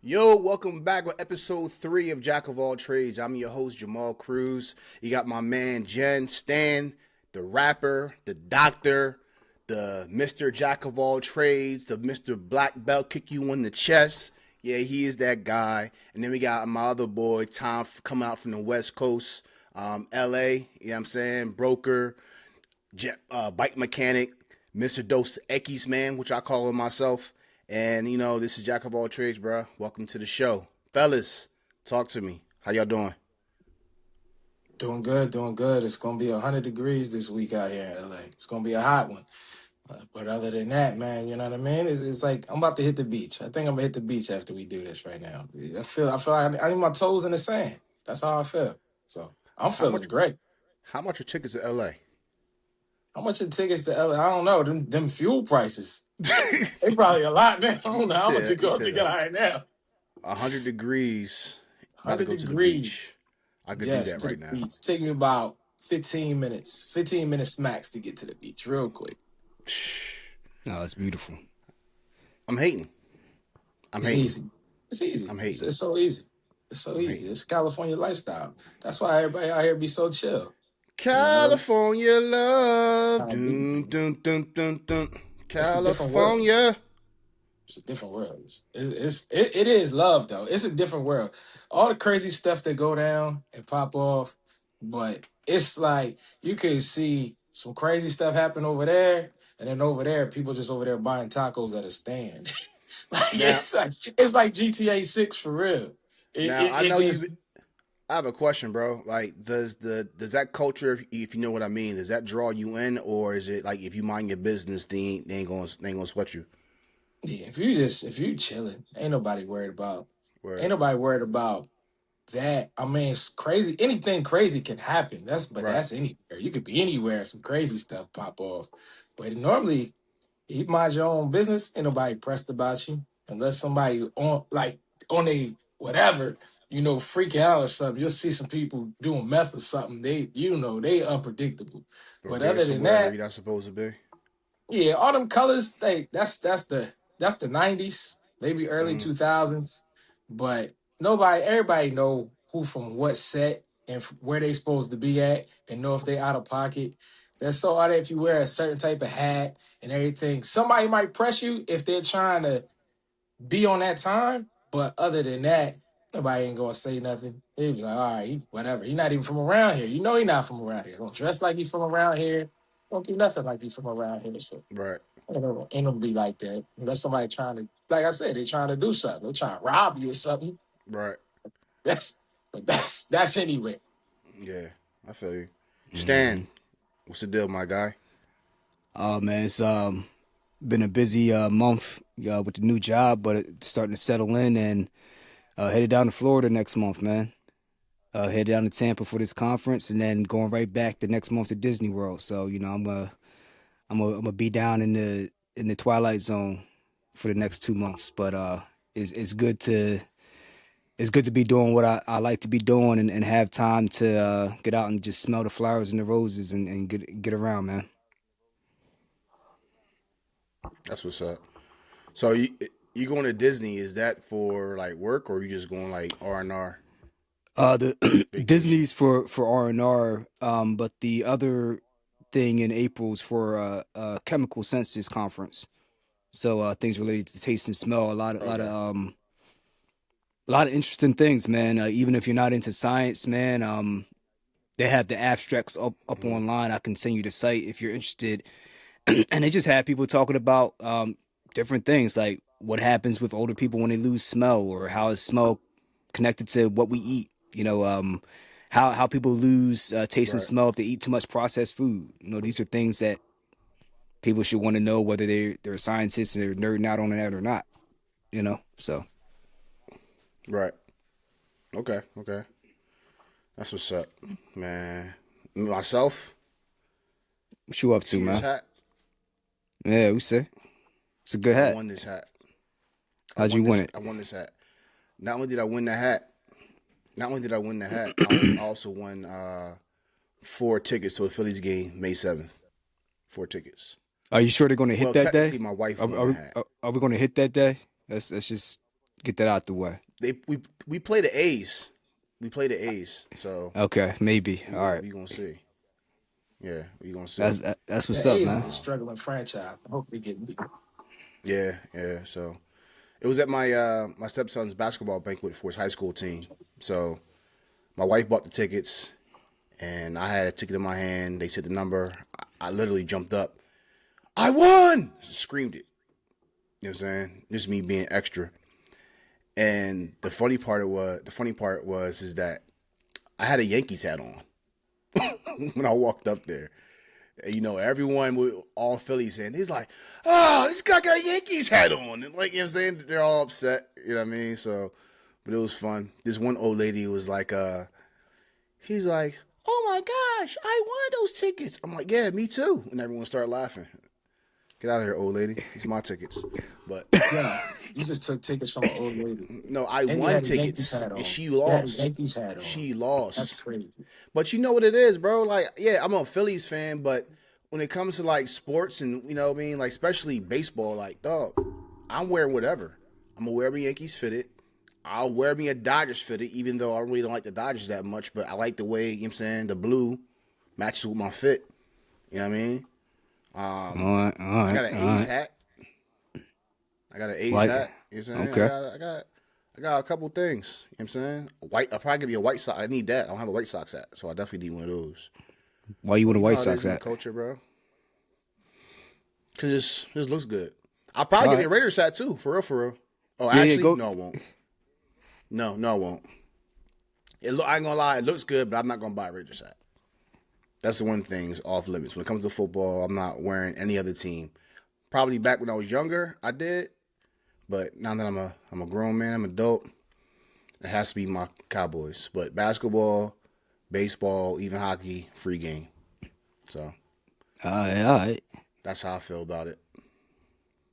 Yo, welcome back with episode 3 of Jack of All Trades. I'm your host, Jamal Cruz. You got my man, Jen Stan, the rapper, the doctor, the Mr. Jack of All Trades, the Mr. Black Belt, kick you in the chest. Yeah, he is that guy. And then we got my other boy, Tom, coming out from the West Coast, LA, you know what I'm saying? Broker, bike mechanic, Mr. Dos Equis, man, which I call him myself. And, this is Jack of All Trades, bro. Welcome to the show. Fellas, talk to me. How y'all doing? Doing good, doing good. It's gonna be 100 degrees this week out here in LA. It's gonna be a hot one. But other than that, man, you know what I mean? It's like I'm about to hit the beach. I think I'm gonna hit the beach after we do this right now. I feel like I need my toes in the sand. That's how I feel. So I'm How much feeling great. how much are tickets to LA? How much are tickets to LA? I don't know. Them fuel prices. They probably a lot now. I don't you know how much said it you costs to said get out right now. 100 degrees. About to 100 go to the degrees. beach. I could do Yes, that to the right now. beach. Take me about 15 minutes. 15 minutes max to get to the beach, real quick. No, it's beautiful. I'm hating. I'm It's hating. easy. It's easy. I'm It's, hating. it's so easy. It's so I'm easy. hating. It's California lifestyle. That's why everybody out here be so chill. You know, California love. kind of be. Dun, dun, dun, dun, dun. It's a different world. California. It's a different world. It is love though. It's a different world. All the crazy stuff that go down and pop off, but it's like you can see some crazy stuff happen over there, and then over there, people just over there buying tacos at a stand. like Now, it's like GTA 6 for real. It now it, I it know you. just I have a question, bro. Like, does that culture, if you know what I mean, does that draw you in, or is it like if you mind your business, they ain't gonna sweat you? Yeah, if you chilling, ain't Word. nobody worried about that. I mean, it's crazy. Anything crazy can happen. Right. That's anywhere. You could be anywhere. Some crazy stuff pop off. But normally, you mind your own business. Ain't nobody pressed about you unless somebody on a whatever. Freaking out or something. You'll see some people doing meth or something. They unpredictable. Or But being other than somewhere you're that, not supposed to be. yeah, all them colors, that's the 90s, maybe early Hmm. 2000s. But everybody know who from what set and where they supposed to be at and know if they out of pocket. That's so all that if you wear a certain type of hat and everything, somebody might press you if they're trying to be on that time. But other than that, nobody ain't gonna say nothing. They be like, all right, whatever. He not even from around here. You know he not from around here. Don't dress like he from around here. Don't do nothing like he from around here. So Right. ain't gonna be like that unless somebody trying to, like I said, they trying to do something. They trying to rob you or something. Right. That's that's anyway. Yeah. I feel you. Hmm. Stan, what's the deal, my guy? Oh man, it's been a busy month with the new job, but it's starting to settle in and headed down to Florida next month, man. Headed down to Tampa for this conference, and then going right back the next month to Disney World. So I'm gonna be down in the twilight zone for the next 2 months. But it's good to be doing what I like to be doing and have time to get out and just smell the flowers and the roses and get around, man. That's what's up. So you going to Disney? Is that for like work, or you just going like R&R The vacation? Disney's for R&R, but the other thing in April is for a chemical senses conference. So things related to taste and smell, Okay. a lot of interesting things, man. Even if you're not into science, man, they have the abstracts up Hmm. online. I can send you the site if you're interested, and they just have people talking about different things like what happens with older people when they lose smell, or how is smell connected to what we eat. How people lose taste and Right. smell if they eat too much processed food. These are things that people should want to know whether they're scientists and they're nerding out on that or not. So Right. Okay. Okay. That's what's up, man. Myself, what you up to, see this man? hat? Yeah, we say it's a good I hat. won this hat. I How'd you won win this. it? I won this hat. Not only did I win the hat, not only did I win the hat, I also won 4 tickets to a Phillies game May 7th. 4 tickets. Are you sure they're going to hit Well, that technically, day? my wife Are, won are the we hat. are, are we going to hit that day? That's just get that out the way. We play the A's. We play the A's. So Okay, maybe. All right. we gonna see. Yeah, we gonna see. That's what's The up, A's man. is a struggling franchise. I hope they get beat. Yeah, yeah. So it was at my stepson's basketball banquet for his high school team. So my wife bought the tickets, and I had a ticket in my hand. They said the number. I literally jumped up. I won! Screamed it. You know what I'm saying? Just me being extra. And the funny part was is that I had a Yankees hat on when I walked up there. And, you know, everyone with all Phillies in, he's like, "Oh, this guy got a Yankees hat on." And, like, you know what I'm saying? They're all upset. You know what I mean? So, but it was fun. This one old lady was like, he's like, "Oh my gosh, I won those tickets." I'm like, "Yeah, me too." And everyone started laughing. Get out of here, old lady. These my tickets. But Yeah, you just took tickets from an old lady, no, I and you won had a Yankees tickets hat and on. she You had a lost. Yankees hat on. She That's lost. crazy. But you know what it is, bro? Like, yeah, I'm a Phillies fan, but when it comes to like sports and you know what I mean, like especially baseball, like, dog, I'm wearing whatever. I'm gonna wear me Yankees fitted. I'll wear me a Dodgers fitted, even though I really don't like the Dodgers that much, but I like the way, you know what I'm saying, the blue matches with my fit. You know what I mean? All right, all I got right, an all A's right. hat. I got an A's Like, hat. You know what I'm saying? okay. I got a couple things. You know what I'm saying? I'll probably give you a White Sox. I need that. I don't have a White Sox hat, so I definitely need one of those. Why you But with a you know White how it Sox is in the hat? culture, bro. Cause this looks good. I'll probably All get me a right. Raiders hat too, for real, for real. Oh, Yeah, yeah. actually, Go. no, I won't. No, I won't. I ain't gonna lie, it looks good, but I'm not gonna buy a Raiders hat. That's the one thing is off limits. When it comes to football, I'm not wearing any other team. Probably back when I was younger, I did, but now that I'm a grown man, I'm an adult. It has to be my Cowboys. But basketball, baseball, even hockey, free game. So All right, all right. that's how I feel about it.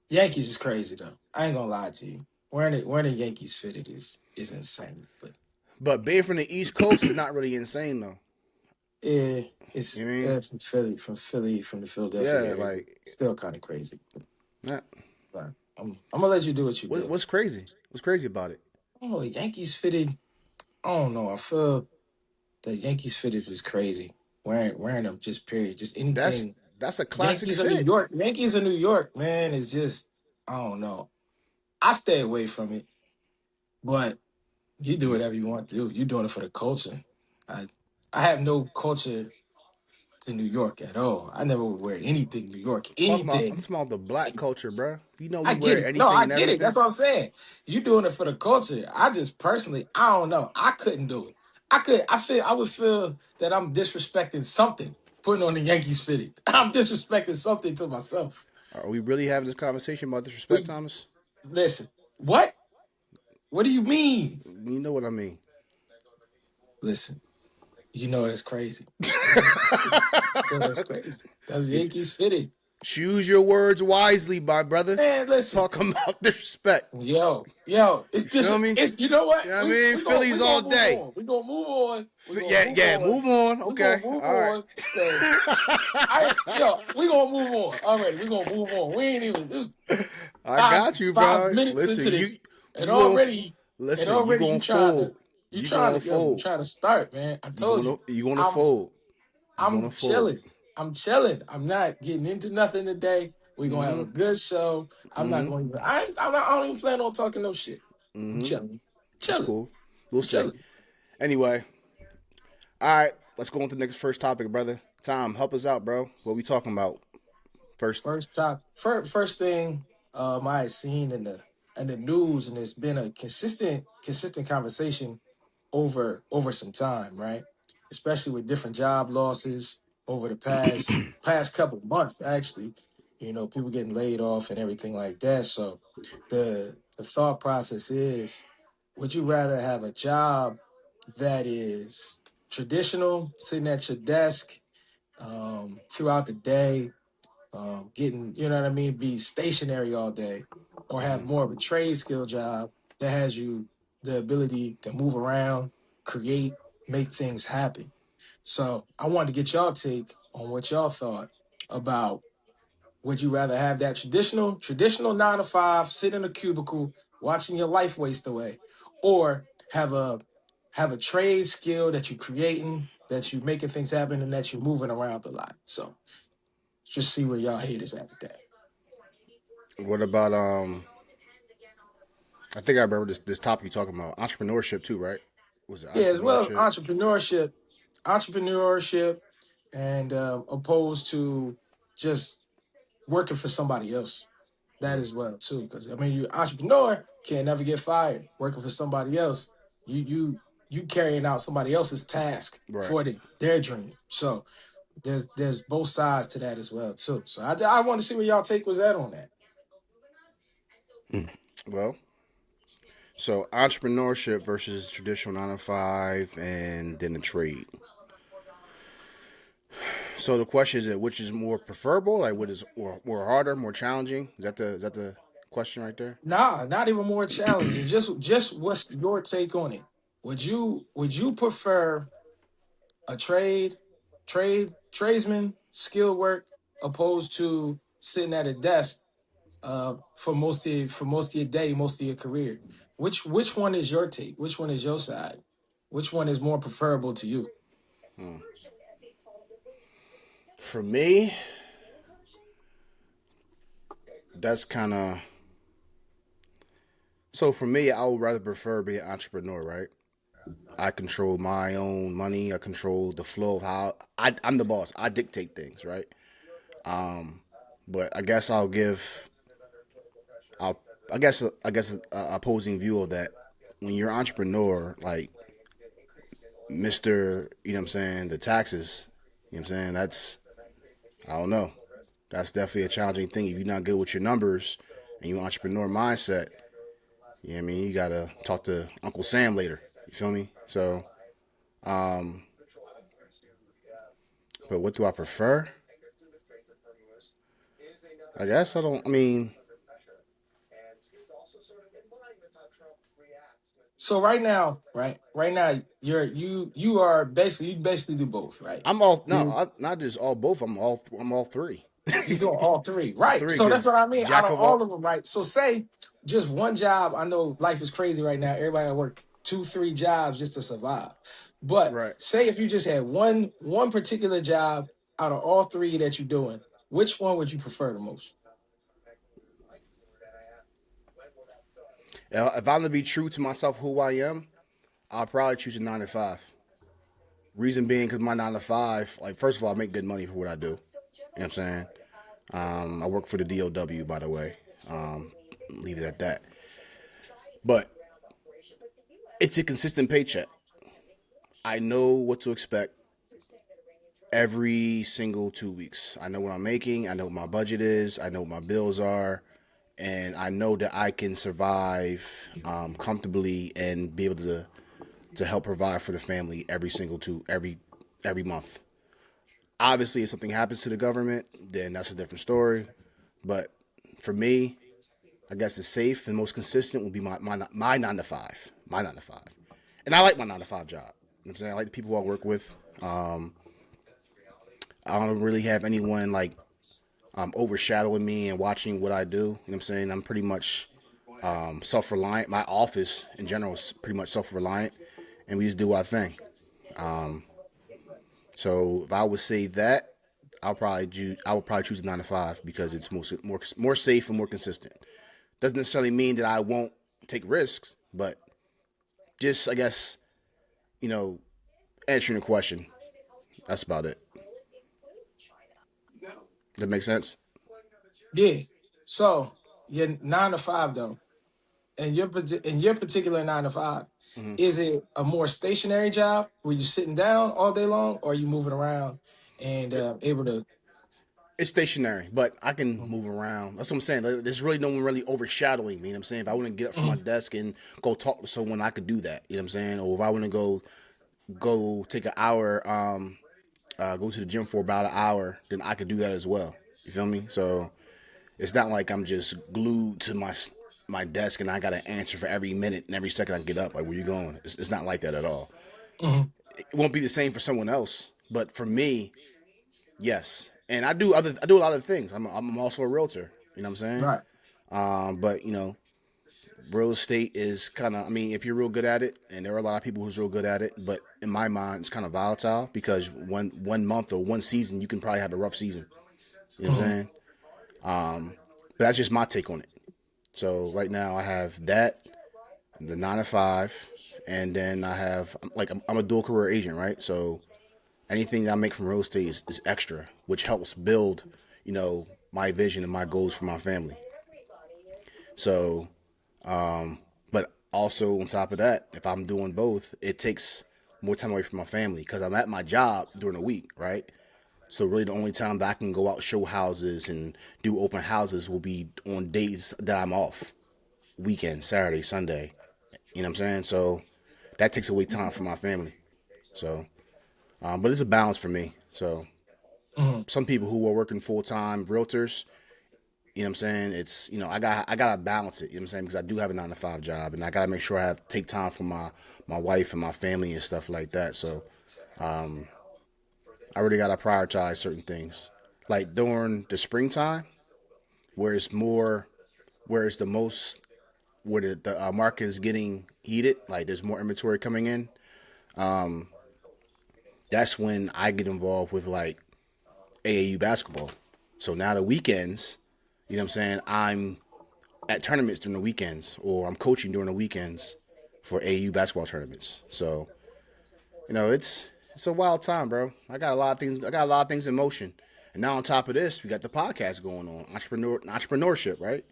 Yankees is crazy though. I ain't gonna lie to you. Wearing the Yankees fitted is insane. But But being from the East Coast is not really insane though. yeah, You it's know what I mean? from the Philadelphia Yeah, area. like It's still kind of crazy. yeah. But I'm gonna let you do what you do. What's crazy? What's crazy about it? Oh, Yankees fitted. I don't know. I feel the Yankees fitted is crazy. Wearing them just period. Just That's anything. that's a classic Yankees of New fit. York. Yankees of New York, man, is just I don't know. I stay away from it, but you do whatever you want to do. You're doing it for the culture. I I have no culture to New York at all. I never would wear anything New York. I'm Anything. talking about the black culture, bro. You know I we get wear it. No, anything I and get it. everything. That's what I'm saying. You doing it for the culture. I just personally, I don't know. I couldn't do it. I would feel that I'm disrespecting something putting on the Yankees fitted. I'm disrespecting something to myself. Are we really having this conversation about disrespect, We Thomas? listen. What? What do you mean? You know what I mean. Listen. You know that's crazy. Yankees fitted. You know that's crazy. That's Yankees fitted. Choose your words wisely, my brother. Man, listen. Talking about disrespect. Yo, it's You feel just me? it's you know You what? know what I mean? We Phillies all gonna move day. on. We gonna move on. We gonna Yeah, move yeah. on. Move on. We gonna Okay. move All right. on because we gonna move on already. We gonna move on. We ain't even this I five got you, five bro. minutes Listen, into this, and you going you already going to fold. you You trying going to to yo you fold. trying to start, man. I told you. You going to I'm fold. You going to I'm fold. chilling. I'm chilling. I'm not getting into nothing today. We're gonna have Mm-hmm. a good show. I'm not Mm-hmm. going to I don't even plan on talking no shit. I'm Mm-hmm. chilling. That's Chilling. cool. We'll I'm see. chilling. Anyway, all right. Let's go on to the next first topic, brother. Tom, help us out, bro. What we talking about first? First thing I had seen in the news, and it's been a consistent conversation over some time, right? Especially with different job losses over the past couple months, actually. You know, people getting laid off and everything like that. So the thought process is, would you rather have a job that is traditional, sitting at your desk throughout the day, getting, you know what I mean, be stationary all day, or have more of a trade skill job that has you the ability to move around, create, make things happen. So I wanted to get y'all take on what y'all thought about would you rather have that traditional 9 to 5, sit in a cubicle, watching your life waste away, or have a trade skill that you're creating, that you're making things happen, and that you're moving around a lot. So just see where y'all haters at with that. What about I think I remember this topic you talking about entrepreneurship too, right? Was it Yeah, as well as entrepreneurship? entrepreneurship, and opposed to just working for somebody else. That Mm, as well too, because I mean, you entrepreneur can't never get fired. Working for somebody else, you carrying out somebody else's task right. for their dream. So there's both sides to that as well too. So I want to see where y'all take was at on that. Well, so entrepreneurship versus traditional 9 to 5, and then the trade. So the question is, which is more preferable? Like, what is more harder, more challenging? Is that the question right there? Nah, not even more challenging. Just what's your take on it? Would you prefer a tradesman skill work opposed to sitting at a desk for most of your day, most of your career? Which one is your take? Which one is your side? Which one is more preferable to you? For me, that's kind of so. For me, I would rather prefer being an entrepreneur, right? I control my own money. I control the flow of how I'm the boss. I dictate things, right? But I guess I'll give. I'll. I guess a opposing view of that. When you're an entrepreneur, like Mister, you know what I'm saying, the taxes. You know what I'm saying? That's I don't know. That's definitely a challenging thing. If you're not good with your numbers and you entrepreneur mindset, you know what I mean, you gotta talk to Uncle Sam later. You feel me? So, but what do I prefer? I guess I don't. I mean, So right now, you basically do both, right? I'm all no, You not just all both. I'm all three. you doing all three, All right? three, So that's because what I mean. Out jack of of all all. of them, right? So say just one job. I know life is crazy right now. Everybody got work two, three jobs just to survive. But Right. say if you just had one particular job out of all three that you're doing, which one would you prefer the most? If I'm to be true to myself, who I am, I'll probably choose a 9 to 5. Reason being, because my 9 to 5, like first of all, I make good money for what I do. You know what I'm saying? I work for the DOW, by the way. Leave it at that. But it's a consistent paycheck. I know what to expect every single 2 weeks. I know what I'm making. I know what my budget is. I know what my bills are, and I know that I can survive comfortably and be able to help provide for the family every month. Obviously, if something happens to the government, then that's a different story. But for me, I guess the safe and most consistent will be my 9 to 5. My 9 to 5. And I like my 9 to 5 job. You know what I'm saying? I like the people I work with. I don't really have anyone like overshadowing me and watching what I do. You know what I'm saying? I'm pretty much self reliant. My office in general is pretty much self reliant, and we just do our thing. So if I would say that, I would probably choose a 9 to 5 because it's more safe and more consistent. Doesn't necessarily mean that I won't take risks, but just I guess you know answering the question. That's about it. That makes sense. Yeah. So you're 9 to 5 though. In your particular 9 to 5, Mm-hmm. is it a more stationary job where you're sitting down all day long, or are you moving around and able to? It's stationary, but I can Mhm. move around. That's what I'm saying. There's really no one really overshadowing me. You know what I'm saying? If I want to get up from my desk and go talk to someone, I could do that. You know what I'm saying? Or if I want to go take an hour, go to the gym for about an hour, then I could do that as well. You feel me? So it's not like I'm just glued to my desk and I got to answer for every minute and every second I get up. Like, where you going? It's not like that at all. Mhm. It won't be the same for someone else, but for me, yes. And I do a lot of things. I'm also a realtor. You know what I'm saying? Right. But real estate is kind of, I mean, if you're real good at it, and there are a lot of people who's real good at it, but in my mind, it's kind of volatile because one month or one season, you can probably have a rough season. You know what I'm Mhm. saying? But that's just my take on it. So right now, I have that, the 9 to 5, and then I have like I'm a dual career agent, right? So anything that I make from real estate is extra, which helps build, you know, my vision and my goals for my family. So but also on top of that, if I'm doing both, it takes more time away from my family because I'm at my job during the week, right? So really, the only time that I can go out show houses and do open houses will be on days that I'm off, weekend, Saturday, Sunday. You know what I'm saying? So that takes away time from my family. So, but it's a balance for me. So Mhm. some people who are working full time realtors, you know what I'm saying? It's, you know, I gotta balance it, you know what I'm saying? Because I do have a 9 to 5 job and I gotta make sure I have take time for my wife and my family and stuff like that. So I really gotta prioritize certain things. Like during the springtime, where it's more where it's the most where the market is getting heated, like there's more inventory coming in, that's when I get involved with like AAU basketball. So now the weekends, you know what I'm saying, I'm at tournaments during the weekends, or I'm coaching during the weekends for AU basketball tournaments. So you know, it's a wild time, bro. I got a lot of things. I got a lot of things in motion, and now on top of this, we got the podcast going on, entrepreneurship, right?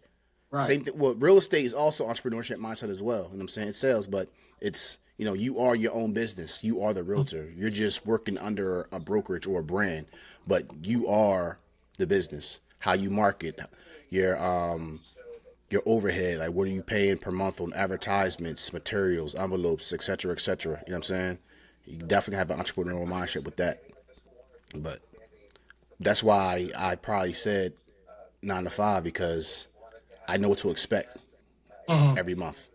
Right. Same thing. Well, real estate is also entrepreneurship mindset as well. You know what I'm saying? It's sales, but it's, you know, you are your own business. You are the realtor. You're just working under a brokerage or a brand, but you are the business. How you market, your your overhead, like what are you paying per month on advertisements, materials, envelopes, et cetera, et cetera. You know what I'm saying? You definitely have an entrepreneurial mindset with that. But that's why I probably said 9 to 5 because I know what to expect Mhm. every month.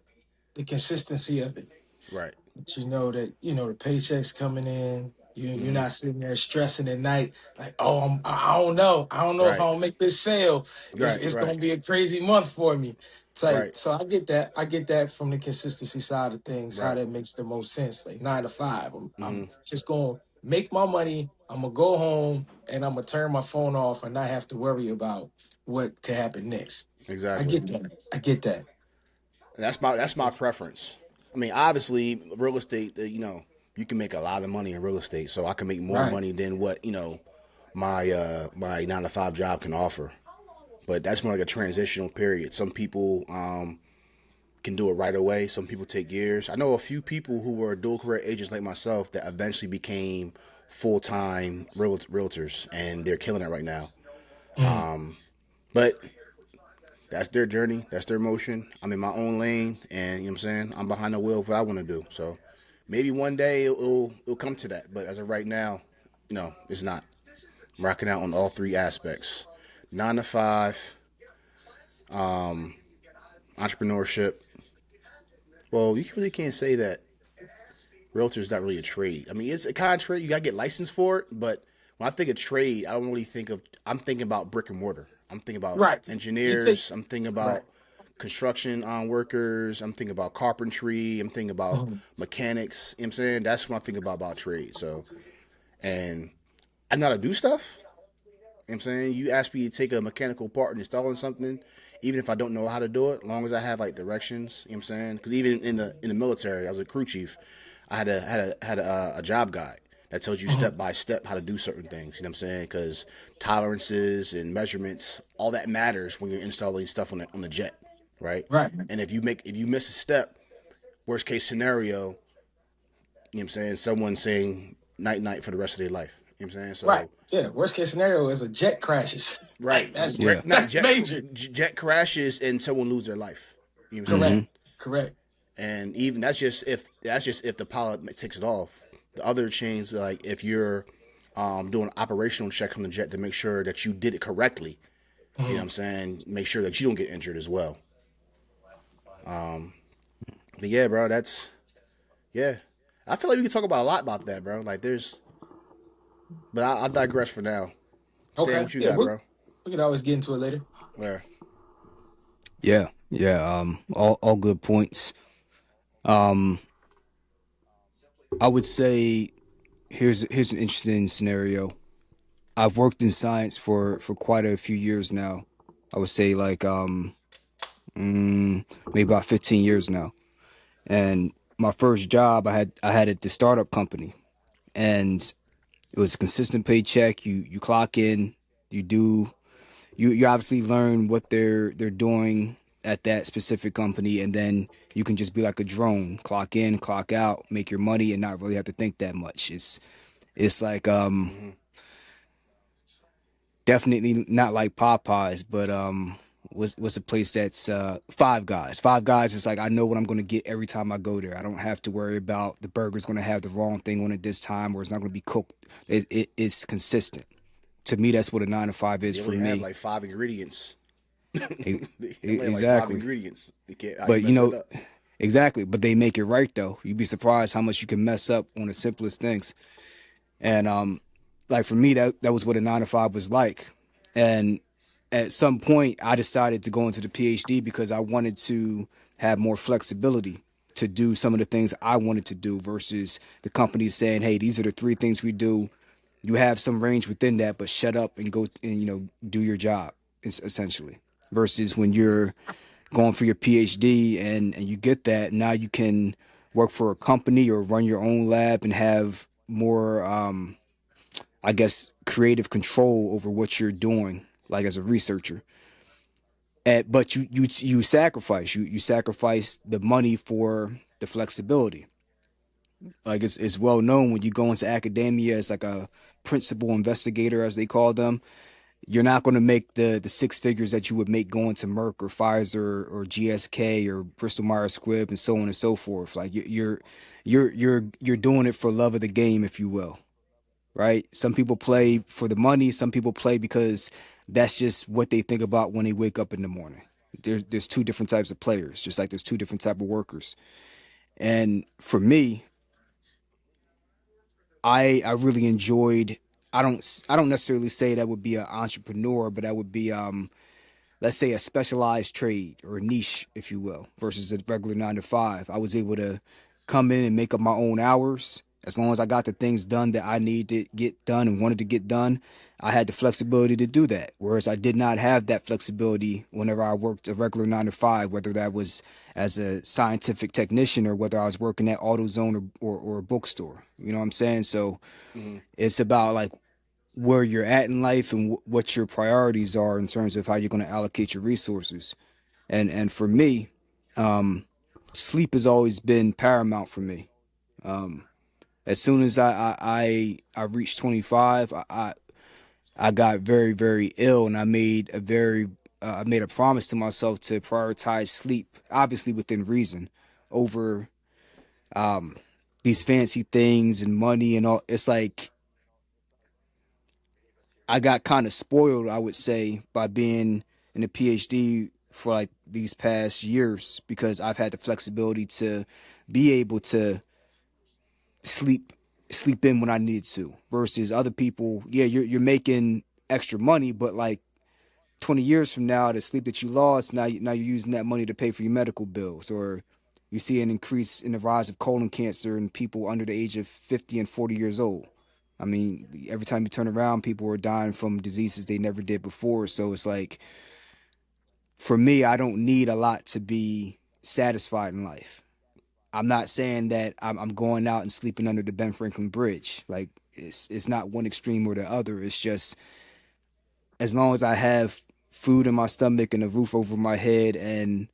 The consistency of it. Right. But you know that the paychecks coming in. You're not sitting there stressing at night like, oh, I don't know if Right. I'll make this sale. It's Right. it's Right. gonna be a crazy month for me. Type. Right. So I get that from the consistency side of things. How Right. that makes the most sense. Like 9 to 5. I'm just gonna make my money. I'm gonna go home and I'm gonna turn my phone off and not have to worry about what could happen next. I Exactly. get that. I get that. That's my It's- preference. I mean, obviously, real estate. You know, you can make a lot of money in real estate, so I can make more right. money than what my 9 to 5 job can offer. But that's more like a transitional period. Some people can do it right away. Some people take years. I know a few people who were dual career agents like myself that eventually became full time realtors, and they're killing it right now. Mhm. But that's their journey. That's their motion. I'm in my own lane, and you know what I'm saying. I'm behind the wheel of what I want to do. So maybe one day it'll come to that. But as of right now, no, it's not. I'm rocking out on all three aspects: 9 to 5, entrepreneurship. Well, you really can't say that realtor is not really a trade. I mean, it's a kind of trade. You gotta get licensed for it. But when I think of trade, I don't really think of. I'm thinking about brick and mortar. I'm thinking about Right. You take engineers. I'm thinking right. about construction workers. I'm thinking about carpentry. I'm thinking about Mhm. mechanics. You know what I'm saying? That's what I'm thinking about trade. So, and I know how to do stuff. You know what I'm saying? You ask me to take a mechanical part and install in something, even if I don't know how to do it, as long as I have like directions. You know what I'm saying? Because even in the military, I was a crew chief. I had a job guide that tells you Mhm. step by step how to do certain things. You know what I'm saying? Because tolerances and measurements, all that matters when you're installing stuff on the jet, right? Right. And if you miss a step, worst case scenario, you know what I'm saying? Someone saying night night for the rest of their life. You know what I'm saying? Right. So Yeah. Worst case scenario is a jet crashes. Like right, that's Yeah. not that's jet major. crashes and someone lose their life. You know what I'm saying? Correct. Mm-hmm. Correct. And even that's just if the pilot takes it off. The other chains, like if you're doing operational check on the jet to make sure that you did it correctly. You know what Mhm. I'm saying? Make sure that you don't get injured as well. But yeah, bro, that's yeah. I feel like we can talk about a lot about that, bro. Like but I'll digress for now. Stan, Okay. what you Yeah. got, We bro? we could always get into it later. Where? Yeah. Yeah, all good points. Um, I would say here's an interesting scenario. I've worked in science for quite a few years now. I would say like maybe about 15 years now. And my first job, I had at the startup company, and it was a consistent paycheck. You clock in, you do you obviously learn what they're doing at that specific company, and then you can just be like a drone, clock in, clock out, make your money, and not really have to think that much. It's like Mm-hmm. definitely not like Popeyes, but what's a place that's Five Guys. Five Guys is like I know what I'm gonna get every time I go there. I don't have to worry about the burger's gonna have the wrong thing on it this time, or it's not gonna be cooked. It's consistent. To me, that's what a 9 to 5 is They for only have me. like five ingredients. E- They only have like five exactly. ingredients. They can't. How you But mess that up? exactly. But they make it right though. You'd be surprised how much you can mess up on the simplest things. And like for me, that was what a 9 to 5 was like. And at some point, I decided to go into the PhD because I wanted to have more flexibility to do some of the things I wanted to do versus the company saying, "Hey, these are the three things we do. You have some range within that, but shut up and go and do your job." Essentially, versus when you're going for your PhD and you get that, now you can work for a company or run your own lab and have more, I guess, creative control over what you're doing, like as a researcher. But you sacrifice you sacrifice the money for the flexibility. Like it's well known when you go into academia as like a principal investigator, as they call them, you're not going to make the six figures that you would make going to Merck or Pfizer or GSK or Bristol Myers Squibb and so on and so forth. Like you're doing it for love of the game, if you will, right? Some people play for the money. Some people play because that's just what they think about when they wake up in the morning. There's two different types of players, just like there's two different type of workers. And for me, I really enjoyed. I don't necessarily say that would be an entrepreneur, but that would be let's say a specialized trade or a niche, if you will, versus a regular 9 to 5. I was able to come in and make up my own hours. As long as I got the things done that I needed to get done and wanted to get done, I had the flexibility to do that. Whereas I did not have that flexibility whenever I worked a regular 9 to 5, whether that was as a scientific technician or whether I was working at AutoZone or a bookstore. You know what I'm saying? So Mm-hmm. it's about like where you're at in life and what your priorities are in terms of how you're going to allocate your resources. And for me, um, sleep has always been paramount for me. Um, as soon as I reached 25, I got very very ill, and I made a promise to myself to prioritize sleep, obviously within reason, over um, these fancy things and money and all. It's like I got kind of spoiled, I would say, by being in a PhD for like these past years because I've had the flexibility to be able to sleep sleep in when I need to versus other people. Yeah, you're making extra money, but like 20 years from now, the sleep that you lost, now you're using that money to pay for your medical bills, or you see an increase in the rise of colon cancer in people under the age of 50 and 40 years old. I mean, every time you turn around, people are dying from diseases they never did before. So it's like, for me, I don't need a lot to be satisfied in life. I'm not saying that I'm going out and sleeping under the Ben Franklin Bridge. Like, it's not one extreme or the other. It's just as long as I have food in my stomach and a roof over my head and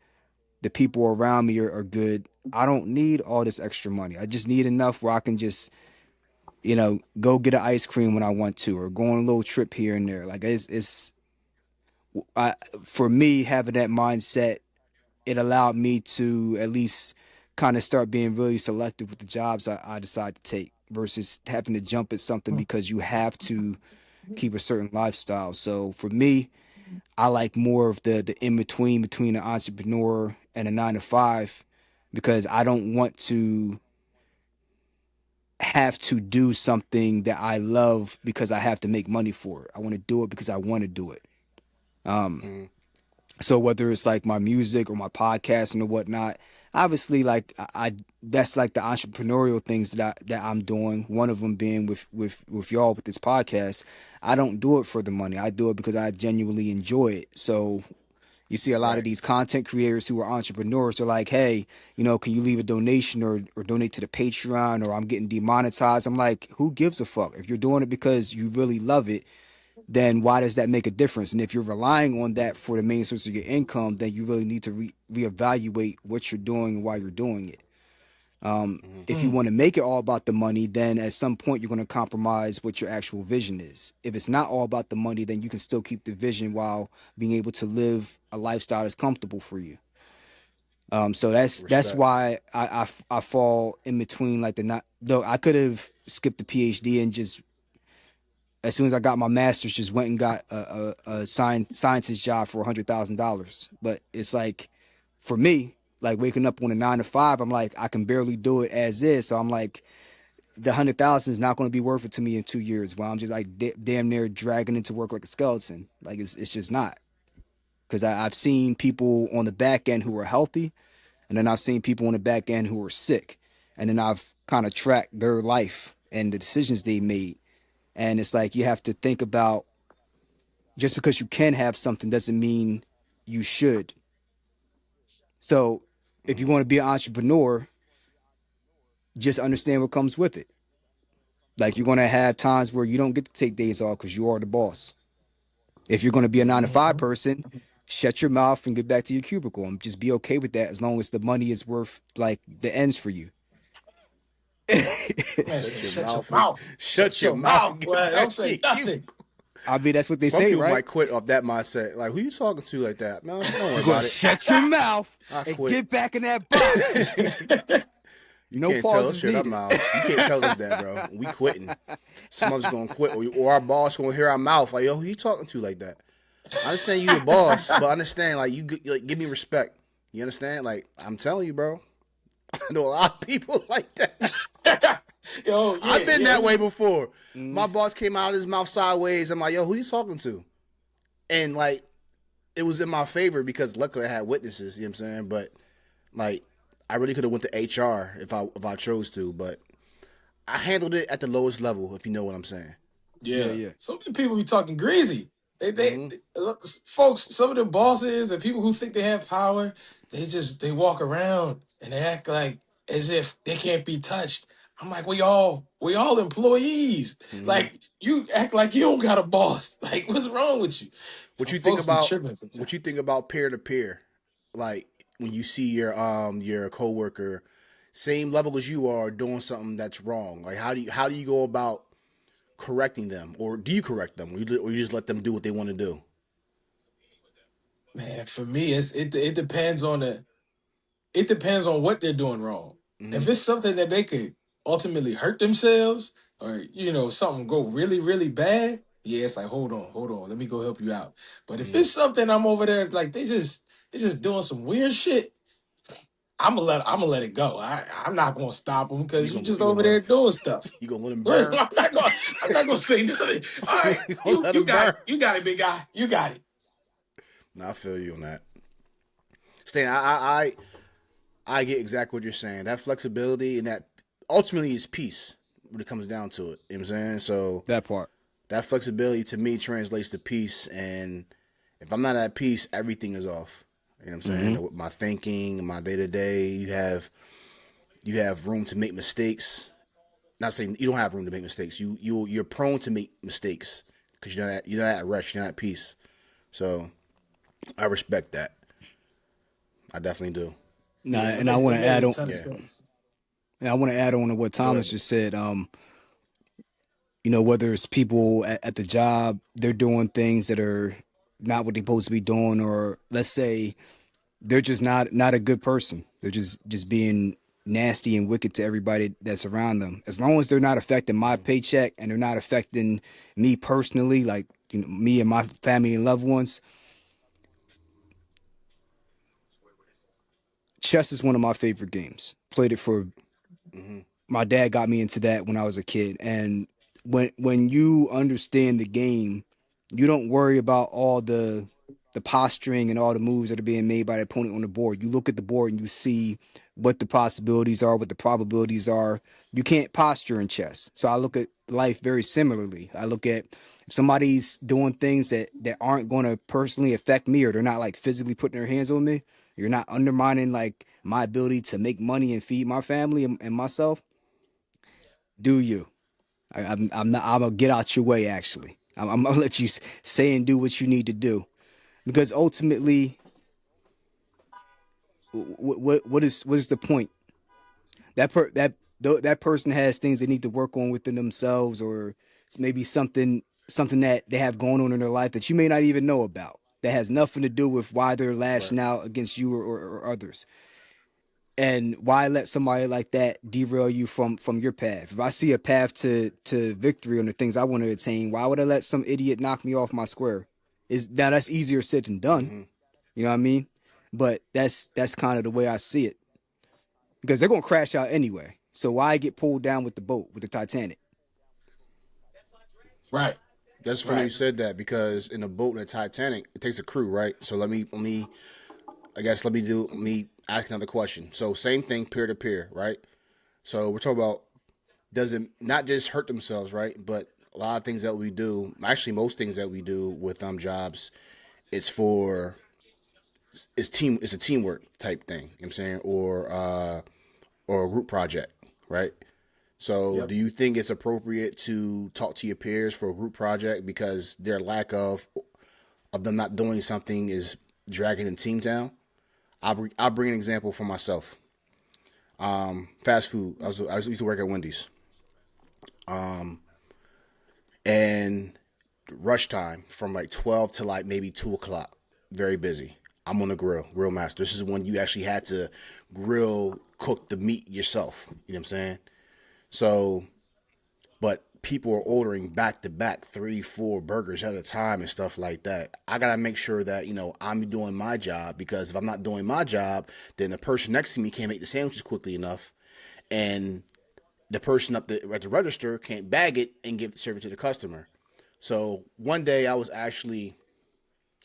the people around me are good, I don't need all this extra money. I just need enough where I can just, go get an ice cream when I want to or go on a little trip here and there. Like I, for me, having that mindset, it allowed me to at least kind of start being really selective with the jobs I decide to take versus having to jump at something because you have to keep a certain lifestyle. So for me, I like more of the in between an entrepreneur and a 9 to 5 because I don't want to have to do something that I love because I have to make money for it. I want to do it because I want to do it. Um, Mm-hmm. So whether it's like my music or my podcasting or whatnot, obviously like I that's like the entrepreneurial things that I'm doing. One of them being with y'all with this podcast. I don't do it for the money. I do it because I genuinely enjoy it. So you see a lot of Right. these content creators who are entrepreneurs. They're like, hey, can you leave a donation or donate to the Patreon, or I'm getting demonetized. I'm like, who gives a fuck? If you're doing it because you really love it, then why does that make a difference? And if you're relying on that for the main source of your income, then you really need to reevaluate what you're doing and why you're doing it. Mm-hmm. If you want to make it all about the money, then at some point you're going to compromise what your actual vision is. If it's not all about the money, then you can still keep the vision while being able to live a lifestyle that's comfortable for you. So that's Respect. why I fall in between like the not though I could have skipped the PhD and just as soon as I got my master's, just went and got a scientist job for $100,000. But it's like, for me, like waking up on a 9 to 5, I'm like, I can barely do it as is. So I'm like, the 100,000 is not going to be worth it to me in 2 years. While I'm just like damn near dragging into work like a skeleton. Like it's just not. Because I've seen people on the back end who are healthy, and then I've seen people on the back end who are sick, and then I've kind of tracked their life and the decisions they made. And it's like you have to think about, just because you can have something doesn't mean you should. So if you Mm-hmm. want to be an entrepreneur, just understand what comes with it. Like you're going to have times where you don't get to take days off because you are the boss. If you're going to be a nine to Mm-hmm. five person, shut your mouth and get back to your cubicle and just be okay with that as long as the money is worth like the ends for you. Man Shut said, your shut your mouth. mouth. Shut Shut your your mouth mouth, and boy. get Don't back to say your nothing. cubicle. I mean, that's what they Some say, people right? might quit off that mindset. Like, who you talking to like that? No, don't worry You're going about to it. shut your mouth I and quit. get back in that box. You No can't tell us pauses shut our needed. mouths. You can't tell us that, bro. We quitting. Some of us gonna quit, or our boss gonna hear our mouth. Like, yo, who you talking to like that? I understand you the boss, but understand, like, like, give me respect. You understand? Like, I'm telling you, bro. I know a lot of people like that. Yo, I've yeah, been yeah. that way before. Mm, My boss came out of his mouth sideways. I'm like, yo, who you talking to? And like, it was in my favor because luckily I had witnesses. You know what I'm saying? But like, I really could have went to HR if I chose to, but I handled it at the lowest level. If you know what I'm saying. yeah, Yeah. yeah. Some of the people be talking greasy. Mm-hmm. Folks, some of the bosses and people who think they have power, they walk around and they act like as if they can't be touched. I'm like, we all employees. Mm-hmm. Like you act like you don't got a boss. Like, what's wrong with you? What you think Folks be about tripping sometimes. what you think about peer to peer? Like when you see your coworker, same level as you are, doing something that's wrong. Like how do you go about correcting them, or do you correct them, or you just let them do what they want to do? Man, for me, it depends on what they're doing wrong. Mm-hmm. If it's something that they could ultimately hurt themselves, or something go really really bad, yeah, it's like hold on, let me go help you out. But if Mm-hmm. it's something I'm over there like they just doing some weird shit, I'm gonna let it go. I'm not gonna stop them You because you gonna just you gonna over let there them, doing stuff. you gonna let them I'm burn? not gonna say nothing. All right, You gonna you let you them got burn? it. You got it, big guy. You got it. No, I feel you on that. Stan, I get exactly what you're saying. That flexibility and that ultimately is peace when it comes down to it. You know what I'm saying? So That part. that flexibility to me translates to peace. And if I'm not at peace, everything is off. You know what I'm Hmm. saying? With my thinking, my day to day, you have room to make mistakes. Not saying you don't have room to make mistakes. You're prone to make mistakes because you're not at rest. You're not at peace. So I respect that. I definitely do. Nah, Yeah, and I it want to made add a on. ton of Yeah. sense. And I want to add on to what Go Thomas ahead. just said. Whether it's people at the job, they're doing things that are not what they're supposed to be doing, or let's say they're just not a good person. They're just being nasty and wicked to everybody that's around them. As long as they're not affecting my paycheck and they're not affecting me personally, like me and my family and loved ones. Chess is one of my favorite games. Played it for Mm-hmm. my dad got me into that when I was a kid. And when you understand the game, you don't worry about all the the posturing and all the moves that are being made by the opponent on the board. You look at the board and you see what the possibilities are, what the probabilities are. You can't posture in chess. So I look at life very similarly. I look at if somebody's doing things that aren't going to personally affect me, or they're not like physically putting their hands on me, you're not undermining like my ability to make money and feed my family and myself. Do you? I'm not. I'm gonna get out your way. Actually, I'm gonna let you say and do what you need to do, because ultimately, what is the point? That person has things they need to work on within themselves, or maybe something that they have going on in their life that you may not even know about. That has nothing to do with why they're Right. lashing out against you or others. And why let somebody like that derail you from your path? If I see a path to victory on the things I want to attain, why would I let some idiot knock me off my square? Is now that's easier said than done. Mm-hmm. You know what I mean? But that's kind of the way I see it, because they're gonna crash out anyway. So why get pulled down with the boat with the Titanic? Right. That's funny you Right. said that because in a boat in the Titanic, it takes a crew, right? So let me I guess let me ask another question. So same thing, peer to peer, right? So we're talking about doesn't not just hurt themselves, right? But a lot of things that we do, actually most things that we do with jobs, it's for it's a teamwork type thing. You know what I'm saying, or a group project, right? So Yep. do you think it's appropriate to talk to your peers for a group project because their lack of them not doing something is dragging the team down? I'll bring an example for myself. Fast food. I used to work at Wendy's, and rush time from like 12 to like maybe 2 o'clock. Very busy. I'm on the grill master. This is when you actually had to cook the meat yourself. You know what I'm saying? So, but people are ordering back to back 3, 4 burgers at a time and stuff like that. I gotta make sure that I'm doing my job, because if I'm not doing my job, then the person next to me can't make the sandwiches quickly enough, and the person at the register can't bag it and serve it to the customer. So one day I was actually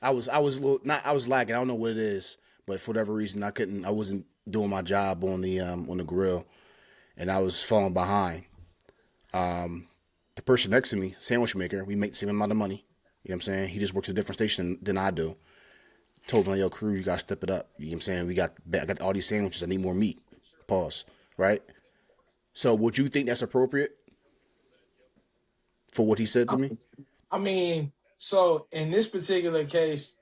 I was a little not I was lagging. I don't know what it is, but for whatever reason I wasn't doing my job on the grill, and I was falling behind. The person next to me, sandwich maker, we make the same amount of money. You know what I'm saying? He just works at a different station than I do. Told me, yo, crew, you gotta step it up. You know what I'm saying? I got all these sandwiches. I need more meat. Pause. Right? So would you think that's appropriate for what he said to me? I mean, so in this particular case,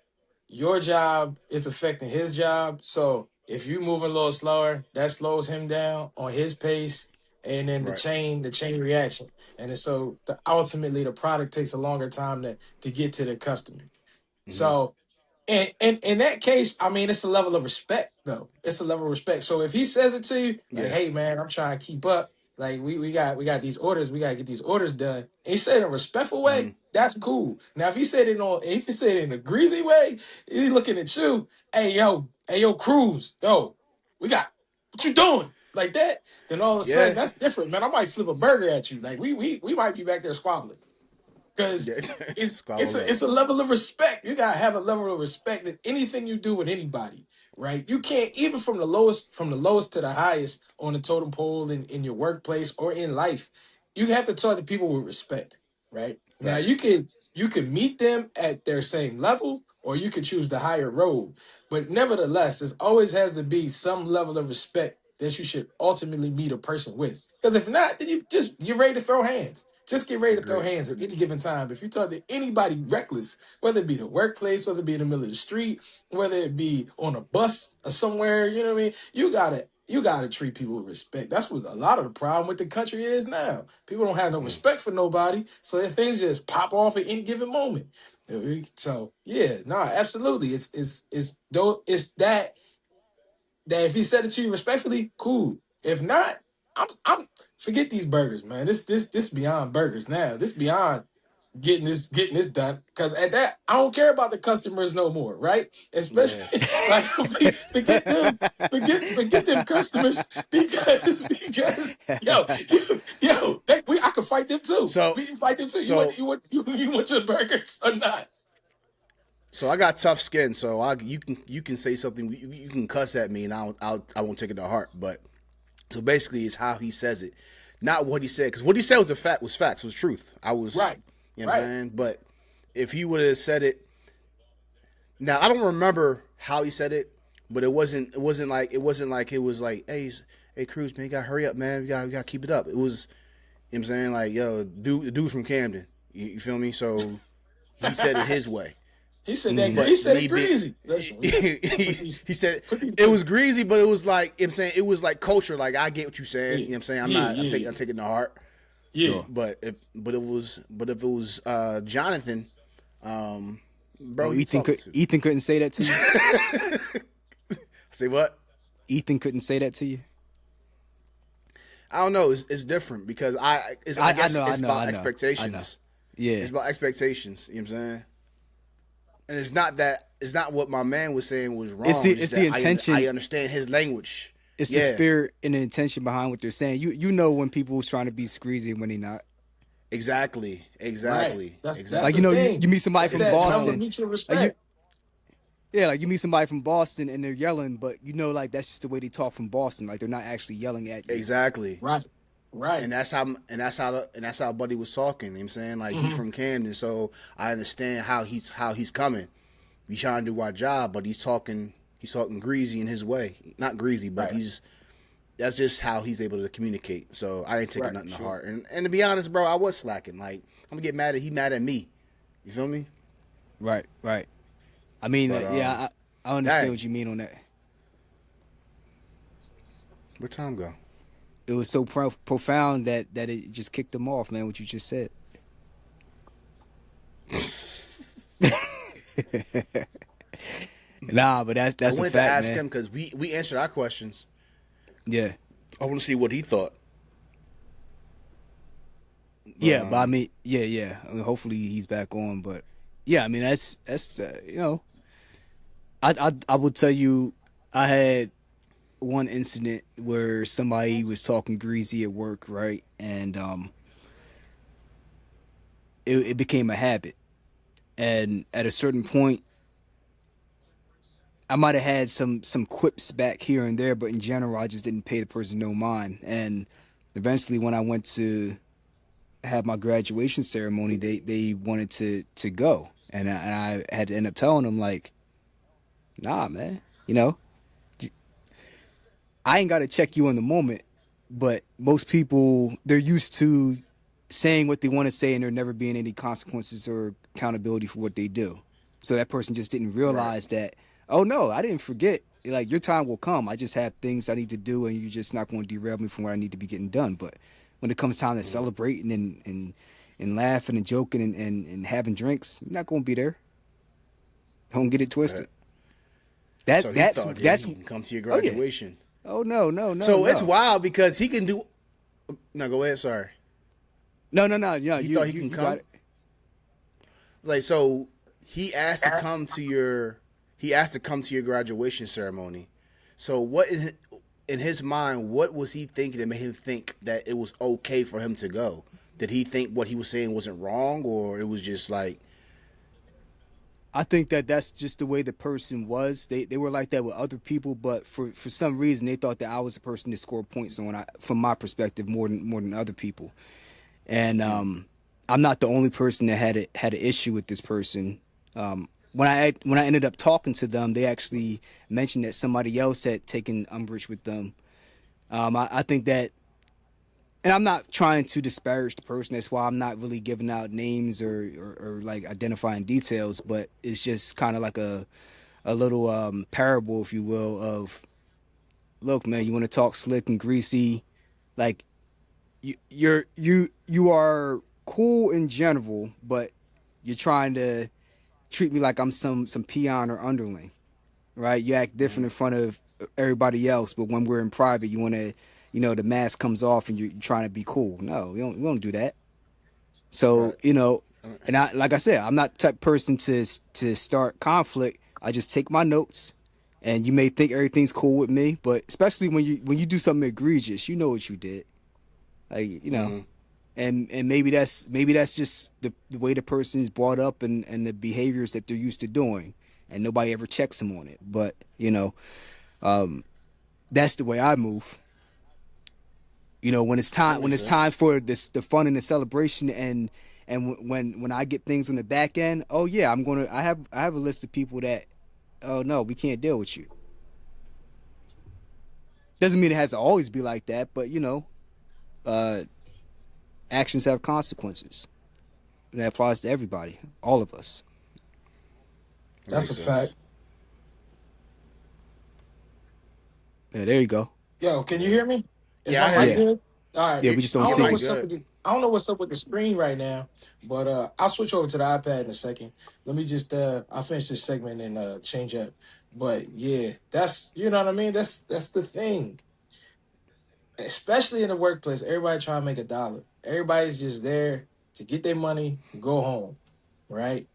your job is affecting his job. So if you move a little slower, that slows him down on his pace, and then Right. the chain reaction, and then so ultimately the product takes a longer time to get to the customer. Mm-hmm. So and in that case, I mean, it's a level of respect, though. It's a level of respect. So if he says it to you, like, Yeah. "Hey, man, I'm trying to keep up. Like, we got these orders. We gotta get these orders done." And he said it in a respectful way. Mm-hmm. That's cool. Now, if he said it in a greasy way, he's looking at you. Hey, yo, Cruz, yo, we got what you doing like that? Then all of a sudden, Yeah. that's different, man. I might flip a burger at you. Like we might be back there squabbling, because Yeah. it's Squabble a up. it's a level of respect. You gotta have a level of respect in anything you do with anybody, right? You can't, even from the lowest to the highest on the totem pole in your workplace or in life. You have to talk to people with respect, right? Now Facts. you could meet them at their same level, or you could choose the higher road. But nevertheless, there always has to be some level of respect that you should ultimately meet a person with. Because if not, then you're ready to throw hands. Just get ready to throw Agreed. hands at any given time. If you talk to anybody reckless, whether it be the workplace, whether it be in the middle of the street, whether it be on a bus or somewhere, you know what I mean? You gotta treat people with respect. That's what a lot of the problem with the country is now. People don't have no Mm. respect for nobody, so their things just pop off at any given moment. So yeah, no, absolutely. It's though it's that if he said it to you respectfully, cool. If not, I'm forget these burgers, man. This beyond burgers now. This beyond getting this done. Because at that, I don't care about the customers no more, right? Yeah. Especially like forget them, forget them customers, because I could fight them too. So We can fight them too. You so want you want your burgers or not? So I got tough skin, so you can say something, you can cuss at me, and I won't take it to heart. But so basically, it's how he says it, not what he said, because what he said was facts, was truth. I was, Right. you know what I'm saying. But if he would have said it, now I don't remember how he said it, but it wasn't like it was like, hey Cruz, man, you gotta hurry up, man, we gotta keep it up. It was, you know what I'm saying, like, yo, the dude from Camden, you feel me? So he said it his way. He said that. But He said me it greasy. Listen, he said it was greasy, but it was like, you know what I'm saying, it was like culture. Like, I get what you're saying. You know what I'm saying? I'm taking it to heart. Yeah. But if it was Jonathan, bro, Ethan couldn't say that to you. Say what? Ethan couldn't say that to you. I don't know. It's different because I guess it's about expectations. Yeah, it's about expectations. You know what I'm saying? And it's not what my man was saying was wrong. It's the intention. I understand his language. It's the spirit and the intention behind what they're saying. You know when people was trying to be screezy and when they not. Exactly. Right. That's like, you know, you meet somebody from Boston. Mutual respect. Like you meet somebody from Boston and they're yelling, but you know, like that's just the way they talk from Boston. Like they're not actually yelling at you. Exactly. Right. And that's how Buddy was talking. You know what I'm saying? Like, he's from Camden, so I understand how he's coming. We trying to do our job, but he's talking greasy in his way. Not greasy, but that's just how he's able to communicate. So I ain't taking nothing to heart. And to be honest, bro, I was slacking. Like, I'm gonna get mad at he mad at me. You feel me? Right. I mean, I understand what you mean on that. Where'd time go? It was so profound that it just kicked him off, man, what you just said. Nah, but that's a fact, man. I wanted to ask him because we answered our questions. Yeah. I want to see what he thought. Yeah, but I mean, yeah. I mean, hopefully he's back on, but yeah, I mean, that's you know, I will tell you, I had one incident where somebody was talking greasy at work, right? And it became a habit. And at a certain point, I might have had some quips back here and there, but in general, I just didn't pay the person no mind. And eventually, when I went to have my graduation ceremony, they wanted to go, and I had to end up telling them, like, nah, man, you know, I ain't got to check you in the moment, but most people, they're used to saying what they want to say and there never being any consequences or accountability for what they do. So that person just didn't realize that, oh no, I didn't forget. Like, your time will come. I just have things I need to do and you're just not going to derail me from what I need to be getting done. But when it comes time to celebrating and laughing and joking and having drinks, you're not going to be there. Don't get it twisted. So he can come to your graduation. Oh, no. So it's wild because he can do. No, go ahead. Sorry. No. Yeah, he thought he can come. Like, so he asked to come to your. He asked to come to your graduation ceremony. So what in his mind, what was he thinking that made him think that it was okay for him to go? Did he think what he was saying wasn't wrong, or it was just like? I think that's just the way the person was. They were like that with other people, but for some reason they thought that I was the person to score points on. From my perspective, more than other people. And I'm not the only person that had an issue with this person. When I ended up talking to them, they actually mentioned that somebody else had taken umbrage with them. I think that, and I'm not trying to disparage the person. That's why I'm not really giving out names or like identifying details. But it's just kind of like a little parable, if you will, of, look, man, you want to talk slick and greasy, like you are cool in general, but you're trying to treat me like I'm some peon or underling, right? You act different in front of everybody else, but when we're in private, you want to, you know, the mask comes off and you're trying to be cool. No, we don't do that. So, you know, and like I said, I'm not the type of person to start conflict. I just take my notes, and you may think everything's cool with me, but especially when you do something egregious, you know what you did. Like, you know, and maybe that's just the way the person is brought up and the behaviors that they're used to doing, and nobody ever checks them on it. But that's the way I move. When it's That time when makes it's time sense. for the fun and the celebration, and when I get things on the back end, oh yeah, I have a list of people that, oh no, we can't deal with you. Doesn't mean it has to always be like that, but uh actions have consequences. That applies to everybody, all of us. That That's makes a sense. fact. Yeah, there you go. Yo, can you Yeah. hear me? Is Yeah, my I hear mic Yeah, you. good? All right. yeah, You we just I don't your don't know see mic you. what's up good. with I don't know what's up with the screen right now, but I'll switch over to the iPad in a second. Let me just I'll finish this segment and change up. But yeah, that's you know what I mean? That's the thing. Especially in the workplace, everybody trying to make a dollar. Everybody's just there to get their money, go home, right?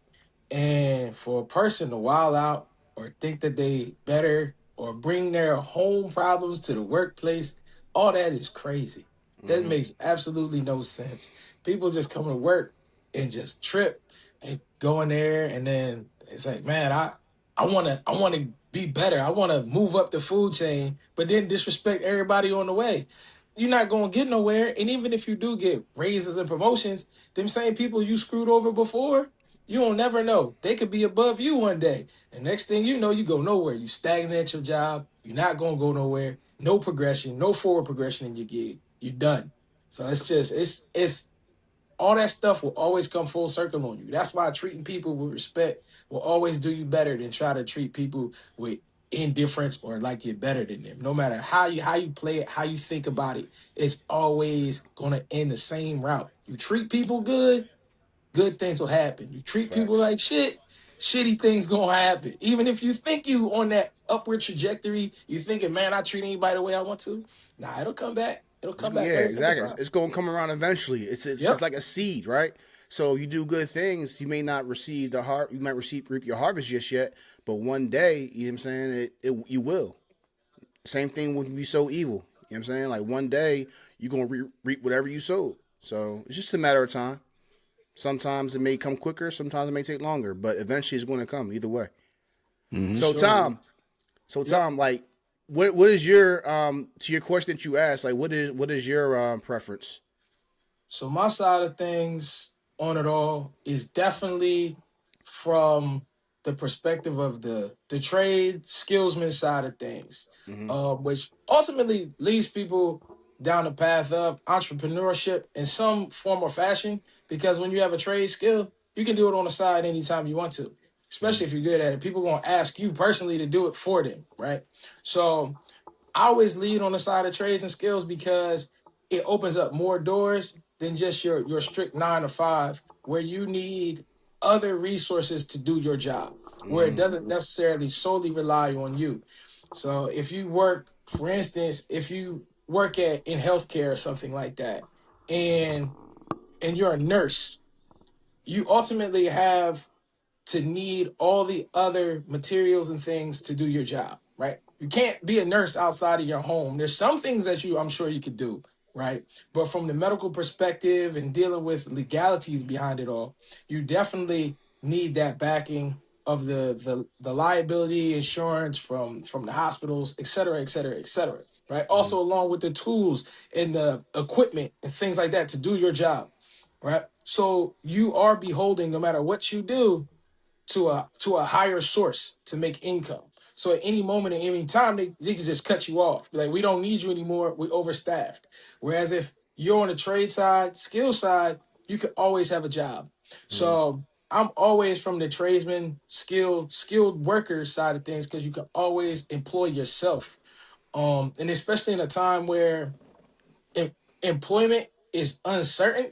And for a person to wild out or think that they better or bring their home problems to the workplace, all that is crazy. That Hmm. makes absolutely no sense. People just come to work and just trip and go in there and then it's like, man, I wanna be better. I wanna move up the food chain, but then disrespect everybody on the way. You're not gonna get nowhere. And even if you do get raises and promotions, them same people you screwed over before, you don't never know. They could be above you one day. And next thing you know, you go nowhere. You stagnant at your job. You're not gonna go nowhere. No progression, no forward progression in your gig. You're done. So it's just it's all that stuff will always come full circle on you. That's why treating people with respect will always do you better than try to treat people with indifference or like you're better than them. No matter how you play it, how you think about it, it's always gonna end the same route. You treat people good, good things will happen. You treat people Facts. like shit, shitty things gonna happen. Even if you think you on that upward trajectory, you thinking, man, I treat anybody the way I want to. Nah, it'll come back. It'll come back Yeah, every single exactly. time. It's going to come around eventually. It's Yep. like a seed, right? So you do good things, you may not receive you might receive reap your harvest just yet, but one day, you know what I'm saying, you will. Same thing when you sow evil. You know what I'm saying? Like one day you're gonna reap whatever you sowed. So it's just a matter of time. Sometimes it may come quicker, sometimes it may take longer, but eventually it's going to come either way. Hmm. So Sure Tom, is. so Yep. Tom, like, what is your to your question that you asked? Like, what is your preference? So my side of things on it all is definitely from the perspective of the trade skillsman side of things, Mm-hmm. which ultimately leads people down the path of entrepreneurship in some form or fashion. Because when you have a trade skill, you can do it on the side anytime you want to, Mm-hmm. especially if you're good at it. People gonna ask you personally to do it for them, right? So I always lead on the side of trades and skills because it opens up more doors than just your strict 9 to 5, where you need other resources to do your job, where it Mm-hmm. doesn't necessarily solely rely on you. So if you work, for instance, if you work at in healthcare or something like that, and you're a nurse, you ultimately have to need all the other materials and things to do your job, right? You can't be a nurse outside of your home. There's some things that I'm sure you could do, right? But from the medical perspective and dealing with legality behind it all, you definitely need that backing of the liability insurance from the hospitals, et cetera, et cetera, et cetera, right? Mm-hmm. Also, along with the tools and the equipment and things like that to do your job, right? So you are beholding, no matter what you do, to a higher source to make income. So at any moment, at any time, they can just cut you off. Be like, we don't need you anymore. We overstaffed. Whereas if you're on the trade side, skill side, you can always have a job. Mm-hmm. So I'm always from the tradesman, skilled worker side of things because you can always employ yourself. And especially in a time where em- employment is uncertain,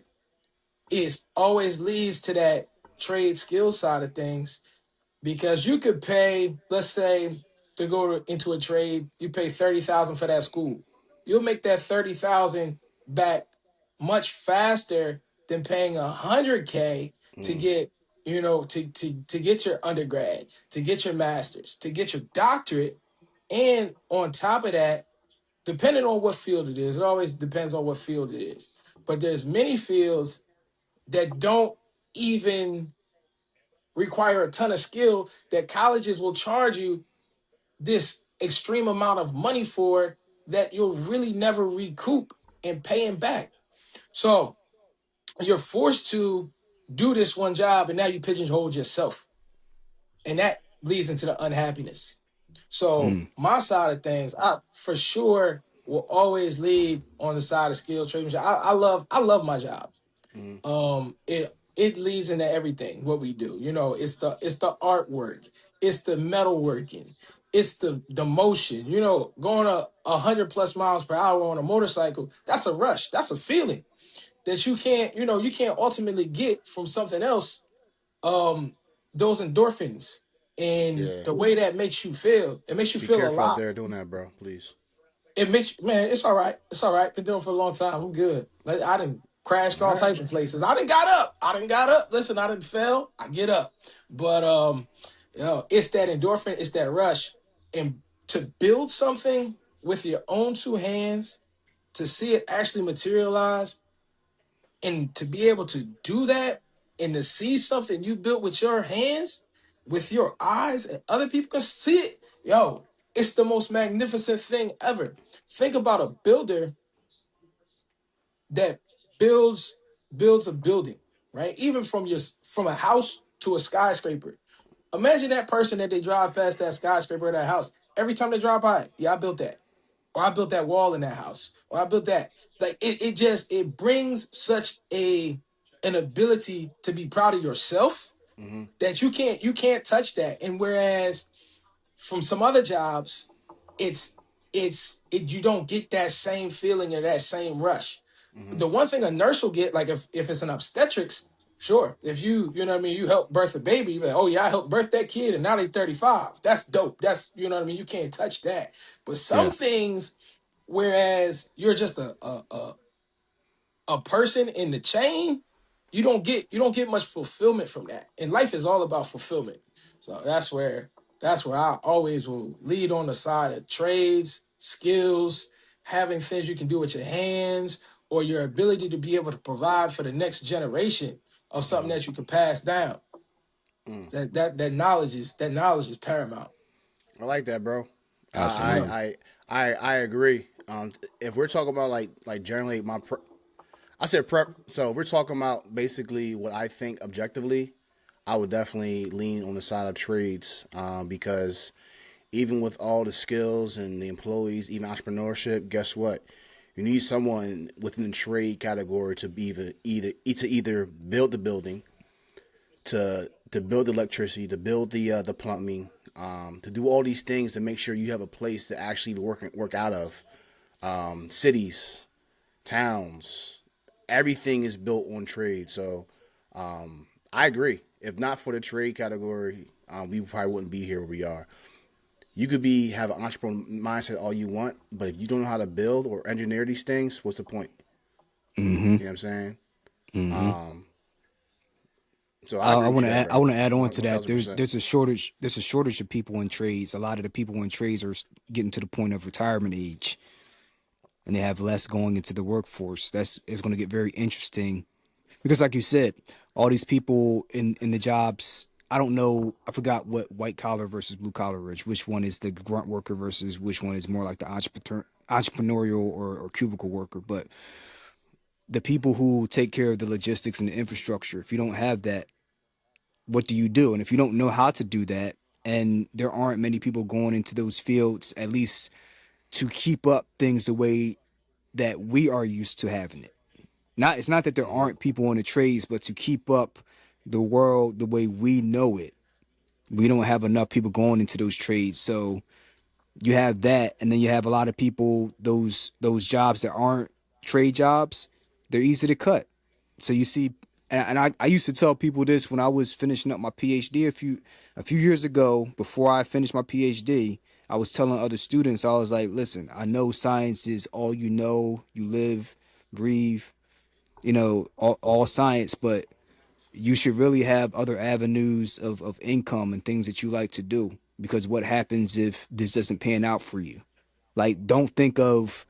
it always leads to that trade skill side of things because you could pay, let's say, to go into a trade, you pay 30,000 for that school. You'll make that 30,000 back much faster than paying 100K to Mm-hmm. get, to get your undergrad, to get your master's, to get your doctorate, and on top of that, depending on what field it is, it always depends on what field it is. But there's many fields that don't even require a ton of skill that colleges will charge you this extreme amount of money for that you'll really never recoup and paying back. So you're forced to do this one job and now you pigeonhole yourself. And that leads into the unhappiness. So Mm. my side of things, I for sure will always lead on the side of skills trade. I love my job. Mm-hmm. It leads into everything what we do. You know, it's the artwork, it's the metalworking, it's the motion. You know, going 100+ miles per hour on a motorcycle, that's a rush. That's a feeling that you can't ultimately get from something else. Um, those endorphins and Yeah. the way that makes you feel, it makes you Be feel careful out alive. there doing that, bro. Please. It makes man, it's all right. It's all right. Been doing it for a long time. I'm good. Like I didn't crashed All all right, types bro. of places. I didn't got up. I didn't got up. Listen, I didn't fail. I get up. But it's that endorphin, it's that rush. And to build something with your own two hands, to see it actually materialize, and to be able to do that and to see something you built with your hands, with your eyes, and other people can see it, it's the most magnificent thing ever. Think about a builder that builds builds a building, right? Even from a house to a skyscraper. Imagine that person that they drive past that skyscraper or that house. Every time they drive by, yeah, I built that. Or I built that wall in that house. Or I built that. Like it brings such an ability to be proud of yourself Mm-hmm. that you can't touch that. And whereas from some other jobs, it's you don't get that same feeling or that same rush. Mm-hmm. The one thing a nurse will get, like if it's an obstetrics, sure. If you know what I mean, you help birth a baby, you're like, oh yeah, I helped birth that kid and now they 35. That's dope. That's you know what I mean. You can't touch that. But some Yeah. things, whereas you're just a person in the chain, you don't get much fulfillment from that. And life is all about fulfillment. So that's where I always will lead on the side of trades, skills, having things you can do with your hands, or your ability to be able to provide for the next generation of something that you can pass down. Mm. That knowledge is paramount. I like that, bro. Yeah. Absolutely. I agree. If we're talking about like generally I said prep. So if we're talking about basically what I think objectively, I would definitely lean on the side of trades because even with all the skills and the employees, even entrepreneurship, guess what? You need someone within the trade category to be either build the building, to build the electricity, to build the plumbing, to do all these things to make sure you have a place to actually work out of. Cities, towns, everything is built on trade. So I agree. If not for the trade category, we probably wouldn't be here where we are. You could have an entrepreneur mindset all you want, but if you don't know how to build or engineer these things, what's the point? Mm-hmm. You know what I'm saying? Mm-hmm. So I agree I with want you to there, add. I bro. want to add on to One that. thousand There's percent. there's a shortage. There's a shortage of people in trades. A lot of the people in trades are getting to the point of retirement age, and they have less going into the workforce. That's is going to get very interesting because, like you said, all these people in the jobs. I don't know. I forgot what white collar versus blue collar is. Which one is the grunt worker versus which one is more like the entrepreneurial or cubicle worker. But the people who take care of the logistics and the infrastructure, if you don't have that, what do you do? And if you don't know how to do that, and there aren't many people going into those fields, at least to keep up things the way that we are used to having it. It's not that there Mm-hmm. aren't people in the trades, but to keep up the world the way we know it, we don't have enough people going into those trades. So you have that, and then you have a lot of people, those jobs that aren't trade jobs, they're easy to cut. So you see, and I used to tell people this when I was finishing up my PhD a few years ago. Before I finished my PhD, I was telling other students, I was like, listen, I know science is all you know, you live, breathe, all science, but you should really have other avenues of income and things that you like to do, because what happens if this doesn't pan out for you? Like, don't think of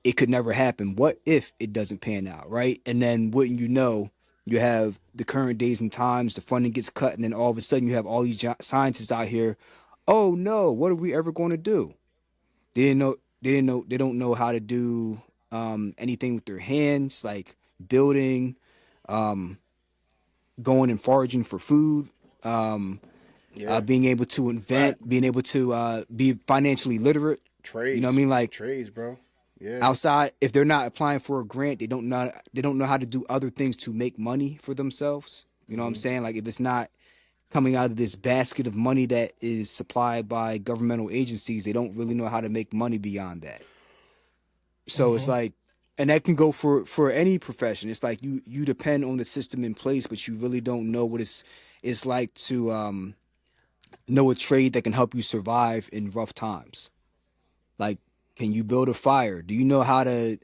it could never happen. What if it doesn't pan out, right? And then wouldn't you know, you have the current days and times, the funding gets cut, and then all of a sudden you have all these scientists out here. Oh no, what are we ever going to do? They didn't know. They didn't know. They don't know how to do anything with their hands, like building, um, going and foraging for food, um, Yeah. being able to Right. invent, being able to be financially literate. You know what I Trades. mean? Like Trades, bro. Yeah. outside, if they're not applying for a grant, they don't know how to do other things to make money for themselves. You know what I'm Hmm. saying? Like if it's not coming out of this basket of money that is supplied by governmental agencies, they don't really know how to make money beyond that. So it's Hmm. like, and that can go for any profession. It's like you depend on the system in place, but you really don't know what it's like to know a trade that can help you survive in rough times. Like, can you build a fire? Do you know how to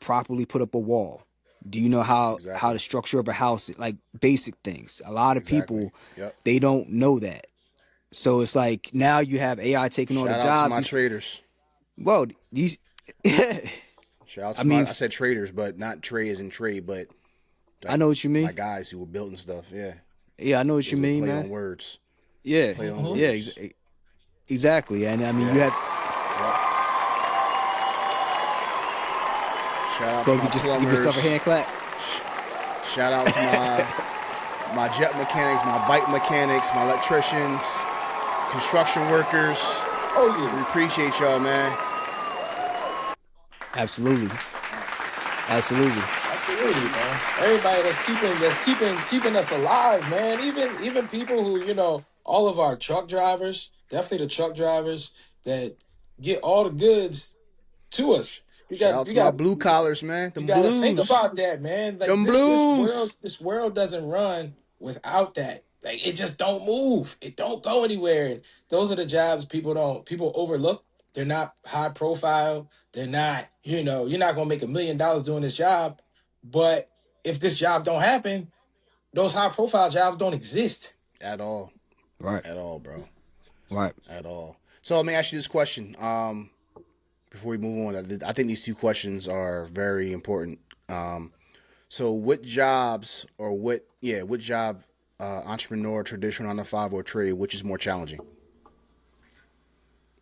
properly put up a wall? Do you know how Exactly. the structure of a house, like basic things? A lot of Exactly. people, Yep. they don't know that. So it's like now you have AI taking all the Shout out to jobs. my traders. Well, these, Shout out I to my. mean, I said traders, but not trade as in trade, but I like know what you my mean. guys who were building stuff. Yeah. Yeah, I know what It you was a mean, play man. on words. Yeah, Play on Hmm. yeah, words. exactly. And I mean, you Yeah. have Yep. Shout out to go my give yourself a plumbers. hand clap. Shout out to my jet mechanics, my bike mechanics, my electricians, construction workers. Oh yeah. We appreciate y'all, man. Absolutely, absolutely. Absolutely, man. Everybody that's keeping us alive, man. Even people who, all of our truck drivers, definitely the truck drivers that get all the goods to us. You Shout got out you to my got blue collars, man. you Them got to think blues. about that, man. Like Them this world blues. this world doesn't run without that. Like it just don't move. It don't go anywhere. And those are the jobs people overlook. They're not high profile. They're not, you're not going to make $1 million doing this job. But if this job don't happen, those high profile jobs don't exist. At all. Right, At all, bro. right. At all. So let me ask you this question. Before we move on, I think these two questions are very important. So what jobs or what job, entrepreneur, traditional 9 to 5 or trade, which is more challenging?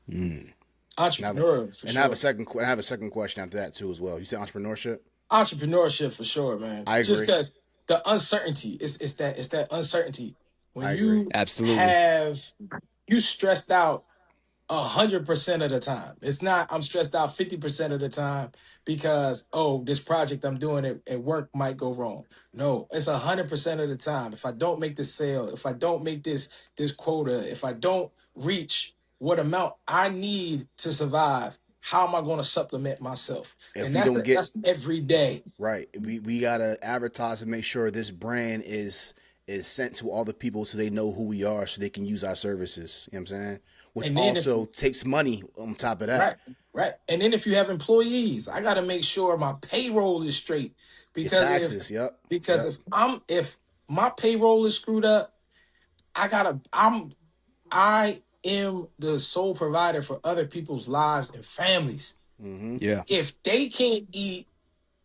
And I have, Entrepreneur for and I have a sure. second. I have a second question after that too as well. You said entrepreneurship. Entrepreneurship for sure, man. I Just agree. because the uncertainty, it's that uncertainty when I agree. you Absolutely. have you stressed out 100% of the time. It's not I'm stressed out 50% of the time because this project I'm doing at work might go wrong. No, it's 100% of the time. If I don't make this sale, if I don't make this quota, if I don't reach what amount I need to survive, how am I going to supplement myself? If And we that's don't get that's every day. right, we gotta advertise and make sure this brand is sent to all the people so they know who we are, so they can use our services. You know what I'm saying? Which And then if also takes money on top of that. Right, right. And then if you have employees, I got to make sure my payroll is straight Your because if taxes. Yep. because Yep. if my payroll is screwed up, I am the sole provider for other people's lives and families. Mm-hmm. Yeah, If they can't eat,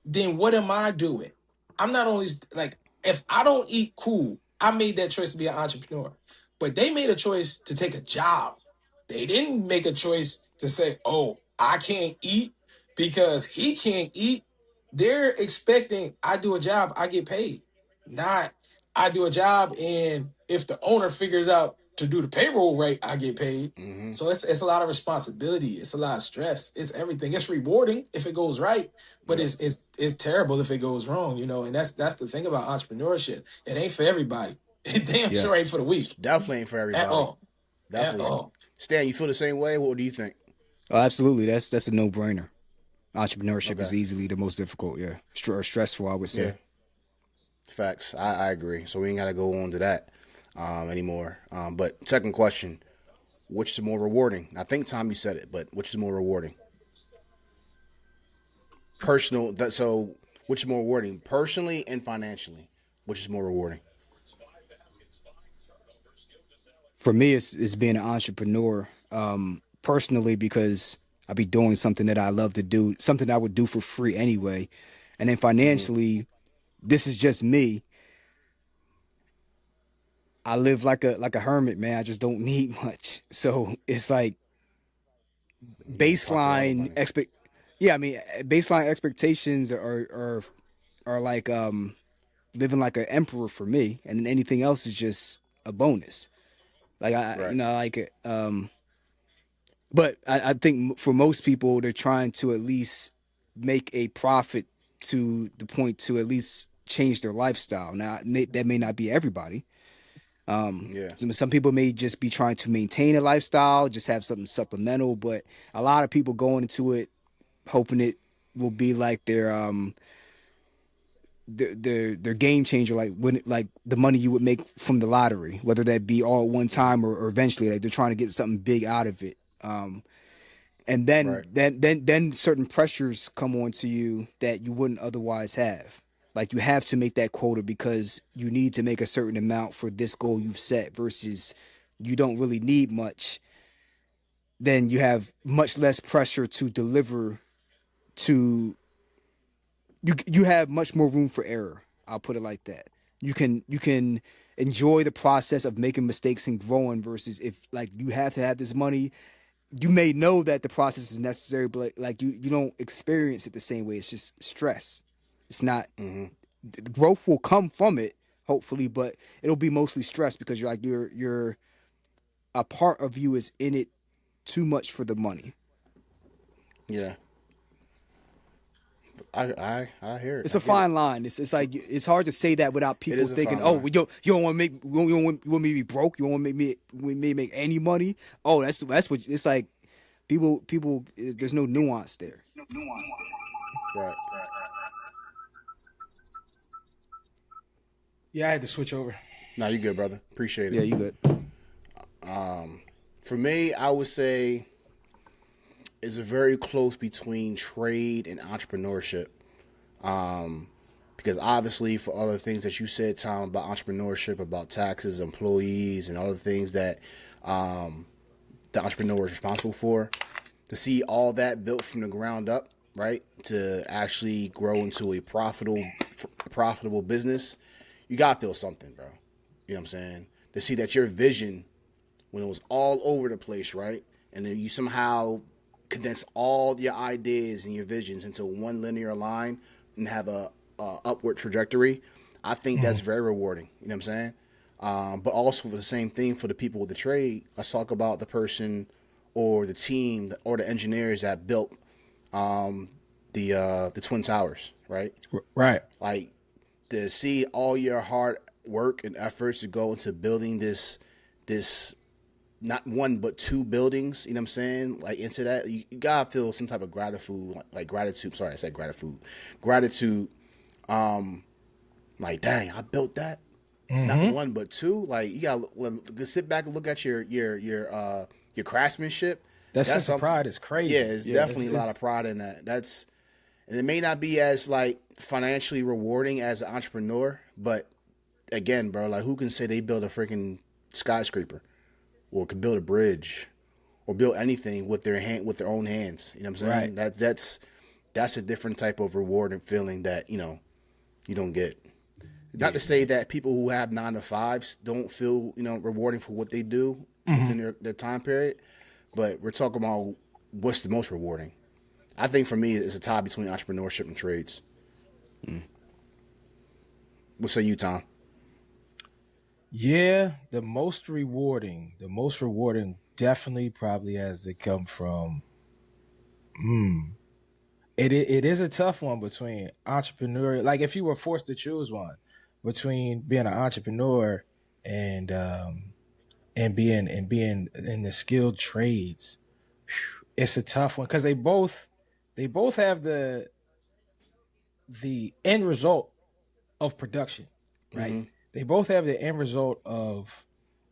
then what am I doing? I'm not only like if I don't eat, cool. I made that choice to be an entrepreneur, but they made a choice to take a job. They didn't make a choice to say, "Oh, I can't eat because he can't eat." They're expecting I do a job, I get paid. Not I do a job and if the owner figures out to do the payroll rate, I get paid. Mm-hmm. So it's a lot of responsibility. It's a lot of stress. It's everything. It's rewarding if it goes right, but Yep. it's terrible if it goes wrong. And that's the thing about entrepreneurship. It ain't for everybody. It damn yeah. sure ain't for the It's weak definitely ain't for at everybody. all. At Definitely. all. Stan, you feel the same way? What do you think? Oh, absolutely. That's a no brainer. Entrepreneurship Okay. is easily the most difficult. Yeah, or stressful, I would Yeah. say. Facts. I agree. So we ain't gotta go on to that anymore. But second question: which is more rewarding? I think Tom, you said it, but which is more rewarding? Personal. So which is more rewarding, personally and financially? Which is more rewarding? For me, it's being an entrepreneur. Personally, because I'll be doing something that I love to do, something I would do for free anyway. And then financially, this is just me. I live like a hermit, man. I just don't need much. So it's like You don't pocket all the baseline money. expect yeah, I mean baseline expectations are like living like an emperor for me, and then anything else is just a bonus. Like I Right. you know like but I think for most people they're trying to at least make a profit to the point to at least change their lifestyle. Now that may not be everybody. Yeah. Some people may just be trying to maintain a lifestyle, just have something supplemental, but a lot of people going into it hoping it will be like their game changer, like when like the money you would make from the lottery, whether that be all at one time or eventually, like they're trying to get something big out of it. And Right. then certain pressures come onto you that you wouldn't otherwise have. Like you have to make that quota because you need to make a certain amount for this goal you've set versus you don't really need much. Then you have much less pressure to deliver to you have much more room for error. I'll put it like that. You can enjoy the process of making mistakes and growing versus if like you have to have this money, you may know that the process is necessary, but like you don't experience it the same way. It's just stress. It's not the growth will come from it, hopefully, but it'll be mostly stress because you're a part of you is in it too much for the money. Yeah. I hear it. It's I a get it. fine line. It's like it's hard to say that without It people is a thinking, fine oh, line. you don't want to make you want me to be broke. You want to make any money. Oh, that's what it's like. People. There's no nuance there. Right. Yeah, I had to switch over. Now you good, brother. Appreciate Yeah, it. you good. For me, I would say is a very close between trade and entrepreneurship. Because obviously, for all the things that you said, Tom, about entrepreneurship, about taxes, employees, and all the things that the entrepreneur is responsible for, to see all that built from the ground up, right, to actually grow into a profitable business, you gotta feel something, bro. You know what I'm saying? To see that your vision, when it was all over the place, right, and then you somehow condense all your ideas and your visions into one linear line and have a upward trajectory, I think that's very rewarding. You know what I'm saying? But also for the same thing for the people with the trade, let's talk about the person or the team or the engineers that built the Twin Towers, right? Right. Like to see all your hard work and efforts to go into building this not one but two buildings, you know what I'm saying? Like into that, you gotta feel some type of gratitude, like gratitude. Sorry, I said gratitude. Gratitude. Like, dang, I built that. Not one but two. Like, you gotta sit back and look at your craftsmanship. That That's sense of something. pride is Yeah, crazy. it's Yeah, definitely a lot of pride in that. And it may not be as like financially rewarding as an entrepreneur, but again, bro, like who can say they built a freaking skyscraper or could build a bridge or build anything with their own hands? You know what I'm right. saying? That's a different type of reward and feeling that you don't get. Not to Yeah, say man. that people who have 9 to 5s don't feel rewarding for what they do within their time period, but we're talking about what's the most rewarding. I think for me, it's a tie between entrepreneurship and trades. What say you, Tom? Yeah, the most rewarding definitely probably has to come from it is a tough one between entrepreneur. Like if you were forced to choose one between being an entrepreneur and being in the skilled trades, it's a tough one because they both have the end result of production, right? They both have the end result of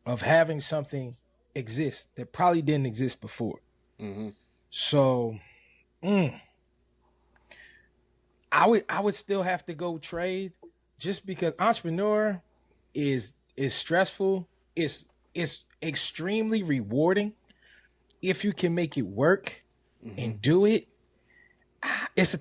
having something exist that probably didn't exist before. So I would still have to go trade just because entrepreneur is stressful. It's extremely rewarding if you can make it work. and do it, it's a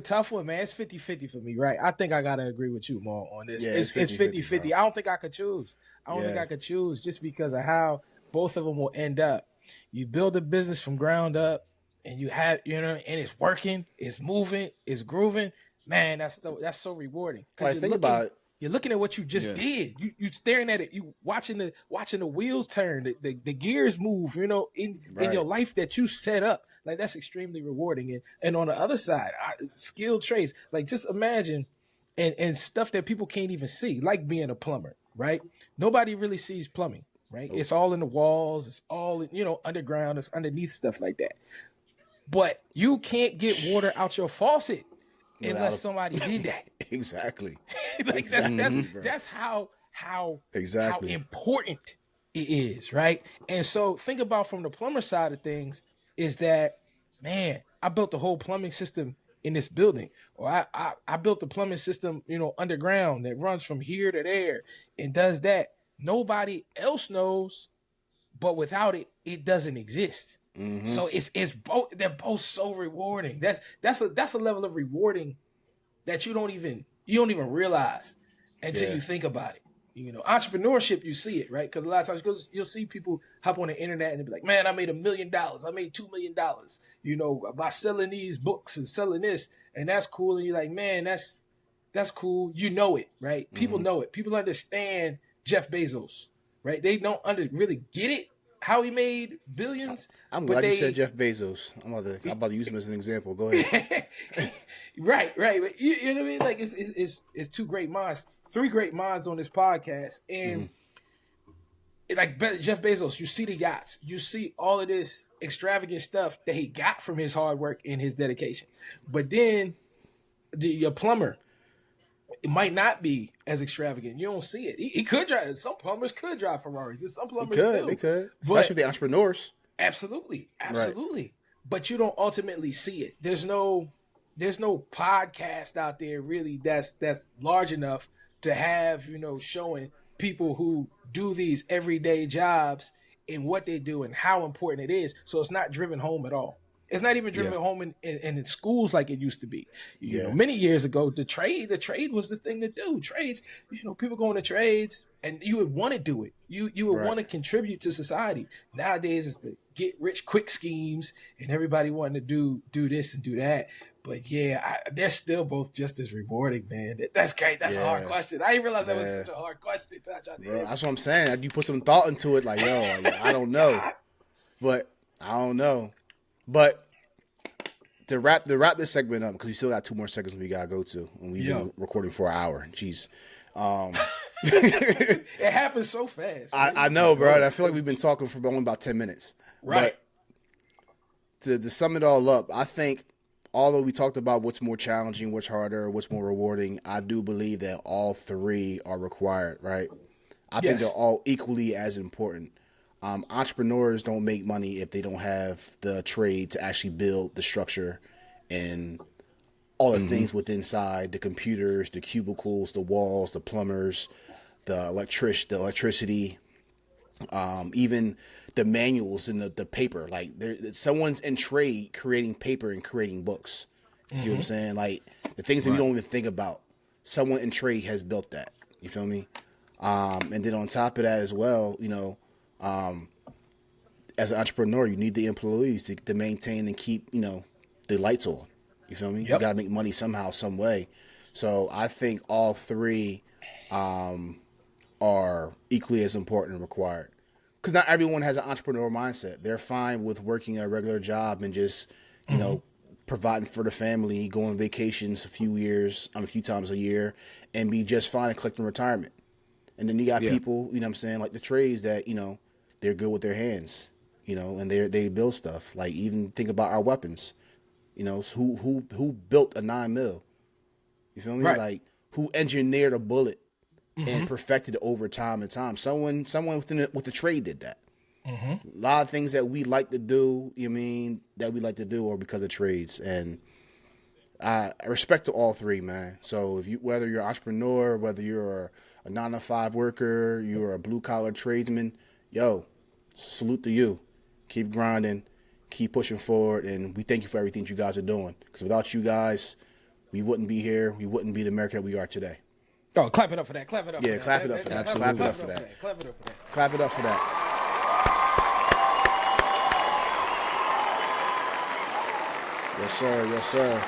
tough one, man. It's 50-50 for me, right? I think I gotta agree with you more on this. Yeah, It's 50-50. bro. I don't think I could choose. I don't think Yeah. I could choose just because of how both of them will end up. You build a business from ground up and you have, and it's working, it's moving, it's grooving. Man, that's so rewarding. Because Like, think about it. you're looking at what you just Yeah. did. You staring at it. You watching the wheels turn, the gears move. In Right. your life that you set up. Like that's extremely rewarding. And on the other side, skilled trades. Like just imagine, and stuff that people can't even see, like being a plumber. Right? Nobody really sees plumbing. Right? It's all in the walls. It's all underground. It's underneath stuff like that. But you can't get water out your faucet unless somebody did that. Exactly. Like Exactly, bro. that's how Exactly. important it is, right? And so think about from the plumber side of things is that, man, I built the whole plumbing system in this building, or I built the plumbing system, underground that runs from here to there and does that. Nobody else knows, but without it, it doesn't exist. So it's both. They're both so rewarding. That's a level of rewarding that you don't even realize until you think about it. Entrepreneurship, you see it, right? Because a lot of times you'll see people hop on the internet and be like, man, I made $1 million. I made $2 million, by selling these books and selling this. And that's cool. And you're like, man, that's cool. You know it, right? People know it. People understand Jeff Bezos, right? They don't really get it, how he made billions. I'm but glad you they, said Jeff Bezos. I'm about to use him as an example. Go ahead. Right. But you know what I mean? Like it's two great minds, three great minds on this podcast, and like Jeff Bezos, you see the yachts, you see all of this extravagant stuff that he got from his hard work and his dedication. But then your plumber, it might not be as extravagant. You don't see it. He could drive. Some plumbers could drive Ferraris, and some plumbers do. They could, But especially the entrepreneurs. absolutely. Right. But you don't ultimately see it. There's no podcast out there really that's large enough to have, showing people who do these everyday jobs and what they do and how important it is. So it's not driven home at all. It's not even driven home in schools like it used to be. Many years ago, the trade was the thing to do. Trades, people going to trades, and you would want to do it. You would want to contribute to society. Nowadays, it's the get rich quick schemes, and everybody wanting to do this and do that. But yeah, they're still both just as rewarding, man. That's great. That's a hard question. I didn't realize that was such a hard question to touch on. Bro, that's what I'm saying. You put some thought into it, like, I don't know. But I don't know. But to wrap this segment up, because we still got 2 more seconds we gotta go to, and we've been recording for an hour. Jeez. It happens so fast. I know, bro. I feel like we've been talking for only about 10 minutes. Right. But to sum it all up, I think, although we talked about what's more challenging, what's harder, what's more rewarding, I do believe that all 3 are required, right? I think they're all equally as important. Entrepreneurs don't make money if they don't have the trade to actually build the structure and all the things within inside, the computers, the cubicles, the walls, the plumbers, the electricity, even the manuals and the paper. Like someone's in trade creating paper and creating books. You see what I'm saying? Like the things that we don't even think about. Someone in trade has built that. You feel me? And then on top of that as well, as an entrepreneur, you need the employees to maintain and keep, the lights on. You feel me? You got to make money somehow, some way. So I think all 3 are equally as important and required. Because not everyone has an entrepreneur mindset. They're fine with working a regular job and just, providing for the family, going on vacations a few times a year, and be just fine and collecting retirement. And then you got people, like the trades that, they're good with their hands, and they build stuff. Like even think about our weapons, who built a 9mm? You feel me? Right. Like who engineered a bullet and perfected it over time and time. Someone with the trade did that. A lot of things that we like to do, are because of trades. And I respect to all 3, man. So whether you're an entrepreneur, whether you're a 9-to-5 worker, you're a blue collar tradesman, salute to you. Keep grinding, keep pushing forward, and we thank you for everything you guys are doing. Because without you guys, we wouldn't be here. We wouldn't be the America that we are today. Oh, clap it up for that. Clap it up. Yeah, for clap it up for that. Clap it up for that. Clap it up for that. Clap it up for that. Yes, sir. Yes, sir.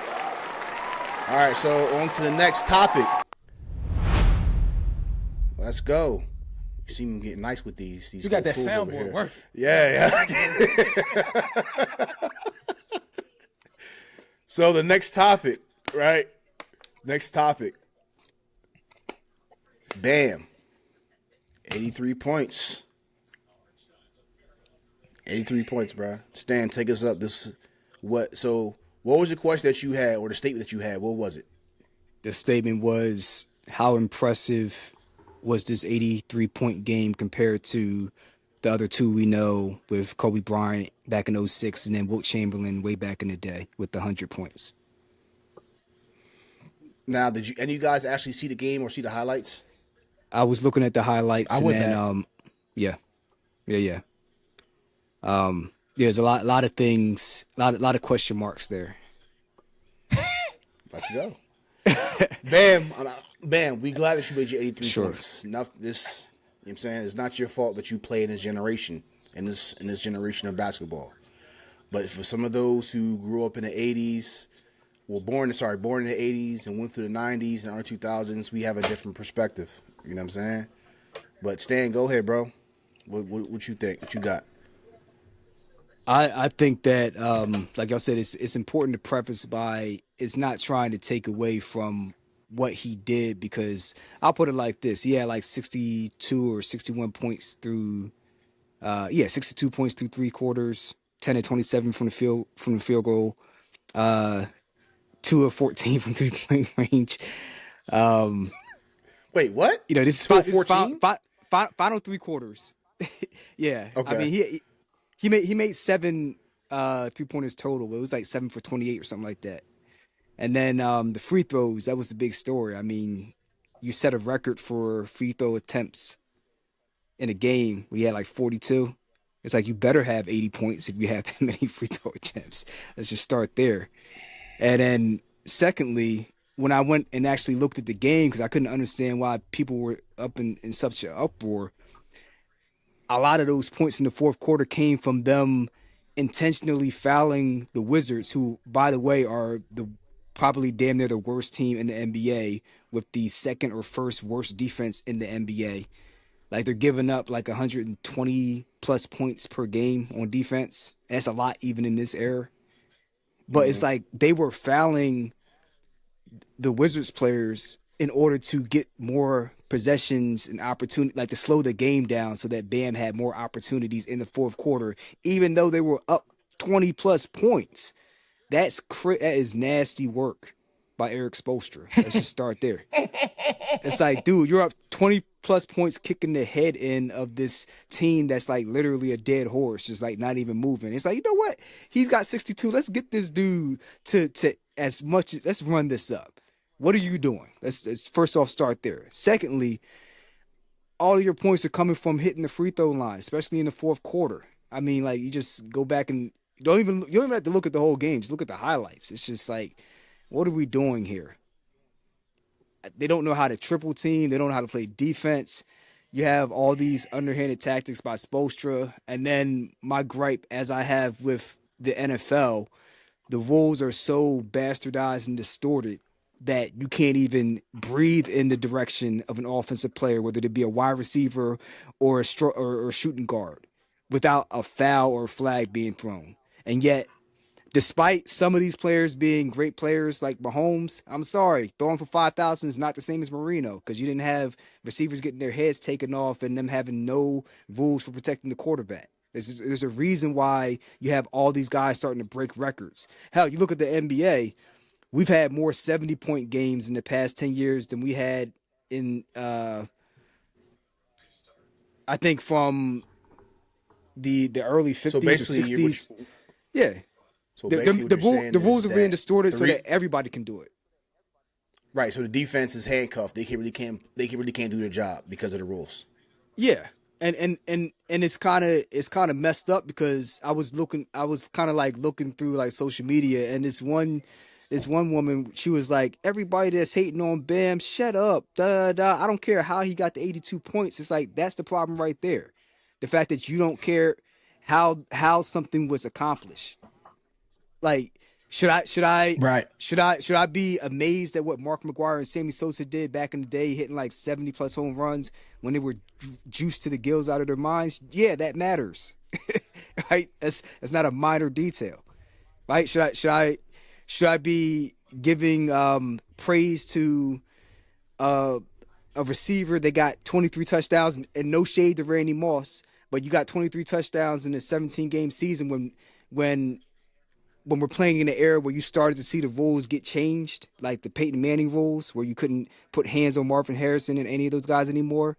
All right, so on to the next topic. Let's go. You see me getting nice with these. You got that tools over soundboard here. working. Yeah. So the next topic, right? Next topic. Bam. 83 points. 83 points, bro. Stan, take us up. What was the question that you had, or the statement that you had? What was it? The statement was, how impressive was this 83-point game compared to the other two we know, with Kobe Bryant back in 06 and then Wilt Chamberlain way back in the day with the 100 points. Now, did any of you guys actually see the game or see the highlights? I was looking at the highlights I and went then back. yeah. There's a lot of things, a lot of question marks there. Let's go. Bam. Bam. We glad that you made your 83 Sure. points. Enough, you know what I'm saying? It's not your fault that you play in this generation, in this generation of basketball. But for some of those who grew up in the 80s, born in the 80s and went through the 90s and early 2000s, we have a different perspective. You know what I'm saying? But Stan, go ahead, bro. What you think? What you got? I think that, like I said, it's important to preface by, it's not trying to take away from what he did, because I'll put it like this. He had like 62 or 61 points through, 62 points through three quarters, 10 of 27 from the field goal, 2 of 14 from 3-point range. Wait, what? This is 14? final three quarters. Yeah. Okay. I mean, he made 7 3-pointers total. It was like 7 for 28 or something like that. And then the free throws, that was the big story. I mean, you set a record for free throw attempts in a game. We had like 42. It's like, you better have 80 points if you have that many free throw attempts. Let's just start there. And then secondly, when I went and actually looked at the game, because I couldn't understand why people were up in such an uproar, a lot of those points in the fourth quarter came from them intentionally fouling the Wizards, who, by the way, are probably damn near the worst team in the NBA, with the second or first worst defense in the NBA. Like, they're giving up like 120 plus points per game on defense. And that's a lot even in this era. But it's like they were fouling the Wizards players in order to get more possessions and opportunity, like to slow the game down so that Bam had more opportunities in the fourth quarter, even though they were up 20 plus points. That is nasty work by Eric Spoelstra. Let's just start there. It's like, dude, you're up 20 plus points, kicking the head in of this team that's like literally a dead horse, just like not even moving. It's like, you know what? He's got 62. Let's get this dude to as much. Let's run this up. What are you doing? Let's first off start there. Secondly, all of your points are coming from hitting the free throw line, especially in the fourth quarter. I mean, like, you just go back and you don't even have to look at the whole game. Just look at the highlights. It's just like, what are we doing here? They don't know how to triple team. They don't know how to play defense. You have all these underhanded tactics by Spoelstra. And then my gripe, as I have with the NFL, the rules are so bastardized and distorted that you can't even breathe in the direction of an offensive player, whether it be a wide receiver or a shooting guard, without a foul or a flag being thrown. And yet, despite some of these players being great players like Mahomes, I'm sorry, throwing for 5,000 is not the same as Marino, because you didn't have receivers getting their heads taken off and them having no rules for protecting the quarterback. There's a reason why you have all these guys starting to break records. Hell, you look at the NBA, we've had more 70-point games in the past 10 years than we had in, I think, from the early 50s So or basically, 60s. Yeah. So basically, what you're saying The rules is are being that distorted so that everybody can do it. right. So the defense is handcuffed. They really can't do their job because of the rules. Yeah. and it's kind of messed up because I was kind of like looking through like social media, and this one woman, she was like, everybody that's hating on Bam, shut up, da da. I don't care how he got the 82 points. It's like that's the problem right there, the fact that you don't care how something was accomplished. Like, should I should I Right. should I be amazed at what Mark McGwire and Sammy Sosa did back in the day, hitting like 70 plus home runs when they were juiced to the gills out of their minds? Yeah, that matters. Right? That's not a minor detail. Right? Should I be giving praise to uh, a receiver that got 23 touchdowns, and no shade to Randy Moss, but you got 23 touchdowns in a 17 game season when when we're playing in an era where you started to see the rules get changed, like the Peyton Manning rules, where you couldn't put hands on Marvin Harrison and any of those guys anymore.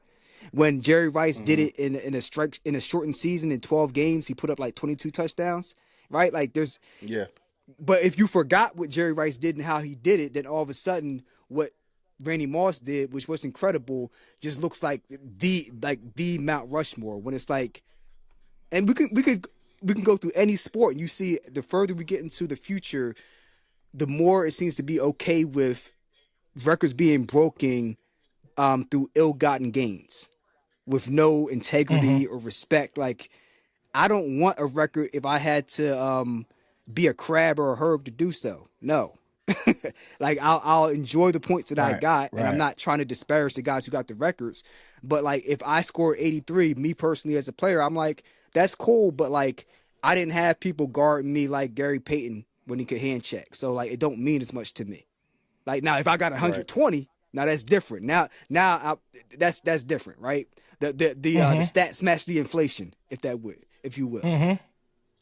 When Jerry Rice did it in a shortened season in 12 games, he put up like 22 touchdowns, right? Like there's, Yeah. but if you forgot what Jerry Rice did and how he did it, then all of a sudden what Randy Moss did, which was incredible, just looks like the Mount Rushmore. When it's like, and we can go through any sport, and you see the further we get into the future, the more it seems to be okay with records being broken through ill-gotten gains with no integrity or respect. Like, I don't want a record if I had to be a crab or a herb to do so. No. Like, I'll enjoy the points that I Right. got, and I'm Right. not trying to disparage the guys who got the records. But like, if I score 83, me personally as a player, I'm like, that's cool. But like, I didn't have people guarding me like Gary Payton when he could hand check. So like, it don't mean as much to me. Like, now, if I got Right. 120, now that's different. That's different, right? The stats match the inflation, if you will.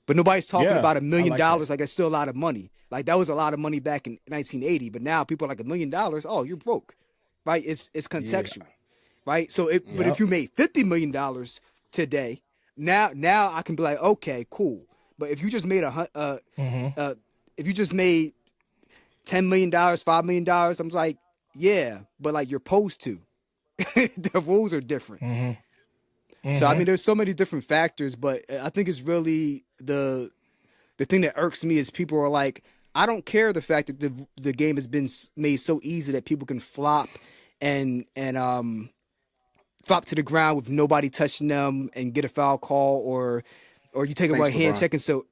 But nobody's talking Yeah. about $1 I million like that. like it's still a lot of money. Like, that was a lot of money back in 1980, but now people are like, $1 million. Oh, you're broke, right? It's Yeah. contextual, right? So but if Yep. you made $50 million today, now I can be like, okay, cool. But if you just made if you just made $10 million, $5 million, I'm like, yeah, but like, you're supposed to. The rules are different. So I mean, there's so many different factors, but I think it's really the thing that irks me is people are like, I don't care the fact that the game has been made so easy that people can flop and flop to the ground with nobody touching them and get a foul call, or you take away Thanks, hand LeBron. checking, so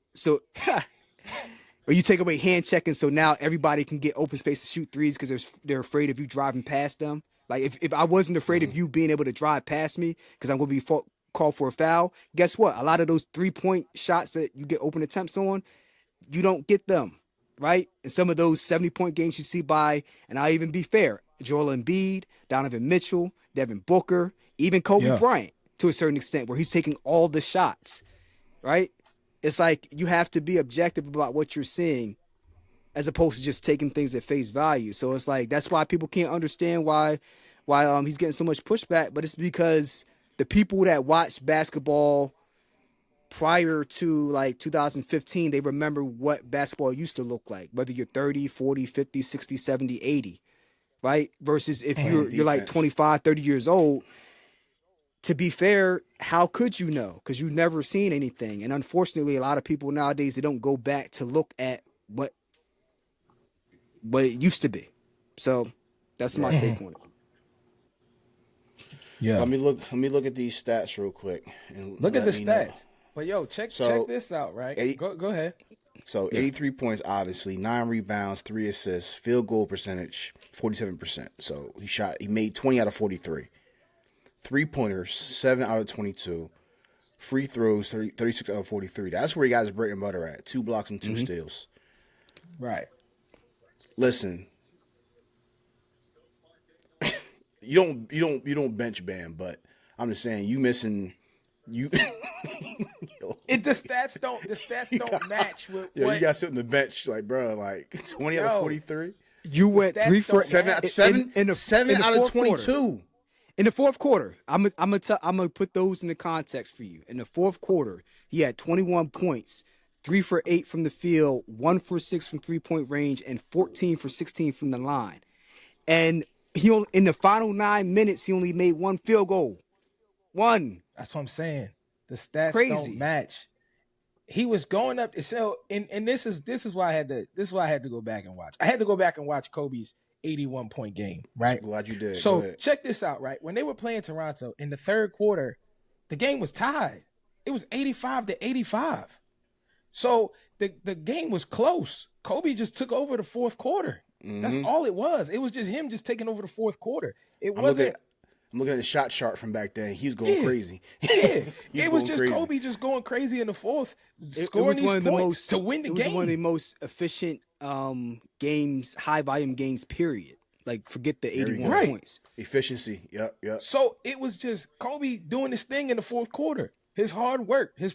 or you take away hand checking, so now everybody can get open space to shoot threes because they're afraid of you driving past them. Like, if I wasn't afraid of you being able to drive past me because I'm going to be called for a foul, guess what? A lot of those 3-point shots that you get open attempts on, you don't get them, right? And some of those 70-point games you see by, and I'll even be fair, Joel Embiid, Donovan Mitchell, Devin Booker, even Kobe Yeah. Bryant to a certain extent, where he's taking all the shots, right? It's like, you have to be objective about what you're seeing as opposed to just taking things at face value. So it's like, that's why people can't understand why he's getting so much pushback, but it's because the people that watched basketball prior to like 2015, they remember what basketball used to look like, whether you're 30, 40, 50, 60, 70, 80, right? Versus if Playing you're like defense. 25, 30 years old. To be fair, how could you know? Because you've never seen anything. And unfortunately, a lot of people nowadays, they don't go back to look at what it used to be. So that's my Right. take on it. Yeah. Let me look at these stats real quick and Look at let the me know. stats. But yo, check So, this out, right? eight- Go ahead. So 83 points, obviously, 9 rebounds, 3 assists, field goal percentage, 47%. So he made 20 out of 43. 3-pointers, 7 out of 22. Free throws, 36 out of 43. That's where he got his bread and butter at. 2 blocks and 2 steals. Right. Listen, you don't bench Bam, but I'm just saying, you missing you. Yo, The stats don't match with yo, what you got sitting on the bench like, bro, like 20 out of Yo. 43. You went stats 3 for don't Seven, match. seven, in the seven out of fourth quarter. 22. In the fourth quarter, I'm gonna put those in the context for you. In the fourth quarter, he had 21 points, 3 for 8 from the field, 1 for 6 from 3-point range, and 14 for 16 from the line. And in the final 9 minutes, he only made 1 field goal. One. That's what I'm saying. The stats Crazy. don't match. He was going up. So, and this is why I had to go back and watch. I had to go back and watch Kobe's 81-point game. Right. I'm glad you did. Go So ahead. check this out. Right, when they were playing Toronto in the third quarter, the game was tied. It was 85-85. So the game was close. Kobe just took over the fourth quarter. That's all it was. It was just him just taking over the fourth quarter. It wasn't. I'm looking at the shot chart from back then. He was going crazy. Yeah, He it was going just crazy. Kobe just going crazy in the fourth, It scoring was these one of the points most to win the It game. was one of the most efficient games, high volume games. Period. Like forget the There you 81 go. points. Efficiency. Yep. So it was just Kobe doing this thing in the fourth quarter. His hard work, his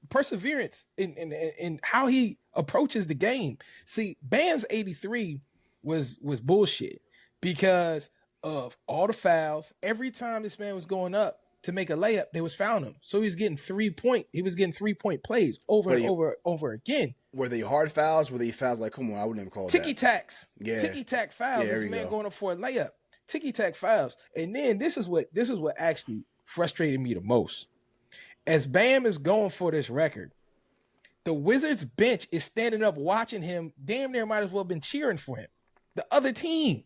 perseverance in how he approaches the game. See, Bam's 83 was bullshit because of all the fouls. Every time this man was going up to make a layup, they was fouling him. So he was getting 3-point plays over and over again. Were they hard fouls? Were they fouls like, come on, I wouldn't even call Ticky that. tacks. Yeah. Ticky tack fouls. Yeah, there This you man go. going up for a layup. Ticky tack fouls. And then this is what actually frustrated me the most. As Bam is going for this record, the Wizards bench is standing up watching him. Damn near might as well have been cheering for him. The other team.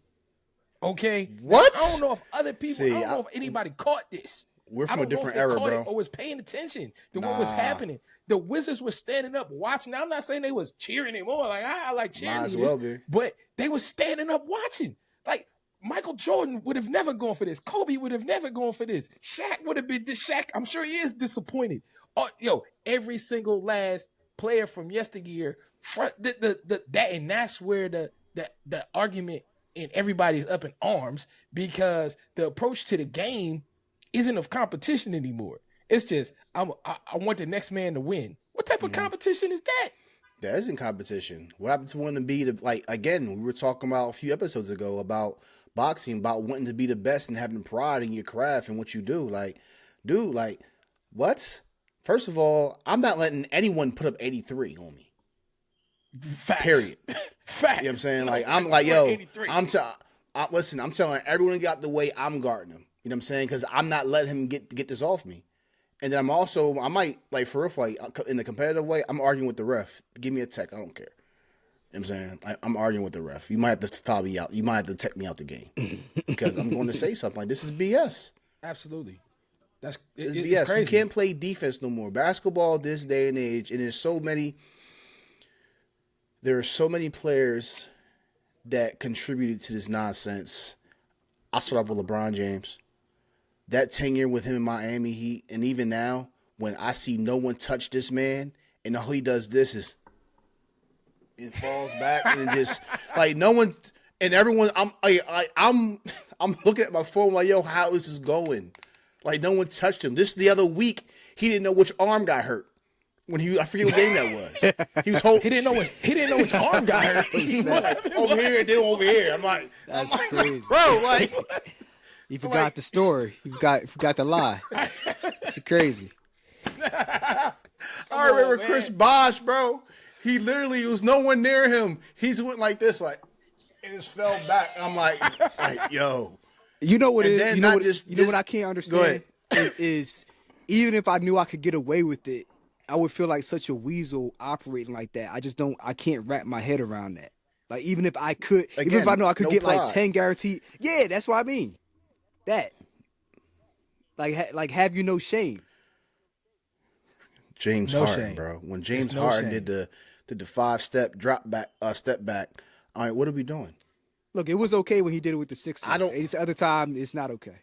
Okay. What? I don't know if other people, See, I don't know if anybody caught this. We're I from a don't know if different they era, caught bro. it or was paying attention to what was Nah. happening. The Wizards were standing up watching. Now, I'm not saying they was cheering him on. Like, I like cheering. Might as well be. But they was standing up watching. Like, Michael Jordan would have never gone for this. Kobe would have never gone for this. Shaq would have been this. Shaq, I'm sure he is disappointed. Oh, every single last player from yesteryear, and that's where the argument and everybody's up in arms because the approach to the game isn't of competition anymore. It's just I want the next man to win. What type of competition is that? That isn't competition. What happened to wanting to be again, we were talking about a few episodes ago about boxing, about wanting to be the best and having pride in your craft and what you do. Like, dude, like, what? First of all, I'm not letting anyone put up 83 on me. Facts. Period. Facts. You know what I'm saying? Like, I'm like, yo, 83. listen, I'm telling everyone got the way I'm guarding him. You know what I'm saying? Because I'm not letting him get this off me. And then I might, like, for real, like, in the competitive way, I'm arguing with the ref. Give me a tech. I don't care. You know what I'm saying? Like, I'm arguing with the ref. You might have to foul me out. You might have to tech me out the game. Because I'm going to say something like, this is BS. Absolutely. It's It's BS. crazy. You can't play defense no more. Basketball this day and age, and there are so many players that contributed to this nonsense. I'll start off with LeBron James. That tenure with him in Miami Heat, and even now, when I see no one touch this man, and all he does this is it falls back and just like no one and everyone. I'm looking at my phone like, yo, how is this going? Like no one touched him. This the other week, he didn't know which arm got hurt. When I forget what game that was. He was holding. He didn't know which arm got hurt. He was like, over here, then over here. I'm like, Crazy. bro, like. You forgot the story. You forgot the lie. It's crazy. I remember Chris Bosh, bro. He literally was no one near him. He just went like this, like, and just fell back. I'm like, yo. You know what And it then is? You know not what, just- you know what just- I can't Go understand ahead. is even if I knew I could get away with it, I would feel like such a weasel operating like that. I can't wrap my head around that. Like even if I could, even Again, if I know I could no get like pride. 10 guaranteed. Yeah, that's what I mean. That. Like have you no shame? James No Harden, shame. bro. When James no Harden shame. did the 5-step step back. All right, what are we doing? Look, it was okay when he did it with the Sixers. I don't- It's the other time it's not okay.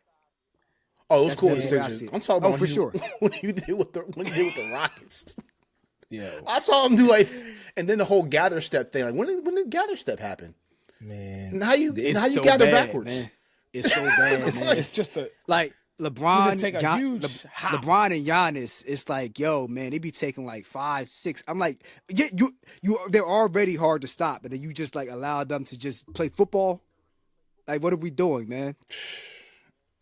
Oh, it was That's cool. the way I Sixers. see it. I'm talking Oh, about for sure. when he did with the Rockets. Yo, I saw him do and then the whole gather step thing. Like when did gather step happen? man. And how you It's so gather bad, backwards? man. It's so bad, man. It's just a Like LeBron, You just take a huge hop. LeBron and Giannis, it's like, yo, man, they be taking like 5, 6. I'm like, yeah, they're already hard to stop, and then you just like allow them to just play football. Like, what are we doing, man?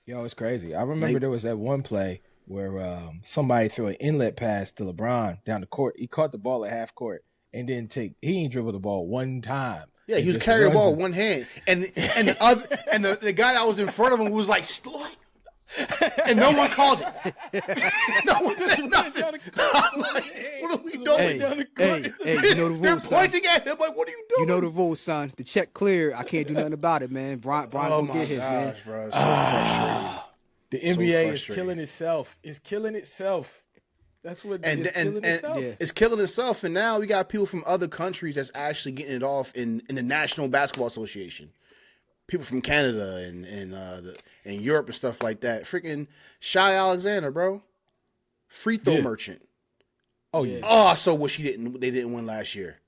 Yo, it's crazy. I remember there was that one play where somebody threw an inlet pass to LeBron down the court. He caught the ball at half court and didn't he ain't dribbled the ball one time. Yeah, And he was just carrying the runs ball it. with one hand, and the other and the guy that was in front of him was like And no one called it. No one said nothing. I'm like, what are we doing? Hey, you know the They're rules, son. pointing at him like, what are you doing? You know the rules, son. The check clear. I can't do nothing about it, man. Brian Oh gonna my get his, man. gosh, bro. It's so frustrating. The NBA is frustrating. killing itself. It's killing itself. That's what And it's killing itself. Yeah. it's killing itself. And now we got people from other countries that's actually getting it off in the National Basketball Association. People from Canada and Europe and stuff like that. Freaking Shai Alexander, bro. Free throw merchant. Oh yeah. Oh, I so wish they didn't win last year.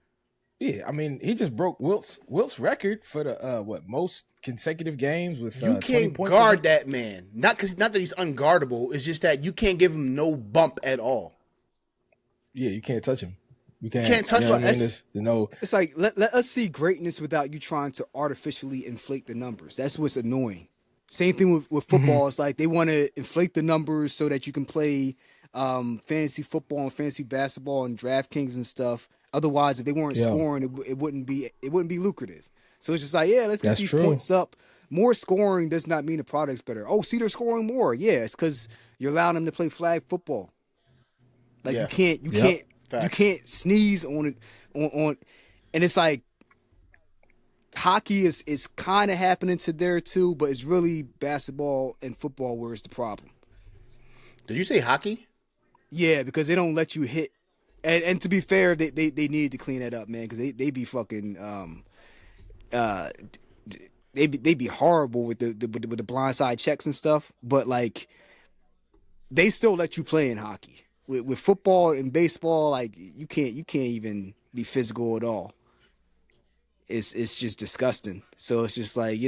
Yeah, I mean, he just broke Wilt's record for the most consecutive games with You 20 can't points guard that man. Not that he's unguardable. It's just that you can't give him no bump at all. Yeah, you can't touch him. You can't touch you know him. what I mean? It's like let us see greatness without you trying to artificially inflate the numbers. That's what's annoying. Same thing with football. It's like they want to inflate the numbers so that you can play fantasy football and fantasy basketball and DraftKings and stuff. Otherwise, if they weren't scoring, it wouldn't be lucrative. So it's just like, let's get these points up. More scoring does not mean the product's better. Oh, see, they're scoring more. Yeah, it's because you're allowing them to play flag football. Like you can't sneeze on it on, and it's like hockey is kind of happening to there too, but it's really basketball and football where it's the problem. Did you say hockey? Yeah, because they don't let you hit. And to be fair, they need to clean that up, man, because they be fucking they be horrible with the blindside checks and stuff. But like, they still let you play in hockey. With football and baseball, like you can't even be physical at all. It's just disgusting. So it's just like,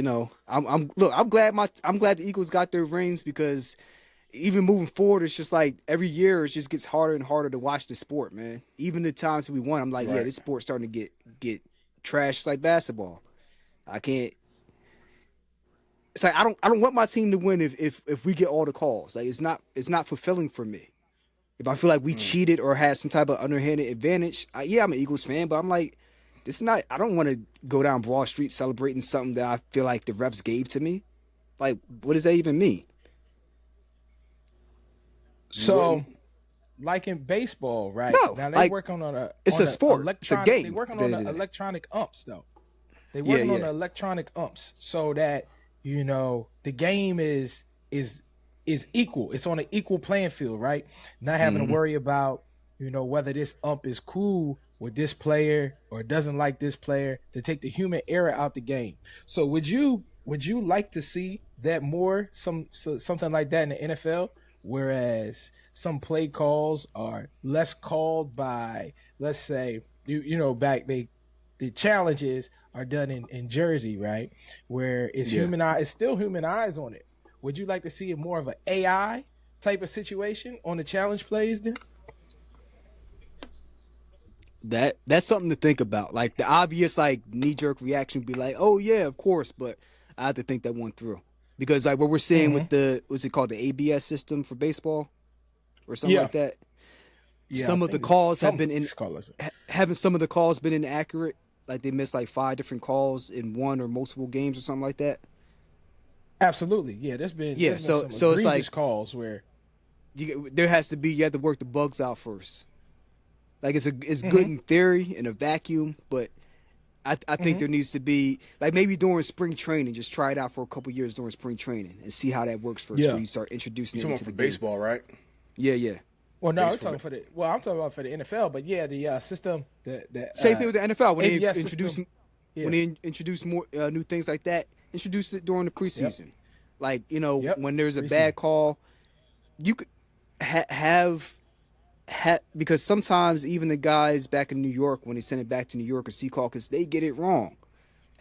I'm glad the Eagles got their rings, because even moving forward, it's just like every year it just gets harder and harder to watch the sport, man. Even the times we won, I'm like, this sport's starting to get trashed like basketball. I can't. It's like I don't want my team to win if we get all the calls. Like it's not fulfilling for me. If I feel like we cheated or had some type of underhanded advantage, I'm an Eagles fan, but I'm like, this is not. I don't want to go down Broad Street celebrating something that I feel like the refs gave to me. Like, what does that even mean? So, like in baseball, right? No, now they like, work on a. It's on a sport. It's a game. They working on the electronic umps, though. They working on the electronic umps so that the game is equal. It's on an equal playing field, right? Not having to worry about whether this ump is cool with this player or doesn't like this player, to take the human error out the game. So would you like to see that more, something like that in the NFL, whereas some play calls are less called by, let's say, the challenges are done in Jersey, right? Where it's it's still human eyes on it. Would you like to see it more of an AI type of situation on the challenge plays then? That's something to think about. Like the obvious knee-jerk reaction would be like, oh yeah, of course, but I have to think that one through. Because like what we're seeing with what's it called, the ABS system for baseball or something like that. Yeah, some of the calls have been having some of the calls been inaccurate. Like they missed 5 different calls in one or multiple games or something like that. Absolutely, yeah. There's been so it's like calls where you have to work the bugs out first. Like it's good in theory in a vacuum, but I think there needs to be maybe during spring training, just try it out for a couple years during spring training and see how that works first before you start introducing it into the baseball, game. Right? Yeah. Well, no, I'm talking about for the NFL, but the system, the same thing with the NFL when they introduce more new things like that. Introduce it during the preseason, when there's a bad call, you could have because sometimes even the guys back in New York, when they send it back to New York or C-Call, because they get it wrong,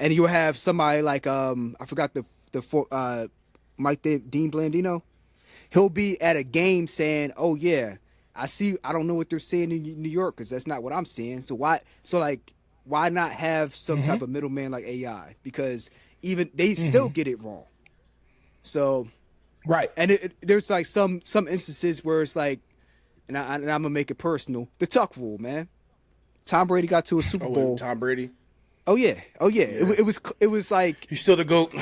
and you'll have somebody like I forgot the Mike Dean Blandino, he'll be at a game saying, oh yeah, I don't know what they're saying in New York because that's not what I'm seeing. So why not have some type of middleman like AI, because even they still get it wrong. So right, and there's some instances where it's like, and I'm gonna make it personal, the tuck rule, man. Tom Brady got to a Super Bowl. Tom Brady. Oh yeah. It was like he's still the GOAT.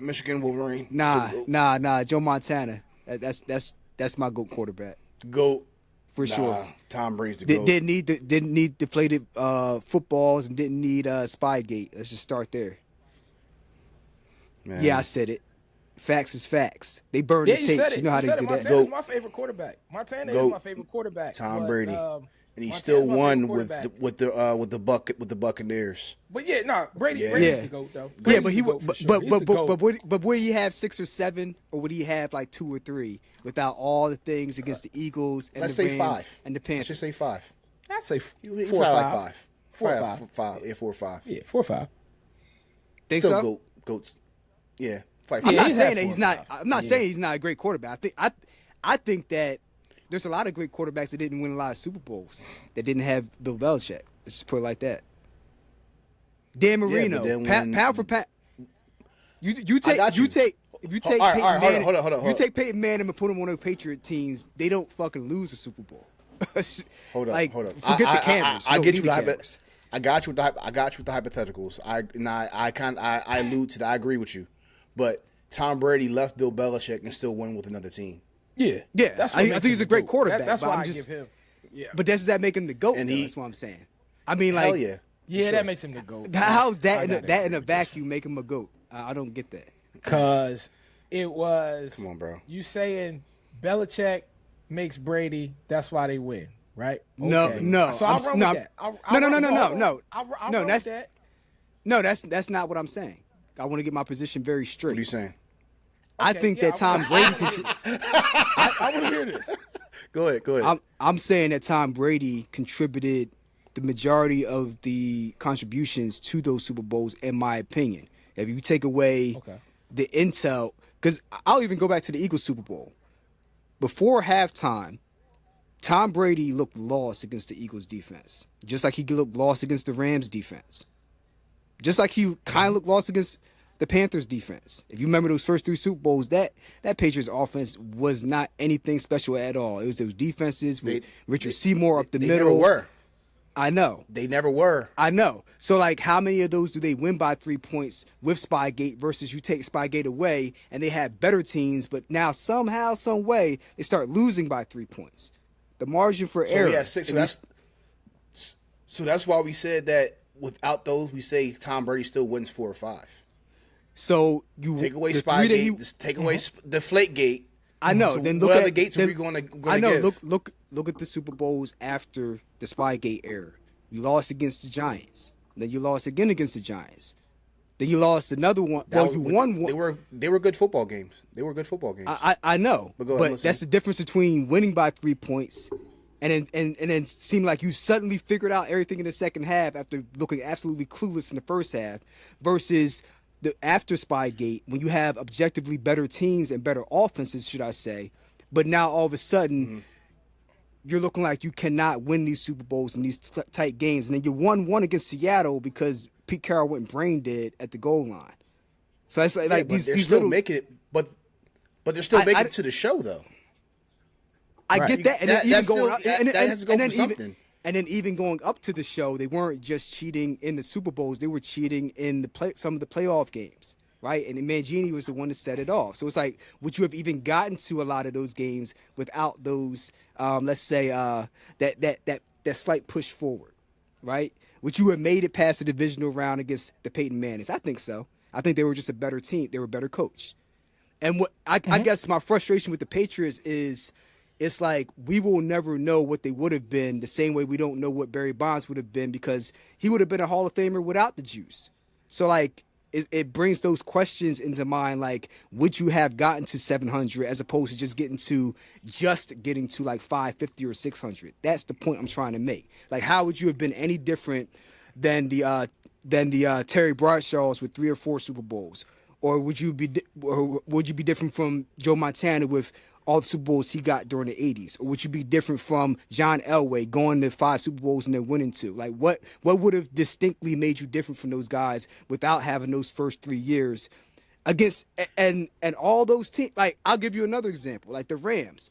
Michigan Wolverine. Nah. Joe Montana. That's my GOAT quarterback GOAT. for sure. Tom Brady's the GOAT. Didn't need deflated footballs and didn't need Spygate. Let's just start there. Man. Yeah, I said it. Facts is facts. They burn Yeah, the you tapes. said it. You know how You they said do it. that. Montana's my favorite quarterback. Montana is my favorite quarterback. Tom but, Brady. And he Montana's still my won favorite with the Buccaneers. But yeah, no, Brady's Yeah. the GOAT though. Yeah, Brady's but the he GOAT would, for sure. He's the GOAT. but would he have 6 or 7, or would he have like 2 or 3 without all the things against the Eagles and Let's the say Rams 5 and the Let's Panthers? just say 5. I'd say He 4 or probably 5. like 5. 4 or Probably 5. 5. Yeah, 4 or 5. Yeah, 4 or 5. Think Still so? GOATs. Yeah. 5. I'm Yeah, not he's saying had that 4 he's or not. 5. I'm not saying he's not a great quarterback. I think that there's a lot of great quarterbacks that didn't win a lot of Super Bowls that didn't have Bill Belichick. Let's just put it like that. Dan Marino, pound for pound. You take got you. if you take All right, Peyton hold on, Manning, hold on. if you take Peyton Manning and put him on the Patriot teams, they don't fucking lose a Super Bowl. Hold up. Forget the cameras. I You get don't you need with the the cameras. I got you with the hypotheticals. I allude to that. I agree with you, but Tom Brady left Bill Belichick and still won with another team. Yeah, Yeah, That's I what think makes he's him a great GOAT. quarterback, That's but why I'm I just- give him. Yeah, But does that make him the GOAT? And Though? he- That's what I'm saying. I mean, like, Hell yeah. yeah, that makes him the GOAT. how's that in I a vacuum make him a GOAT? I don't get that. Because it was. Come on, bro. You saying Belichick makes Brady? That's why they win, right? No, Okay. no. So I'll run with that. No. I'll run with That's that. no. That's not what I'm saying. I want to get my position very straight. What are you saying? I Okay, think yeah, that Tom Brady. I want to hear this. Go ahead. I'm saying that Tom Brady contributed the majority of the contributions to those Super Bowls, in my opinion. If you take away the intel, because I'll even go back to the Eagles Super Bowl. Before halftime, Tom Brady looked lost against the Eagles defense, just like he looked lost against the Rams defense, just like he kind of looked lost against the Panthers defense. If you remember those first 3 Super Bowls, that Patriots offense was not anything special at all. It was those defenses with Richard Seymour up the middle. They never were. I know. They never were. I know. So, like, how many of those do they win by 3 points with Spygate versus you take Spygate away and they have better teams, but now somehow, some way, they start losing by 3 points? The margin for error. Yeah, 6. So that's why we said that without those, we say Tom Brady still wins 4 or 5. So you Take away the 3 that Spygate. Just take away Deflategate. I know. So Then look what at other gates then, are we going to give? I know. Look at the Super Bowls after the Spygate era. You lost against the Giants. Then you lost again against the Giants. Then you lost another one. Well, you won one. They were good football games. I know. But go ahead, But that's the difference between winning by 3 points and then seem like you suddenly figured out everything in the second half after looking absolutely clueless in the first half versus the after Spygate when you have objectively better teams and better offenses, should I say. But now all of a sudden you're looking like you cannot win these Super Bowls in these tight games. And then you won one against Seattle because Pete Carroll went brain dead at the goal line. So it's like but these they're these still little making it. But they're still making it to the show though. I get that, and then even going up, that has to go for something. And then even going up to the show, they weren't just cheating in the Super Bowls; they were cheating in some of the playoff games, right? And Mangini was the one that set it off. So it's like, would you have even gotten to a lot of those games without those, let's say, that slight push forward, right? Would you have made it past the divisional round against the Peyton Mannings? I think so. I think they were just a better team. They were a better coach. And what I guess my frustration with the Patriots is, it's like we will never know what they would have been the same way we don't know what Barry Bonds would have been because he would have been a Hall of Famer without the juice. So, like, it brings those questions into mind, like, would you have gotten to 700 as opposed to just getting to like 550 or 600? That's the point I'm trying to make. Like, how would you have been any different than the Terry Bradshaws with 3 or 4 Super Bowls? Or would you be different from Joe Montana with all the Super Bowls he got during the 80s? Or would you be different from John Elway going to 5 Super Bowls and then winning 2? Like, what would have distinctly made you different from those guys without having those first 3 years against and all those teams? Like, I'll give you another example, like the Rams.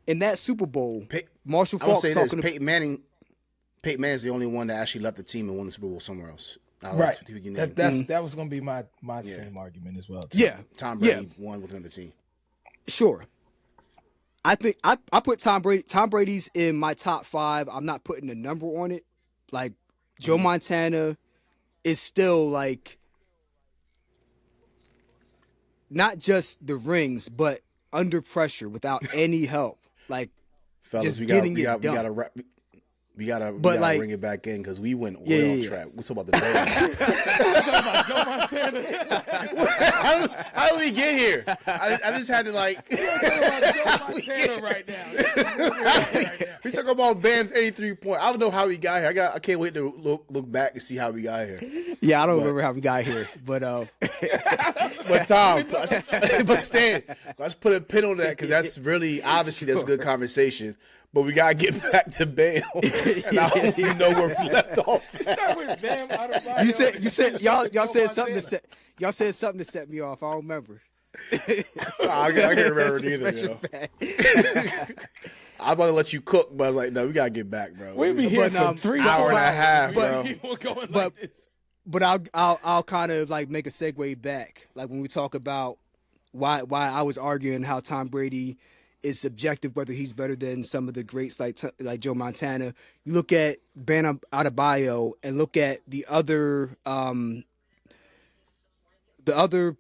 In that Super Bowl, Marshall I will Faulk say talking this: Peyton Manning's the only one that actually left the team and won the Super Bowl somewhere else. Out of Right. the people you named. That was gonna be my same argument as well. Too. Yeah. Tom Brady won with another team. Sure. I think I put Tom Brady. Tom Brady's in my top 5. I'm not putting a number on it. Like Joe Montana is still like not just the rings, but under pressure without any help. Like Fellas, just we getting got it done. we gotta like- bring it back in because we went Yeah, way yeah, off track. We talk about the Bears. Joe Montana. How did we get here? I just had to like. Joe Montana right now. We talk about Bam's 83 point. I don't know how we got here. I can't wait to look back and see how we got here. Yeah, I don't remember how we got here, but But Tom, but Stan, let's put a pin on that because that's really obviously that's good conversation. But we gotta get back to Bam, and I hope you know where we left off. Start with Bam Adebayo. you said y'all Joe said something Montana. y'all said something to set me off. I don't remember. I can't remember it either, yo. I'm about to let you cook, but I was like, no, we gotta get back, bro. We'll be here for 3 hour and a half, But bro. people going But- like this. But I'll kind of like make a segue back, like when we talk about why I was arguing how Tom Brady is subjective, whether he's better than some of the greats like Joe Montana. You look at Bam Adebayo and look at the other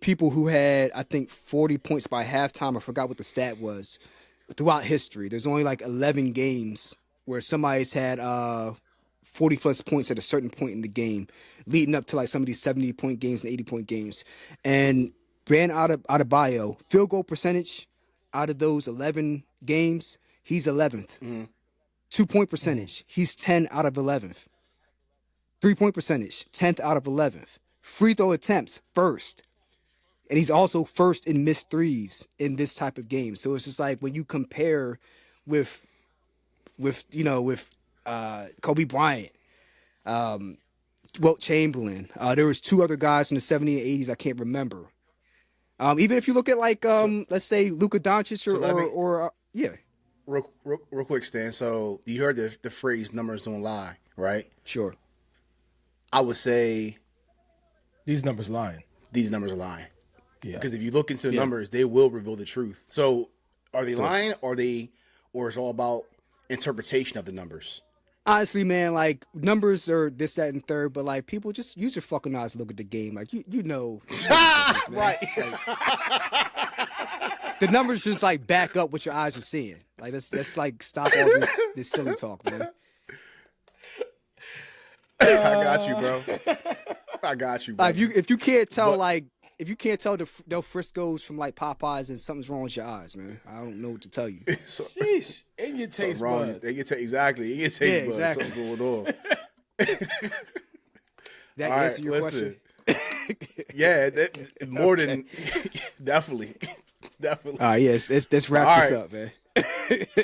people who had, I think, 40 points by halftime. I forgot what the stat was. Throughout history, there's only like 11 games where somebody's had 40 plus points at a certain point in the game, leading up to like some of these 70-point games and 80-point games. And Bam Adebayo, field goal percentage out of those 11 games, he's 11th. 2-point percentage, he's 10 out of 11th. 3-point percentage, 10th out of 11th. Free throw attempts, first. And he's also first in missed threes in this type of game. So it's just like when you compare with Kobe Bryant, Wilt Chamberlain. There was 2 other guys in the 70s and 80s I can't remember. Even if you look at like let's say Luka Doncic or Real quick, Stan. So you heard the phrase "numbers don't lie," right? sure. I would say These numbers lying. these numbers are lying. Yeah. Because if you look into the numbers, they will reveal the truth. So are they lying? Or it's all about interpretation of the numbers? Honestly, man, like numbers are this, that, and third, but like people just use your fucking eyes to look at the game. Like you know, Right. the numbers just like back up what your eyes are seeing. Like let's like stop all this silly talk, man. I got you, bro. I got you, bro. If you can't tell if you can't tell the Frisco's from like Popeyes, then something's wrong with your eyes, man. I don't know what to tell you. So, Sheesh. And your taste wrong. buds. Exactly. You get taste buds. exactly. Something going on. That All right, answer your listen. question? Yeah, more than definitely. All right, yes, let's wrap All this right. up, man.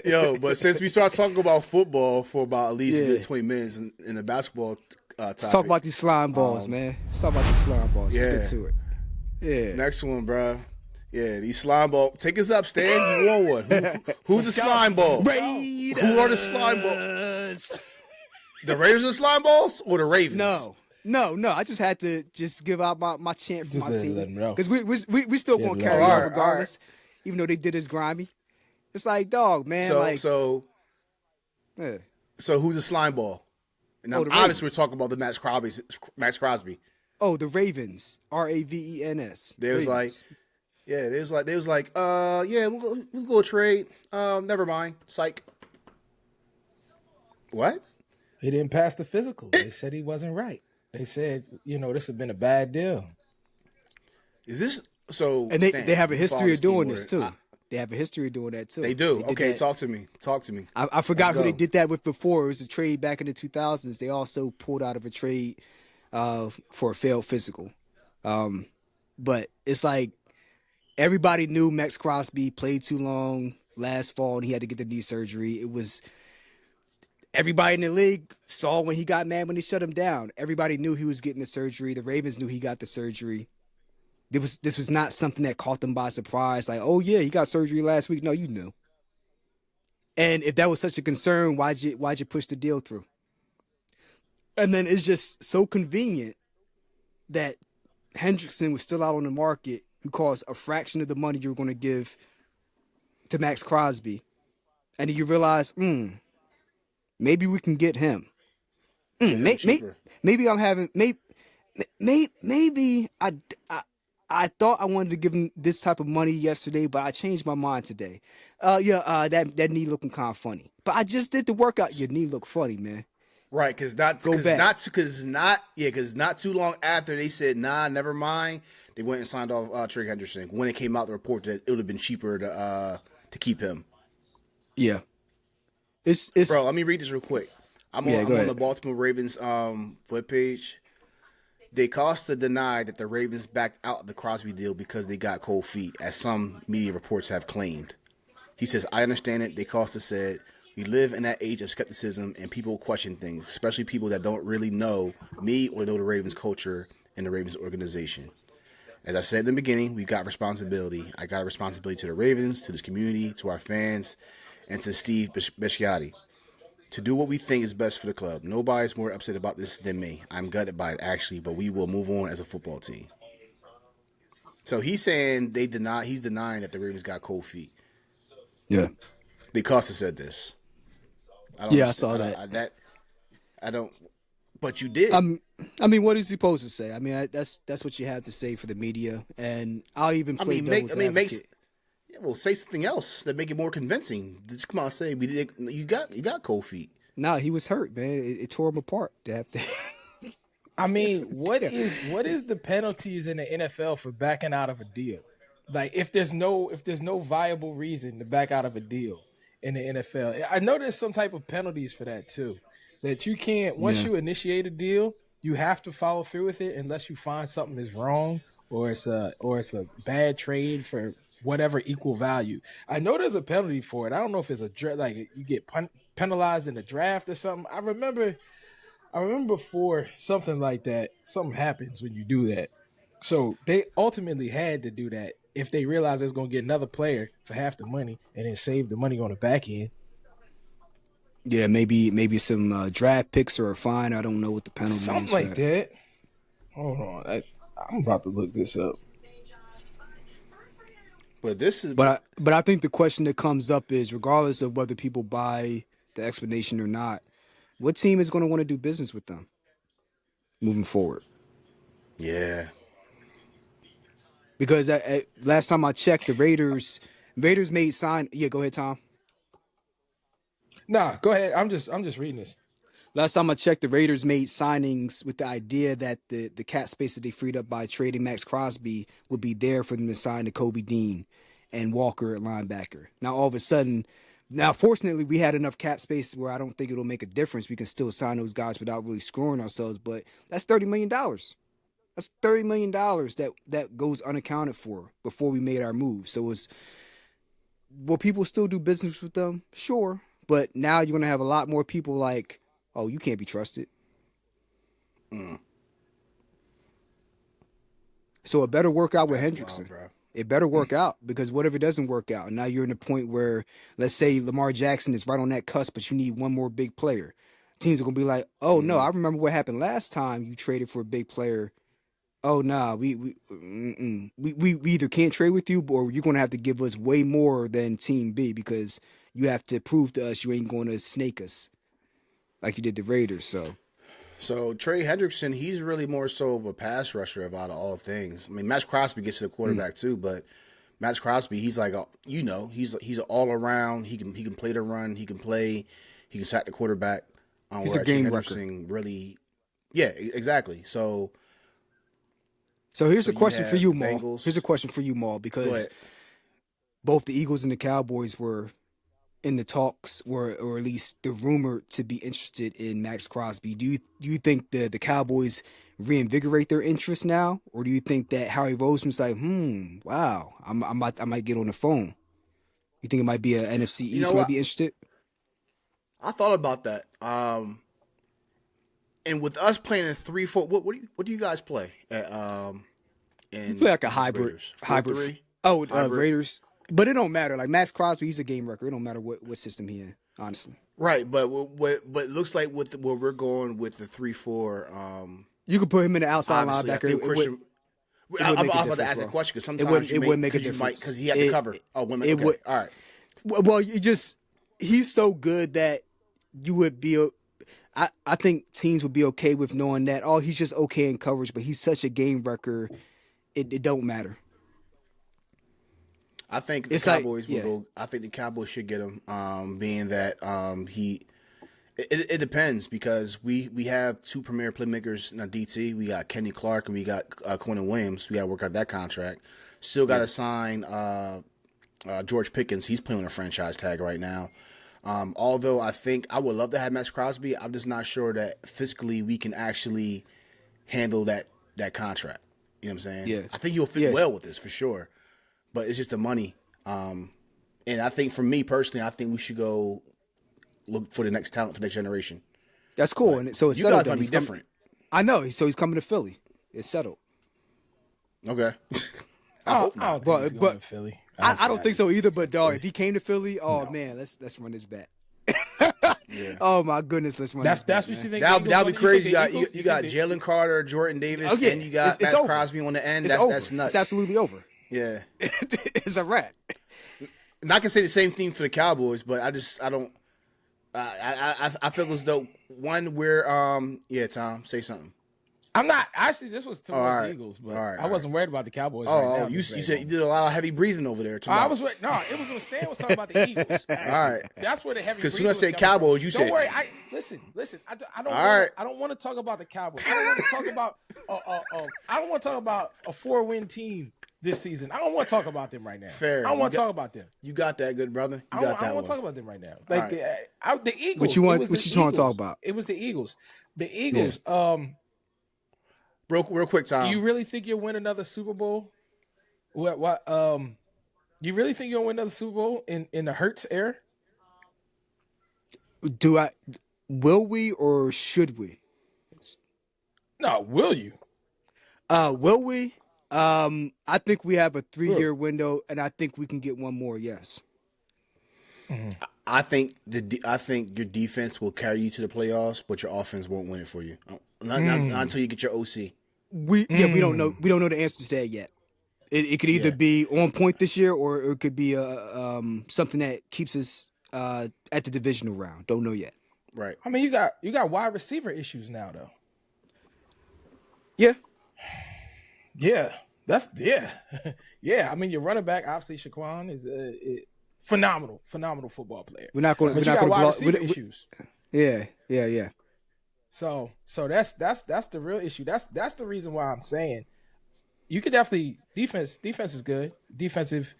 Yo, but since we start talking about football for about at least a Yeah. good 20 minutes in the basketball topic. Let's talk about these slime balls, man. Let's talk about these slime balls. Yeah. Let's get to it. Yeah. Next one, bro. Yeah, these slime ball. Take us up, Stan. You want one? Who's the slime ball? Raiders. Who are the slime balls? The Raiders are slime balls or the Ravens? No. I just had to give out my chant for Just my let team them know. because we still gonna carry All on right, regardless, even though they did us grimy. It's like dog, man. So Yeah. who's the slime ball? And Oh, the obviously we're Ravens. talking about the Max Crosby. Oh, the Ravens. Ravens. They was Ravens. we'll go trade. Never mind. Psych. What? He didn't pass the physical. They said he wasn't right. They said, this has been a bad deal. Is this so? And Stan, they have a you history follow of doing team this more- too. They have a history of doing that too. They do. did Okay, that. talk to me. Talk to me. I forgot who Let's they go. did that with before. It was a trade back in the 2000s. They also pulled out of a trade for a failed physical. But it's like everybody knew Max Crosby played too long last fall and he had to get the knee surgery. It was everybody in the league saw when he got mad when they shut him down. Everybody knew he was getting the surgery. The Ravens knew he got the surgery. This was not something that caught them by surprise. Like, oh yeah, he got surgery last week. No, you knew. And if that was such a concern, why'd you push the deal through? And then it's just so convenient that Hendrickson was still out on the market, who cost a fraction of the money you were going to give to Max Crosby, and then you realize, maybe we can get him. Get him cheaper. Maybe I'm having maybe I thought I wanted to give him this type of money yesterday, but I changed my mind today. That knee looking kind of funny, but I just did the workout. Your knee look funny, man. Right, because not too long after they said nah, never mind. They went and signed off Trey Henderson when it came out the report that it would have been cheaper to keep him. Yeah, it's bro. Let me read this real quick. I'm on the Baltimore Ravens webpage. They Costa denied that the Ravens backed out of the Crosby deal because they got cold feet, as some media reports have claimed. He says, I understand it. De Costa said, we live in that age of skepticism and people question things, especially people that don't really know me or know the Ravens culture and the Ravens organization. As I said in the beginning, we got responsibility. I got a responsibility to the Ravens, to this community, to our fans, and to Steve Bisciotti to do what we think is best for the club. Nobody's more upset about this than me. I'm gutted by it, actually, but we will move on as a football team. So he's saying he's denying that the Ravens got cold feet. Yeah. De Costa said this. I saw that. I don't, but you did. I mean, what is he supposed to say? I mean, that's what you have to say for the media, and I'll even play devil's advocate. Well, say something else that make it more convincing. Just come on, say you got cold feet. Nah, he was hurt, man. It tore him apart. I mean, what is the penalties in the NFL for backing out of a deal? Like, if there's no viable reason to back out of a deal in the NFL, I know there's some type of penalties for that too. That you can't once you initiate a deal, you have to follow through with it unless you find something is wrong or it's a bad trade for whatever equal value. I know there's a penalty for it. I don't know if it's like you get penalized in the draft or something. I remember before something like that, something happens when you do that. So they ultimately had to do that if they realized they was going to get another player for half the money and then save the money on the back end. Yeah, maybe some draft picks or a fine. I don't know what the penalty is. Something like that. Hold on. I'm about to look this up. But I think the question that comes up is, regardless of whether people buy the explanation or not, what team is going to want to do business with them moving forward? Yeah. Because last time I checked, the Raiders made sign. Yeah, go ahead, Tom. Nah, go ahead. I'm just reading this. Last time I checked, the Raiders made signings with the idea that the cap space that they freed up by trading Max Crosby would be there for them to sign to Kobe Dean and Walker at linebacker. Now, all of a sudden, fortunately, we had enough cap space where I don't think it'll make a difference. We can still sign those guys without really screwing ourselves, but that's $30 million. That's $30 million that goes unaccounted for before we made our move. So will people still do business with them? Sure. But now you're going to have a lot more people like, oh, you can't be trusted. So it better work out with Hendrickson. Wild, it better work out, because what if it doesn't work out? And now you're in the point where, let's say Lamar Jackson is right on that cusp, but you need one more big player. Teams are going to be like, oh, no, I remember what happened last time you traded for a big player. Oh, nah, we either can't trade with you, or you're going to have to give us way more than Team B, because you have to prove to us you ain't going to snake us like you did the Raiders. So Trey Hendrickson, he's really more so of a pass rusher of out of all things. I mean, Max Crosby gets to the quarterback too, but Max Crosby, he's like he's an all around. He can play the run. He can sack the quarterback. He's a game wrecker. Really, yeah, exactly. So here's a question for you, Maul. Here's a question for you, Maul, because both the Eagles and the Cowboys were in the talks, or at least the rumor to be interested in Max Crosby. Do you think the Cowboys reinvigorate their interest now, or do you think that Howie Roseman's like, wow, I might get on the phone? You think it might be a NFC East might be interested? I thought about that. And with us playing in 3-4, what do you guys play? We play like a hybrid. Hybrid. Raiders. But it don't matter. Like Max Crosby, he's a game wrecker. It don't matter what system he in, honestly. Right, but it looks like with where we're going with the 3-4, You could put him in the outside Obviously, I linebacker. think Christian. I'm make a about to difference, ask bro. that question because It sometimes wouldn't make a because you might difference. because he had to cover. Oh, women. It Okay, would. all right. Well, he's so good that you would be. I think teams would be okay with knowing that. Oh, he's just okay in coverage, but he's such a game wrecker. It don't matter. I think the It's like- Cowboys will yeah. go. I think the Cowboys should get him. Being that he. It depends because we have two premier playmakers in our DT. We got Kenny Clark and we got Quentin Williams. We got to work out that contract. Still got to sign George Pickens. He's playing on a franchise tag right now. Although I think I would love to have Max Crosby, I'm just not sure that fiscally we can actually handle that contract. You know what I'm saying? Yeah. I think he'll fit well with this for sure, but it's just the money. And I think for me personally, I think we should go look for the next talent for the next generation. That's cool. And so it's You settled. guys might be different. I know. So he's coming to Philly. It's settled. Okay. I don't think he's going to Philly. I don't think so either. But dog, if he came to Philly, man, let's run this back. Yeah. Oh my goodness, let's run. That's this back, what you man. think. That'll be crazy. You You got Jalen Carter, Jordan Davis, Okay, and you got it's Max over. Crosby on the end. It's over. That's nuts. It's absolutely over. Yeah. It's a wrap. And I can say the same thing for the Cowboys, but I don't. I feel as though we're Tom, say something. I'm not actually. This was towards right. the Eagles, but All right, I wasn't worried about the Cowboys. Oh, right now, you just said saying. you did a lot of heavy breathing over there. I was no. It was when Stan was talking about the Eagles. Actually. All right. That's where the heavy. Because breathing soon as I was said coming from. Cowboys, you Don't said. worry. Listen. I don't. All right. I don't want to talk about the Cowboys. I don't want to talk about. I don't want to talk about a 4-win team this season. I don't want to talk about them right now. Fair. I don't want to talk about them. You got that, good brother. I don't want to talk about them right now. Like the Eagles. What you want? It was What the you trying to talk Eagles. about? It was the Eagles. The Eagles. Real quick, Tom. You really think you'll win another Super Bowl? What? You really think you'll win another Super Bowl in the Hurts era? Will we or should we? No, will you? Will we? I think we have a 3-year window, and I think we can get one more. Yes. Mm-hmm. I think your defense will carry you to the playoffs, but your offense won't win it for you. Not until you get your OC. We don't know. We don't know the answers to that yet. It could either be on point this year, or it could be something that keeps us at the divisional round. Don't know yet. Right. I mean, you got wide receiver issues now, though. Yeah. Yeah, yeah. I mean, your running back, obviously, Shaquan is phenomenal football player. We're not going. But We're you not got wide going receiver issues. Yeah. So that's the real issue. That's the reason why I'm saying you could definitely defense is good. Defensive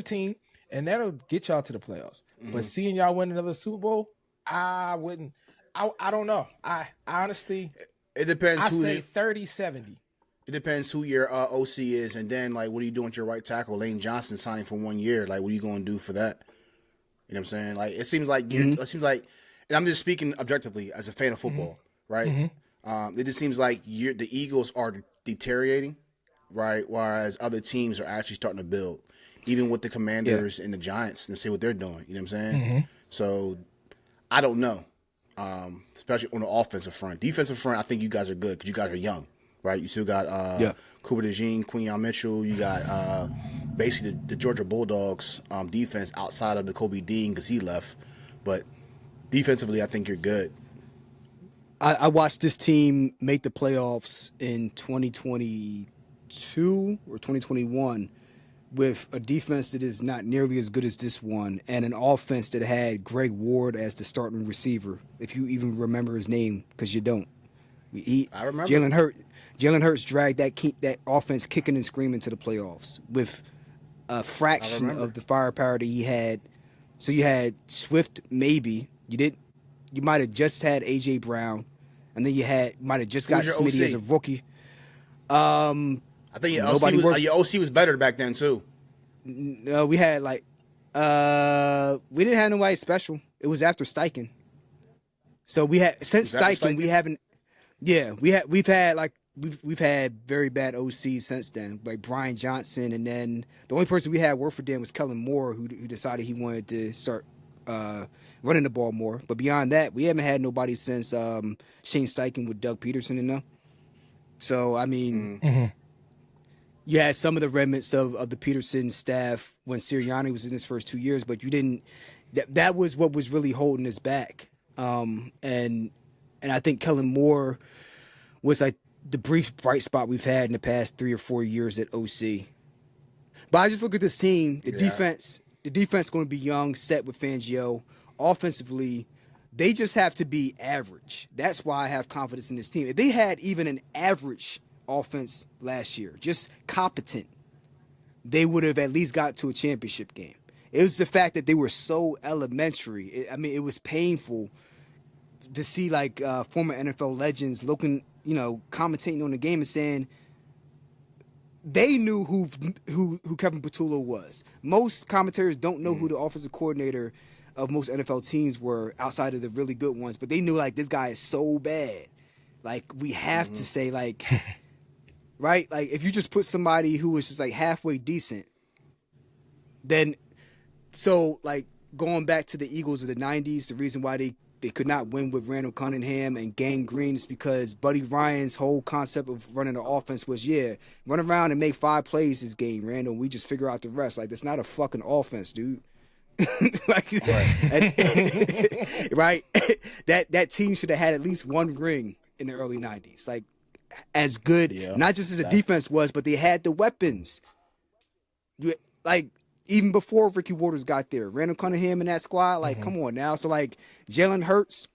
team, and that'll get y'all to the playoffs. Mm-hmm. But seeing y'all win another Super Bowl, I wouldn't. I don't know. I honestly, it depends. I say 30-70. It depends who your OC is, and then like, what are you doing with your right tackle, Lane Johnson, signing for 1 year? Like, what are you going to do for that? You know what I'm saying? Like, it seems like and I'm just speaking objectively as a fan of football, right? Mm-hmm. It just seems like the Eagles are deteriorating, right? Whereas other teams are actually starting to build, even with the Commanders and the Giants, and see what they're doing. You know what I'm saying? Mm-hmm. So I don't know, especially on the offensive front. Defensive front, I think you guys are good because you guys are young, right? You still got Cooper DeJean, Quinyon Mitchell. You got basically the Georgia Bulldogs defense outside of the Kobe Dean because he left, but defensively, I think you're good. I watched this team make the playoffs in 2022 or 2021 with a defense that is not nearly as good as this one, and an offense that had Greg Ward as the starting receiver, if you even remember his name, because you don't. I remember. Jalen Hurts dragged that offense kicking and screaming to the playoffs with a fraction of the firepower that he had. So you had Swift, maybe. You might have just had A.J. Brown, and then you might have just got Smitty as a rookie. I think your OC was better back then too. No, we had we didn't have nobody special. It was after Steichen. So we had since Steichen, we haven't. Yeah, we've had very bad OCs since then, like Brian Johnson, and then the only person we had work for them was Kellen Moore, who decided he wanted to start running the ball more. But beyond that, we haven't had nobody since Shane Steichen with Doug Peterson in them. So I mean, you had some of the remnants of the Peterson staff when Sirianni was in his first 2 years, but you didn't. That was what was really holding us back. And I think Kellen Moore was like the brief bright spot we've had in the past 3 or 4 years at OC. But I just look at this team, the defense going to be young, set with Fangio. Offensively, they just have to be average. That's why I have confidence in this team. If they had even an average offense last year, just competent, they would have at least got to a championship game. It was the fact that they were so elementary. It was painful to see like former NFL legends looking, commentating on the game and saying they knew who Kevin Patullo was. Most commentators don't know who the offensive coordinator of most NFL teams were outside of the really good ones, but they knew like this guy is so bad. Like we have to say like, right? Like if you just put somebody who was just like halfway decent, then so like going back to the Eagles of the 90s, the reason why they could not win with Randall Cunningham and Gang Green is because Buddy Ryan's whole concept of running the offense was, run around and make 5 plays this game, Randall. We just figure out the rest. Like, that's not a fucking offense, dude. Like, right? That team should have had at least 1 ring in the early 90s. Like, as good, not just as a defense was, but they had the weapons. Like, even before Ricky Waters got there, Randall Cunningham in that squad, like, come on now. So, like, Jalen Hurts,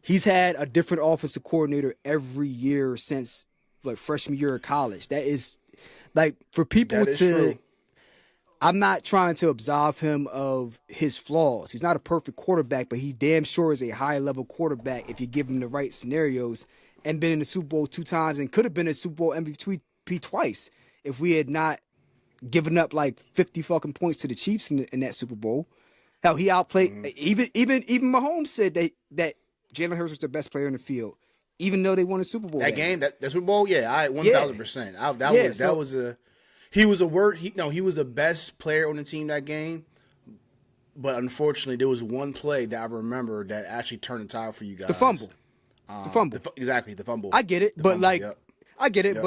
he's had a different offensive coordinator every year since, like, freshman year of college. That is, like, for people to, true. I'm not trying to absolve him of his flaws. He's not a perfect quarterback, but he damn sure is a high-level quarterback if you give him the right scenarios, and been in the Super Bowl 2 times and could have been a Super Bowl MVP twice if we had not giving up like 50 fucking points to the Chiefs in that Super Bowl. Hell, he outplayed even Mahomes said that Jalen Hurts was the best player in the field, even though they won a Super Bowl. That game, that Super Bowl, 1000%. He was the best player on the team that game. But unfortunately, there was one play that I remember that actually turned the tide for you guys. The fumble. Exactly, the fumble. I get it, but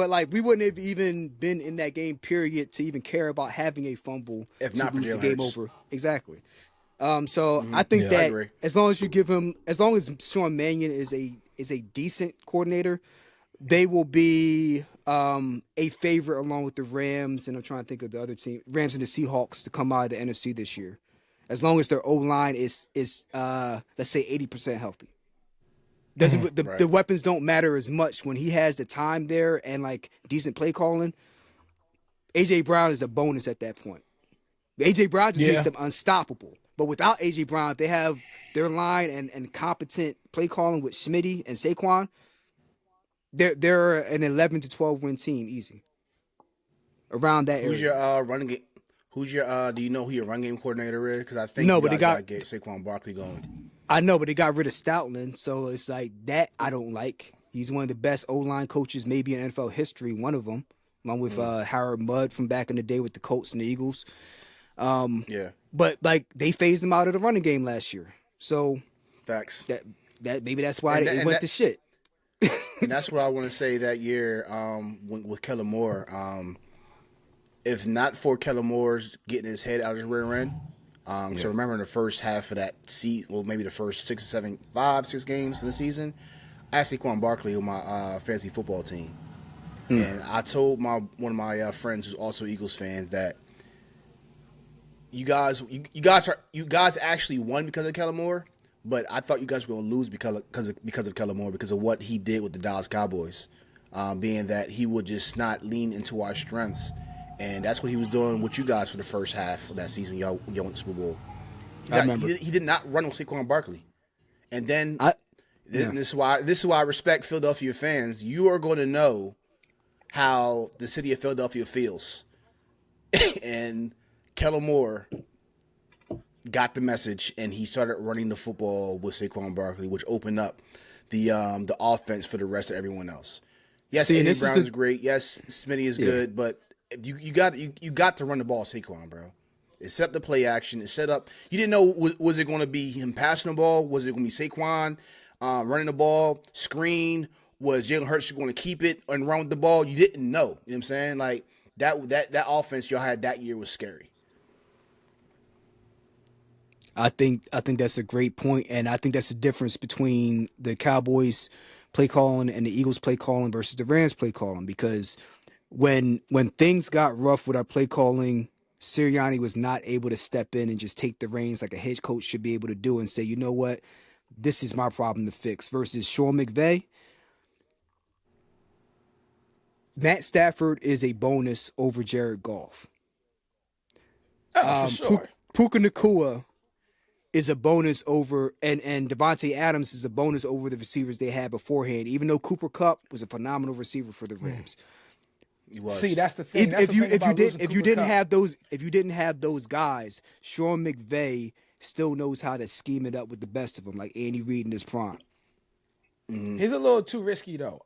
like we wouldn't have even been in that game period to even care about having a fumble if to not for lose the Jalen game Hurts. over. Exactly. So I think that as long as you give him, as long as Sean Mannion is a decent coordinator, they will be a favorite along with the Rams, and I'm trying to think of the other team, Rams and the Seahawks, to come out of the NFC this year. As long as their O-line is let's say 80% healthy. The weapons don't matter as much when he has the time there and like decent play calling. AJ Brown is a bonus at that point. AJ Brown just makes them unstoppable. But without AJ Brown, if they have their line and competent play calling with Smitty and Saquon, they're an 11 to 12 win team easy. Around that Who's area. your running game? Do you know who your run game coordinator is? Because I think No, you but they guys gotta get Saquon Barkley going. I know, but they got rid of Stoutland, so it's like that I don't like. He's one of the best O-line coaches maybe in NFL history, one of them, along with Howard Mudd from back in the day with the Colts and the Eagles. But like they phased him out of the running game last year, so facts. That maybe that's why it went to shit. And that's what I want to say that year with Kellen Moore. If not for Kellen Moore's getting his head out of his rear end. So remember in the first half of that maybe the first 6 games in the season, I had Saquon Barkley on my fantasy football team. And I told one of my friends who's also Eagles fan that you guys actually won because of Kellen Moore, but I thought you guys were going to lose because of Kellen Moore, because of what he did with the Dallas Cowboys, being that he would just not lean into our strengths. And that's what he was doing with you guys for the first half of that season. Y'all won the Super Bowl. I remember. He did not run with Saquon Barkley. And then this is why I respect Philadelphia fans. You are going to know how the city of Philadelphia feels. And Kellen Moore got the message, and he started running the football with Saquon Barkley, which opened up the offense for the rest of everyone else. Yes, A.J. Brown is great. Yes, Smitty is good, but you got to run the ball, Saquon, bro. It set up the play action. It set up. You didn't know was it going to be him passing the ball? Was it going to be Saquon running the ball? Screen? Was Jalen Hurts going to keep it and run with the ball? You didn't know. You know what I'm saying? Like that offense y'all had that year was scary. I think that's a great point, and I think that's the difference between the Cowboys play calling and the Eagles play calling versus the Rams play calling. Because when things got rough with our play calling, Sirianni was not able to step in and just take the reins like a head coach should be able to do and say, you know what, this is my problem to fix. Versus Sean McVay, Matt Stafford is a bonus over Jared Goff. Oh, for sure. Puka Nacua is a bonus over, and Devontae Adams is a bonus over the receivers they had beforehand, even though Cooper Kupp was a phenomenal receiver for the Rams. He was. See, that's the thing. If you didn't have those guys, Sean McVay still knows how to scheme it up with the best of them, like Andy Reid in his prime. He's a little too risky though.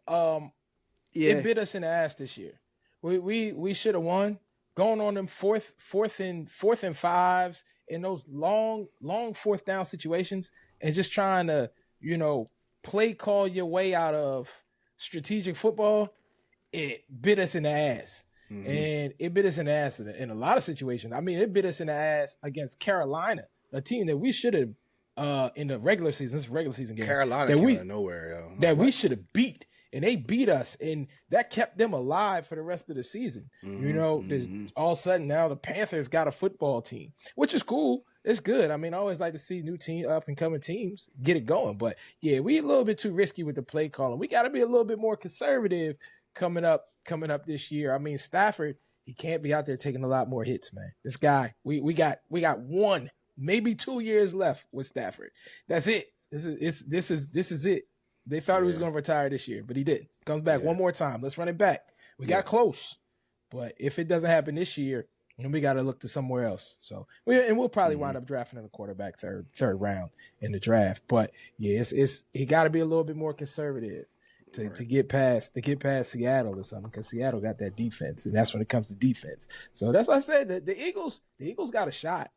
Yeah, It bit us in the ass this year. We should have won. Going on them fourth and fives in those long fourth down situations and just trying to, play call your way out of strategic football, it bit us in the ass. Mm-hmm. And it bit us in the ass in a lot of situations. I mean, it bit us in the ass against Carolina, a team that we should have in the regular season, this regular season game. Carolina came out of nowhere, yo. That we should have beat. And they beat us, and that kept them alive for the rest of the season. All of a sudden now the Panthers got a football team, which is cool. It's good. I mean, I always like to see new up and coming teams get it going. But yeah, we a little bit too risky with the play calling. We got to be a little bit more conservative coming up this year. I mean, Stafford, he can't be out there taking a lot more hits, man. This guy, we got 1, maybe 2 years left with Stafford. That's it. This is it. They thought he was going to retire this year, but he didn't. Comes back one more time. Let's run it back. We got close. But if it doesn't happen this year, then we got to look to somewhere else. So we'll probably wind up drafting a quarterback third round in the draft. But yeah, he got to be a little bit more conservative to get past Seattle or something, because Seattle got that defense, and that's when it comes to defense. So that's why I said that the Eagles got a shot.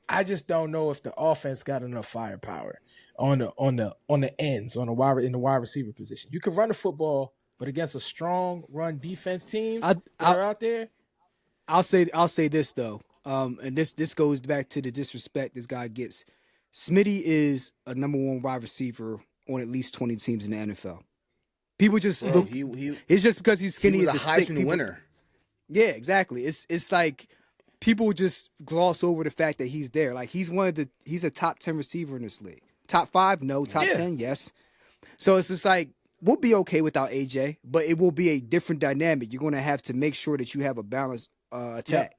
I just don't know if the offense got enough firepower on the ends, in the wide receiver position. You can run the football, but against a strong run defense team that are out there. I'll say this though, and this goes back to the disrespect this guy gets. Smitty is a number 1 wide receiver on at least 20 teams in the NFL. People just look. It's just because he's skinny. He was as a Heisman winner. Yeah, exactly. It's like people just gloss over the fact that he's there. Like he's a top 10 receiver in this league. Top 5, no. Top 10, yes. So it's just like, we'll be okay without AJ, but it will be a different dynamic. You're going to have to make sure that you have a balanced attack.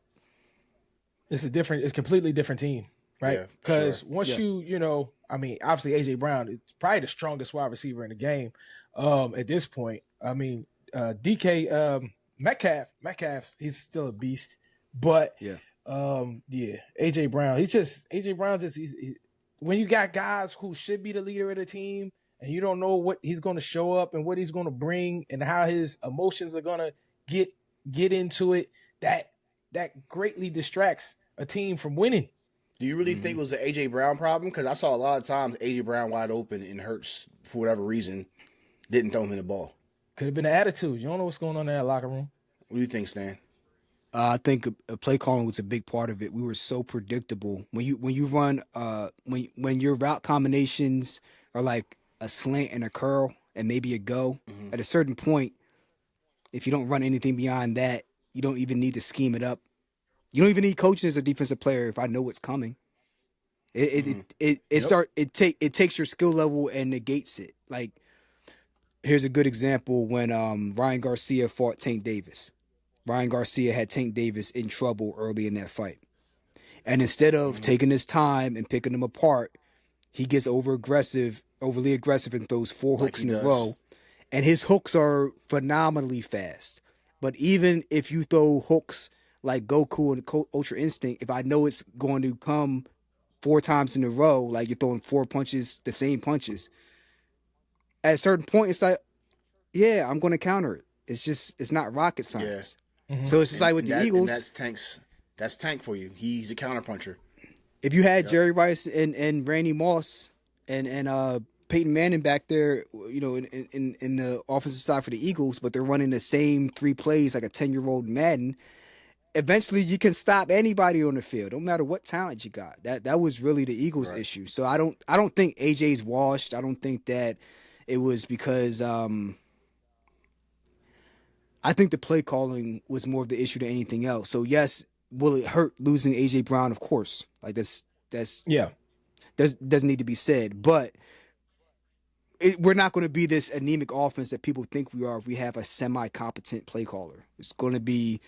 Yeah. It's a completely different team, right? Because once I mean, obviously AJ Brown is probably the strongest wide receiver in the game at this point. I mean, DK Metcalf, he's still a beast, but AJ Brown, he's when you got guys who should be the leader of the team and you don't know what he's going to show up and what he's going to bring and how his emotions are going to get into it, that greatly distracts a team from winning. Do you really think it was an AJ Brown problem? Because I saw a lot of times AJ Brown wide open and Hurts, for whatever reason, didn't throw him in the ball. Could have been an attitude. You don't know what's going on in that locker room. What do you think, Stan? I think a play calling was a big part of it. We were so predictable when you run when your route combinations are like a slant and a curl and maybe a go. Mm-hmm. At a certain point, if you don't run anything beyond that, you don't even need to scheme it up. You don't even need coaching as a defensive player if I know what's coming. It takes your skill level and negates it. Like, here's a good example when Ryan Garcia fought Tank Davis. Ryan Garcia had Tank Davis in trouble early in that fight. And instead of taking his time and picking him apart, he gets overly aggressive and throws 4 hooks in a row. And his hooks are phenomenally fast. But even if you throw hooks like Goku and Ultra Instinct, if I know it's going to come 4 times in a row, like you're throwing 4 punches, the same punches, at a certain point, it's like, yeah, I'm going to counter it. It's not rocket science. Yeah. Mm-hmm. So it's just like with the Eagles. And that's Tank's That's Tank for you. He's a counterpuncher. If you had Jerry Rice and Randy Moss and Peyton Manning back there, in the offensive side for the Eagles, but they're running the same 3 plays like a 10-year-old Madden, eventually you can stop anybody on the field, no matter what talent you got. That was really the Eagles' issue. So I don't think AJ's washed. I don't think that it was because I think the play calling was more of the issue than anything else. So yes, will it hurt losing AJ Brown? Of course. Like that's doesn't need to be said. But we're not going to be this anemic offense that people think we are if we have a semi-competent play caller. It's going to be,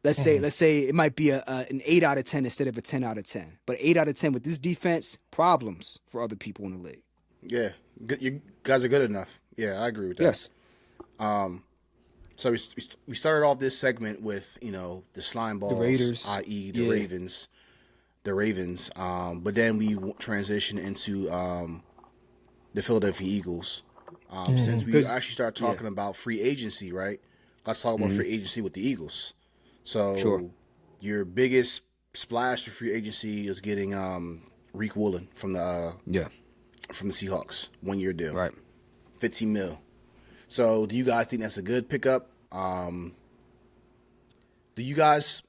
let's say it might be an 8 out of 10 instead of a 10 out of 10. But 8 out of 10 with this defense, problems for other people in the league. Yeah, you guys are good enough. Yeah, I agree with that. Yes. So we started off this segment with, the slime balls, The Raiders. i.e. the Ravens. The Ravens. But then we transitioned into the Philadelphia Eagles. Since we actually started talking about free agency, right? Let's talk about free agency with the Eagles. So your biggest splash for free agency is getting Reek Woolen from the Seahawks, 1-year deal. Right. 15 mil. So do you guys think that's a good pickup? Do you guys,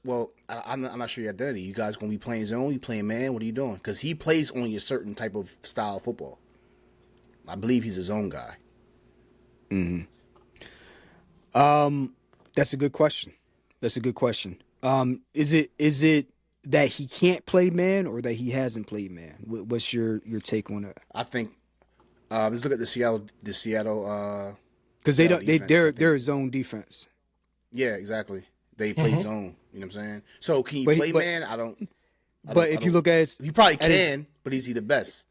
I'm not sure your identity. You guys going to be playing zone? You playing man? What are you doing? Because he plays only a certain type of style of football. I believe he's a zone guy. That's a good question. Is it that he can't play man or that he hasn't played man? What's your take on it? I think let's look at the Seattle because they're a zone defense. Yeah, exactly. They play zone. You know what I'm saying? So can he play man? I don't. But if you look at his, he probably can, but is he the best?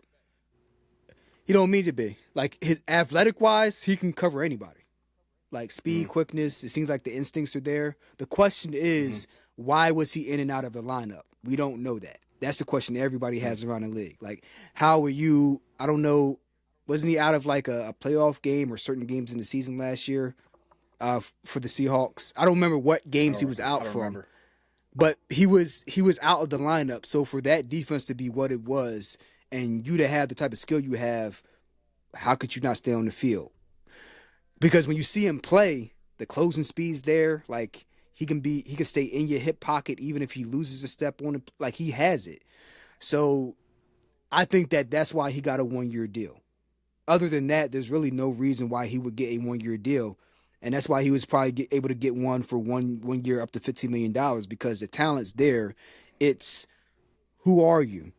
He don't mean to be. Like his athletic wise, he can cover anybody. Like speed, quickness, it seems like the instincts are there. The question is, why was he in and out of the lineup? We don't know that. That's the question everybody has around the league. Like, how are you? I don't know. Wasn't he out of like a playoff game or certain games in the season last year for the Seahawks? I don't remember what games he was out from. Remember. But he was out of the lineup. So for that defense to be what it was, and you to have the type of skill you have, how could you not stay on the field? Because when you see him play, the closing speed's there. Like he can stay in your hip pocket even if he loses a step on it. Like he has it. So I think that's why he got a 1-year deal. Other than that, there's really no reason why he would get a 1-year deal. And that's why he was probably able to get one for one year up to $15 million because the talent's there. It's who are you?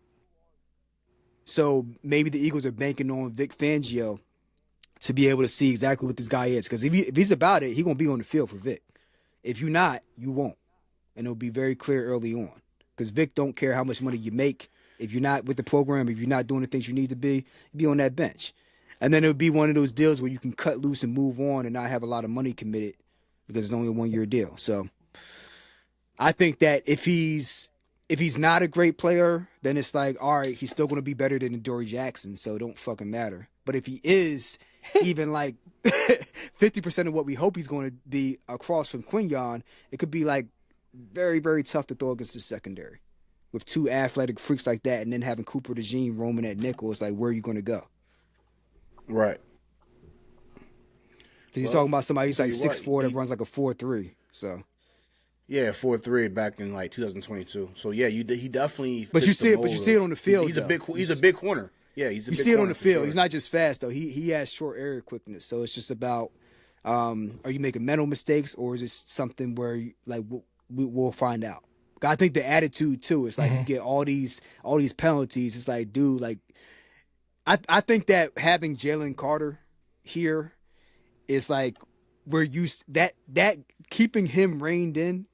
So maybe the Eagles are banking on Vic Fangio to be able to see exactly what this guy is. Because if he's about it, he's going to be on the field for Vic. If you're not, you won't. And it'll be very clear early on. Because Vic don't care how much money you make. If you're not with the program, if you're not doing the things you need to be on that bench. And then it'll be one of those deals where you can cut loose and move on and not have a lot of money committed because it's only a 1-year deal. So I think that if he's not a great player, then it's like, all right, he's still going to be better than Dory Jackson, so it don't fucking matter. But if he is even like 50% of what we hope he's going to be across from Quinyon, it could be like very, very tough to throw against the secondary. With 2 athletic freaks like that and then having Cooper DeJean roaming at nickel, it's like, where are you going to go? Right. You're talking about somebody who's like 6'4" that runs like a 4.3. So yeah, 4.3 back in like 2022. So yeah, he definitely. But you see it on the field. He's a big corner. Yeah, he's a big corner. You see it on the field. Sure. He's not just fast though. He has short area quickness. So it's just about are you making mental mistakes or is it something where we'll find out. I think the attitude too. It's like you get all these penalties. It's like, dude, like. I think that having Jalen Carter here is like we're used that keeping him reined in,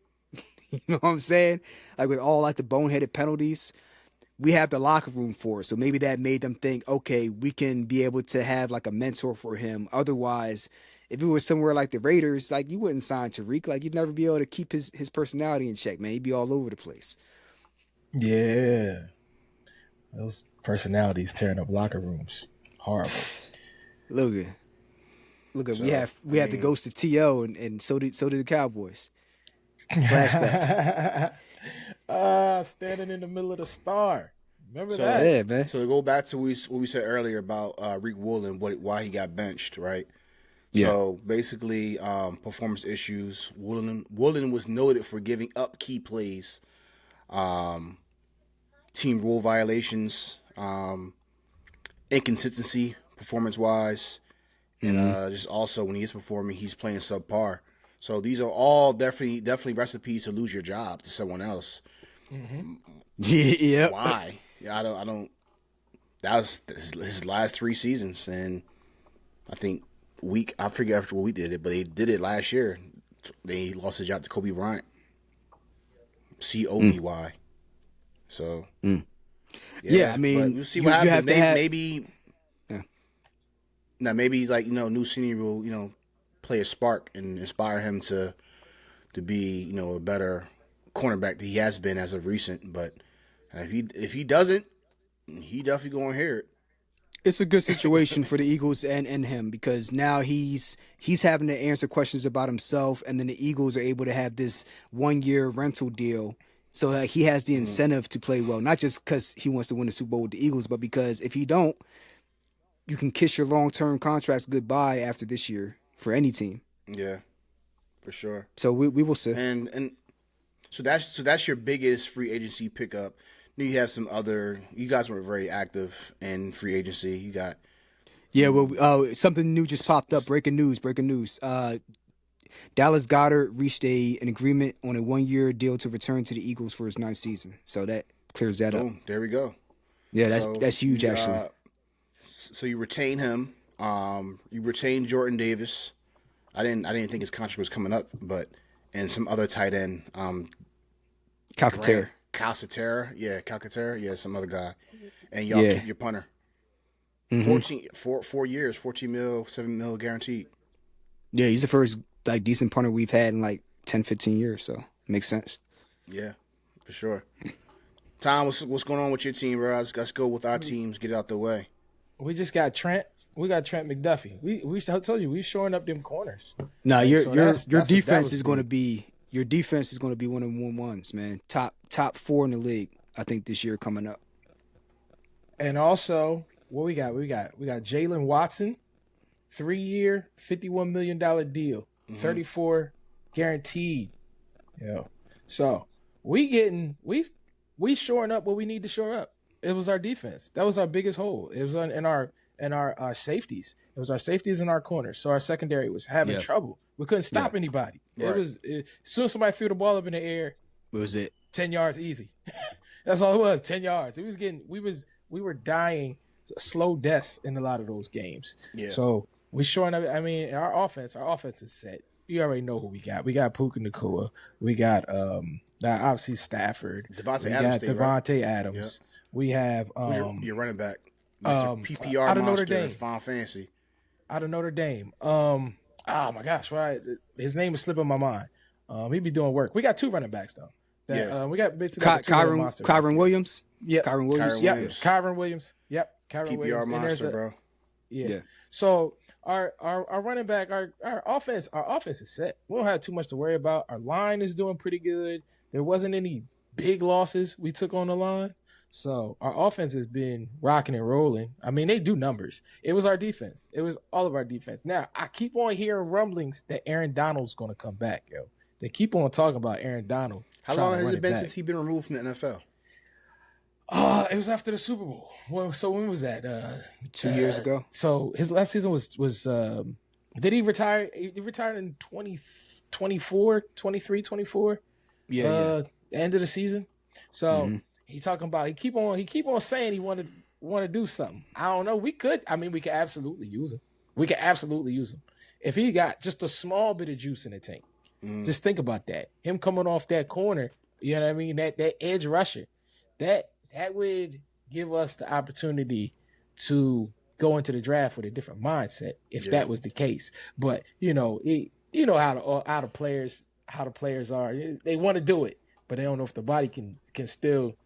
you know what I'm saying? Like with all like the boneheaded penalties, we have the locker room for it. So maybe that made them think, okay, we can be able to have like a mentor for him. Otherwise, if it was somewhere like the Raiders, like you wouldn't sign Tariq. Like you'd never be able to keep his personality in check, man. He'd be all over the place. Yeah. Those personalities tearing up locker rooms. Horrible. Look at so, we have the ghost of T.O. and so did the Cowboys. Flashbacks. Standing in the middle of the star. Remember So that? Yeah, man. so to go back to what we said earlier about Rick Woolen, why he got benched, right? Yeah. So basically, performance issues. Woolen was noted for giving up key plays, team rule violations, inconsistency performance wise, and just also when he is performing, he's playing subpar. So these are all definitely recipes to lose your job to someone else. Yeah. Why? Yeah, I don't. That was his last 3 seasons, and I think I forget after what we did it, but they did it last year. They lost his job to Kobe Bryant. COBY. So Yeah, I mean, but we'll see you- what you happens. have to have- Maybe Yeah. now maybe like new senior will play a spark and inspire him to be a better cornerback that he has been as of recent. But if he doesn't, he definitely gonna hear it. It's a good situation for the Eagles and him because now he's having to answer questions about himself, and then the Eagles are able to have this 1-year rental deal, so that he has the incentive to play well, not just because he wants to win the Super Bowl with the Eagles, but because if he don't, you can kiss your long-term contracts goodbye after this year for any team. Yeah, for sure. So we will see. And so that's your biggest free agency pickup. Then you have some other. You guys were very active in free agency. You got Yeah, well, something new just popped up. Breaking news. Dallas Goedert reached an agreement on a 1-year deal to return to the Eagles for his 9th season. So that clears that up. boom. There we go. Yeah, So that's huge, you, actually. So you retain him. You retain Jordan Davis. I didn't think his contract was coming up, but and some other tight end. Calcaterra. Calcaterra, yeah, some other guy, and y'all keep your punter. 4 years, 14 mil, 7 mil guaranteed. Yeah, he's the first decent punter we've had in 10, 15 years, so makes sense. Yeah, for sure. Tom, what's going on with your team, bro? Let's go with our teams. Get it out the way. We just got Trent. We got Trent McDuffie. We told you we showing up them corners. No, Right, your so your that's your what that defense was is going to big. be one of the ones, man. Top 4 in the league, I think, this year coming up. And also, what we got? We got Jalen Watson, 3-year, $51 million deal, 34 guaranteed. Yeah. So we shoring up what we need to shore up. It was our defense. That was our biggest hole. It was in our safeties. It was our safeties in our corners. So our secondary was having trouble. We couldn't stop anybody. Right. As soon as somebody threw the ball up in the air, What was it? 10 yards easy. That's all it was, 10 yards. We were dying slow deaths in a lot of those games. Yeah. So we showing up. I mean, our offense is set. You already know who we got. We got Puka Nacua. We got obviously Stafford. Devontae Adams. Devontae Adams. Yep. We have Your running back, Mr. PPR out of Notre monster, Dame. Final Fantasy. Out of Notre Dame. Oh my gosh, right? His name is slipping my mind. He be doing work. We got 2 running backs though. We got basically Kyron Williams. Yep. Kyron Williams. Kyron Yep. Williams. Kyron Williams. Yep. Kyron PPR Williams. monster, bro. Yeah. So our running back, our offense is set. We don't have too much to worry about. Our line is doing pretty good. There wasn't any big losses we took on the line. So our offense has been rocking and rolling. I mean, they do numbers. It was our defense. It was all of our defense. Now, I keep on hearing rumblings that Aaron Donald's going to come back, yo. They keep on talking about Aaron Donald. How long has it been since he's been removed from the NFL? It was after the Super Bowl. So when was that? 2 years ago. So his last season was did he retire? He retired in 2024, 23, 24. Yeah. End of the season. So he talking about he keep on saying he want to do something. I don't know. We could absolutely use him. We could absolutely use him. If he got just a small bit of juice in the tank. Just think about that. Him coming off that corner, you know what I mean? That edge rusher. That would give us the opportunity to go into the draft with a different mindset if that was the case. But how the players are. They want to do it, but they don't know if the body can still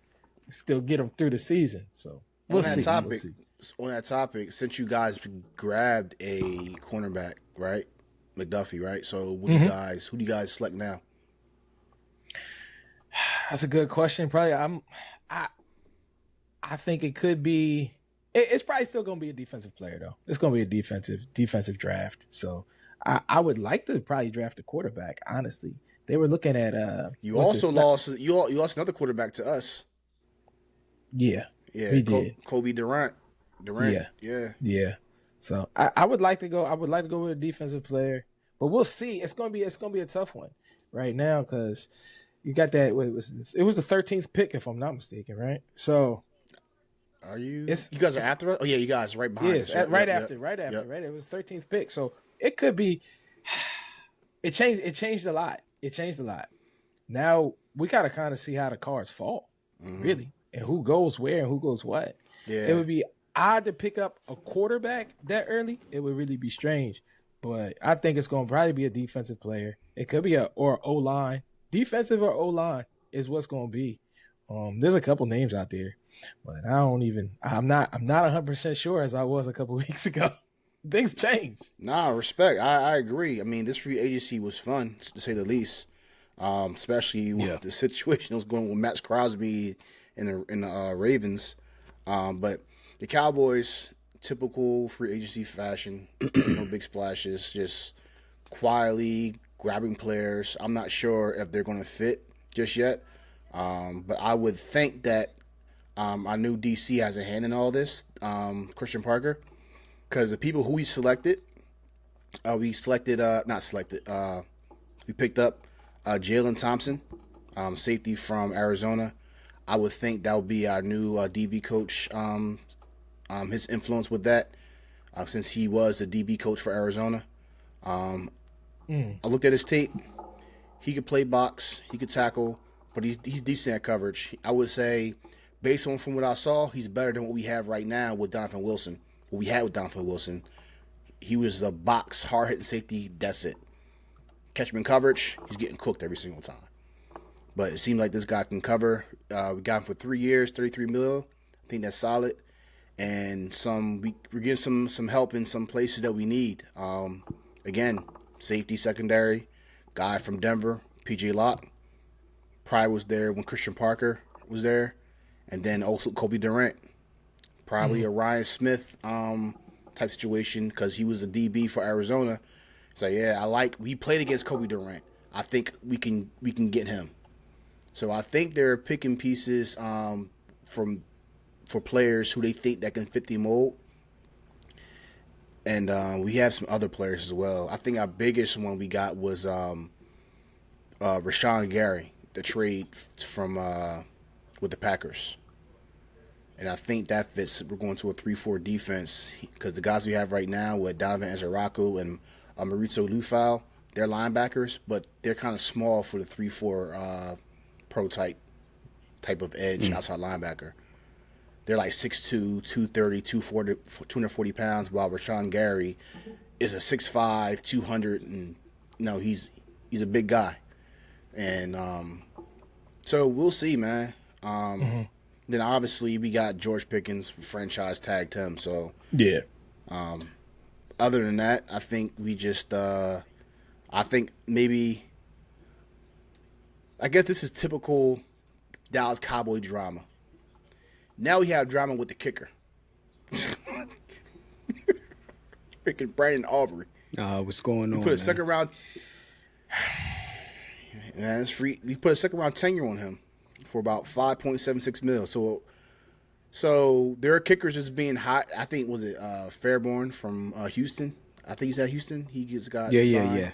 get them through the season. So we'll see. On that topic, since you guys grabbed a cornerback, right, McDuffie, right? So who do you guys select now? That's a good question. Probably, I I think it could be. It's probably still going to be a defensive player though. It's going to be a defensive draft. So I would like to probably draft a quarterback. Honestly, they were looking at You also lost. You lost another quarterback to us. Yeah, Yeah, we did. Kobe Durant. Yeah. So I would like to go. I would like to go with a defensive player, but we'll see. It's gonna be a tough one right now because you got that. It was the 13th pick if I'm not mistaken, right? So are you? You guys are after us? Oh yeah, you guys are right behind us. Right after. Right. It was 13th pick, so it could be. It changed a lot. It changed a lot. Now we got to kind of see how the cards fall, really, and who goes where and who goes what. Yeah, it would be odd to pick up a quarterback that early. It would really be strange, but I think it's going to probably be a defensive player. It could be or O line, defensive or O line is what's going to be. There's a couple names out there, but I'm not 100% sure as I was a couple weeks ago. Things change. Nah, respect. I agree. I mean, this free agency was fun to say the least. Especially with the situation that was going on with Max Crosby in the Ravens. But the Cowboys, typical free agency fashion, no big splashes, just quietly grabbing players. I'm not sure if they're going to fit just yet, but I would think that our new DC has a hand in all this, Christian Parker, because the people who we picked up Jalen Thompson, safety from Arizona. I would think that would be our new DB coach. His influence with that, since he was the DB coach for Arizona. I looked at his tape. He could play box. He could tackle, but he's decent at coverage. I would say, based on from what I saw, he's better than what we have right now with Donovan Wilson. What we had with Donovan Wilson, he was a box, hard-hitting safety. That's it. Catch him in coverage, he's getting cooked every single time. But it seems like this guy can cover. We got him for 3 years, $33 million. I think that's solid. And we're getting some help in some places that we need. Again, safety secondary, guy from Denver, PJ Locke. Probably was there when Christian Parker was there. And then also Kobe Durant. Probably a Ryan Smith type situation because he was the DB for Arizona. So we played against Kobe Durant. I think we can get him. So I think they're picking pieces for players who they think that can fit the mold. And we have some other players as well. I think our biggest one we got was Rashawn Gary, the trade from with the Packers. And I think that fits. We're going to a 3-4 defense because the guys we have right now with Donovan Ezeraku and Maurizio Lufau, they're linebackers, but they're kind of small for the 3-4 prototype type of edge outside linebacker. They're like 6'2", 230, 240 pounds, while Rashawn Gary is a 6'5", 200, and he's a big guy. And so we'll see, man. Then obviously we got George Pickens, franchise tagged him. So yeah. Other than that, I think we just I guess this is typical Dallas Cowboy drama. Now we have drama with the kicker. Freaking Brandon Aubrey. What's going on? We put a second round. Man, it's free. We put a second round tenure on him for about $5.76 million. So there are kickers just being hot. I think was it Fairborn from Houston. I think he's at Houston. He just got signed. Yeah.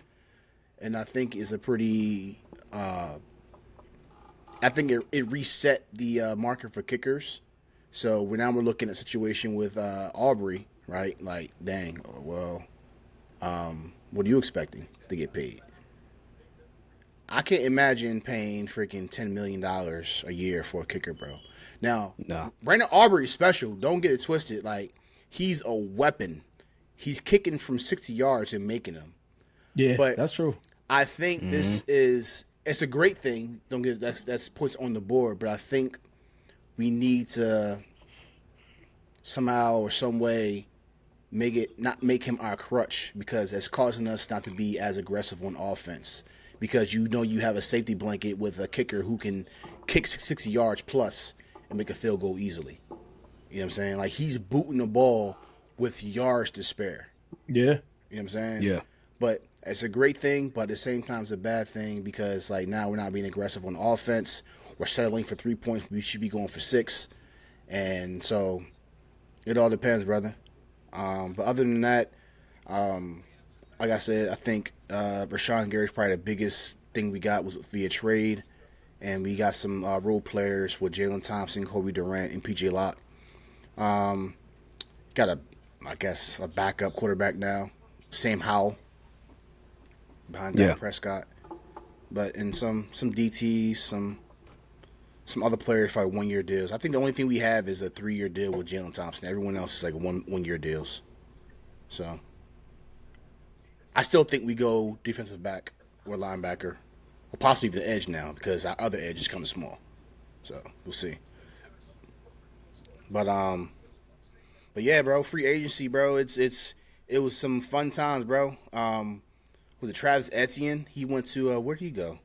And I think it's a pretty. I think it reset the market for kickers. So we're looking at a situation with Aubrey, right? Like, dang, well, what are you expecting to get paid? I can't imagine paying freaking $10 million a year for a kicker, bro. Now, No. Brandon Aubrey is special. Don't get it twisted. Like, he's a weapon. He's kicking from 60 yards and making them. Yeah, but that's true. I think it's a great thing. Don't get that's points on the board, but I think we need to somehow or some way not make him our crutch, because it's causing us not to be as aggressive on offense. Because you have a safety blanket with a kicker who can kick 60 yards plus and make a field goal easily. You know what I'm saying? Like, he's booting the ball with yards to spare. Yeah. You know what I'm saying? Yeah. But it's a great thing, but at the same time, it's a bad thing because, like, now we're not being aggressive on offense. We're settling for 3 points. We should be going for 6. And so it all depends, brother. But other than that, like I said, I think Rashawn Gary's probably the biggest thing we got was via trade. And we got some role players with Jalen Thompson, Kobe Durant, and PJ Locke. Got a backup quarterback now, Sam Howell, behind Dak Prescott. But in some DTs, some other players for like 1 year deals. I think the only thing we have is a 3-year deal with Jalen Thompson. Everyone else is like one year deals. So I still think we go defensive back or linebacker, or possibly the edge now because our other edge is kind of small. So we'll see. But yeah, bro, free agency, bro. It was some fun times, bro. Was it Travis Etienne? He went to where'd he go?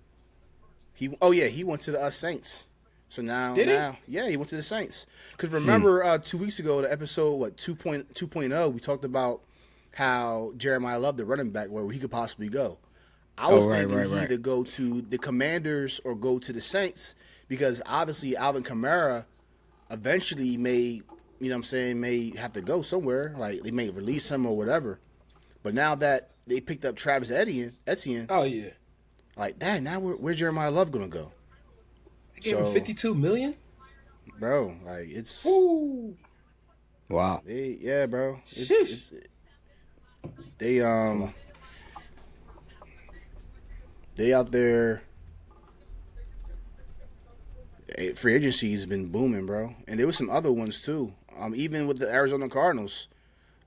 He went to the Saints. So now, Did he? Yeah, he went to the Saints. Because remember, 2 weeks ago, the episode 2.0, we talked about how Jeremiah Love, the running back, where he could possibly go. I was thinking he either go to the Commanders or go to the Saints because obviously Alvin Kamara eventually may have to go somewhere. Like they may release him or whatever. But now that they picked up Travis Etienne, Oh yeah. like, dang, now where's Jeremiah Love gonna go? They gave him $52 million. Bro, like it's Ooh. Wow. bro. They out there. Free agency has been booming, bro, and there was some other ones too. Even with the Arizona Cardinals,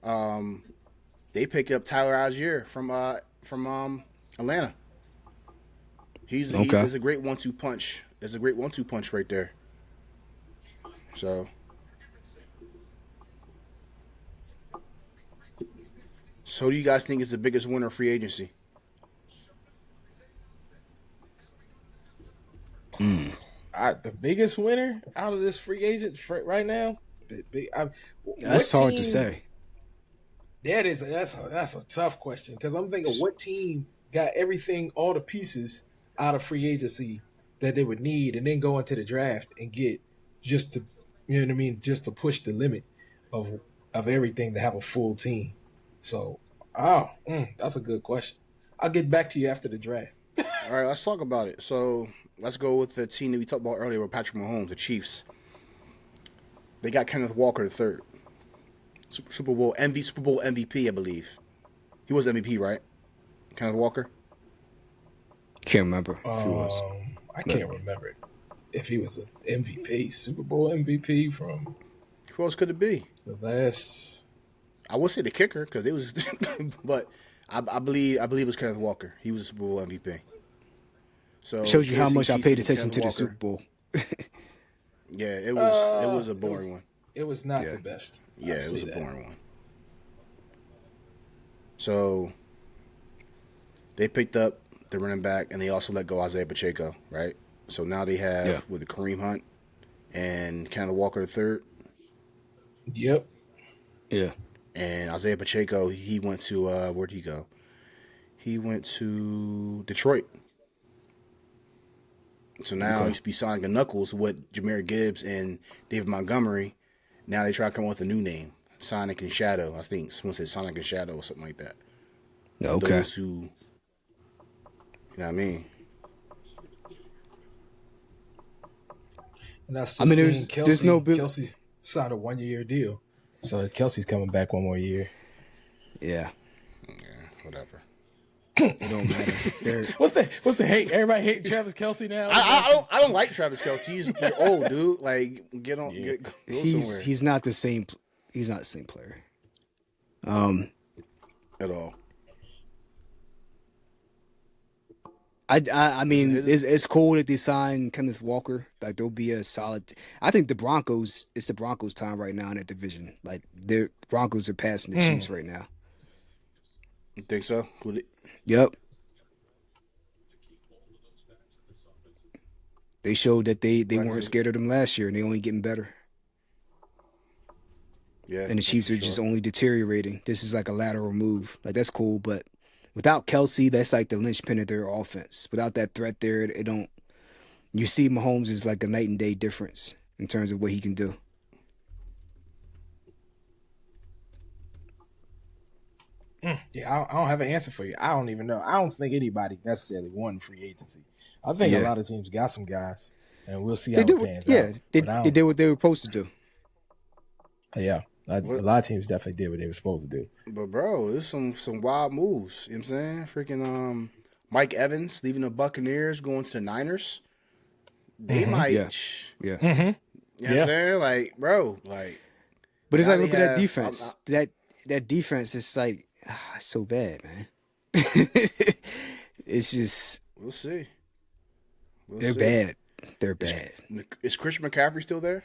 they pick up Tyler Algier from Atlanta. He's a great 1-2 punch. There's a great 1-2 punch right there. So who do you guys think is the biggest winner of free agency? The biggest winner out of this free agent right now. That's hard to say. That's a tough question because I'm thinking what team got everything, all the pieces out of free agency that they would need, and then go into the draft and get just to, you know what I mean, just to push the limit of everything to have a full team. So, that's a good question. I'll get back to you after the draft. All right, let's talk about it. So let's go with the team that we talked about earlier with Patrick Mahomes, the Chiefs. They got Kenneth Walker III, Super Bowl MVP, I believe. He was MVP, right? Kenneth Walker. Can't remember if he was. I can't remember if he was an MVP, Super Bowl MVP from Who else could it be? the last. I would say the kicker because it was, but I believe it was Kenneth Walker. He was a Super Bowl MVP. So Shows you how KC much I Chiefs paid beat attention Kenneth to the Walker. Super Bowl. Yeah, it was a boring one. It was not the best. Yeah, I'd it was say a that. boring one. So they picked up the running back, and they also let go Isaiah Pacheco, right? So now they have with the Kareem Hunt and Kenneth Walker III. Yep. Yeah. And Isaiah Pacheco, he went to where'd he go? He went to Detroit. So now he's be Sonic and Knuckles with Jahmyr Gibbs and David Montgomery. Now they try to come up with a new name, Sonic and Shadow. I think someone said Sonic and Shadow or something like that. Okay. Those who, you know what I mean? And that's I mean, just there's no Kelsey signed a 1 year deal, so Kelsey's coming back 1 more year. Yeah. Yeah, whatever. It don't matter. What's the hate? Everybody hate Travis Kelsey now. I don't like Travis Kelce. He's old, dude. Like go somewhere. He's not the same. He's not the same player. At all. I mean, it's cool that they signed Kenneth Walker. Like they'll be a solid. I think the Broncos. It's the Broncos' time right now in that division. Like the Broncos are passing the Chiefs right now. You think so? Would it? Yep. They showed that they Right. weren't scared of them last year, and they only getting better. Yeah, And the that's Chiefs for are just sure. only deteriorating. This is like a lateral move. Like that's cool, but without Kelsey, that's like the linchpin of their offense. Without that threat there, it don't. You see, Mahomes is like a night and day difference in terms of what he can do. Yeah, I don't have an answer for you. I don't even know. I don't think anybody necessarily won free agency. I think a Yeah, lot of teams got some guys, and we'll see they how did. it pans Yeah, out. But I they don't. did what they were supposed to do. Yeah, a What? lot of teams definitely did what they were supposed to do. But bro, there's some wild moves. You know what I'm saying? Freaking Mike Evans leaving the Buccaneers, going to the Niners. They Mm-hmm. Yeah, might, yeah. Mm-hmm. you know what I'm Yeah. saying? Like, bro, like But it's now like they look at that have. defense. That defense is like it's so bad, man. It's just We'll see. We'll they're see. bad. They're Is, bad. is Christian McCaffrey still there?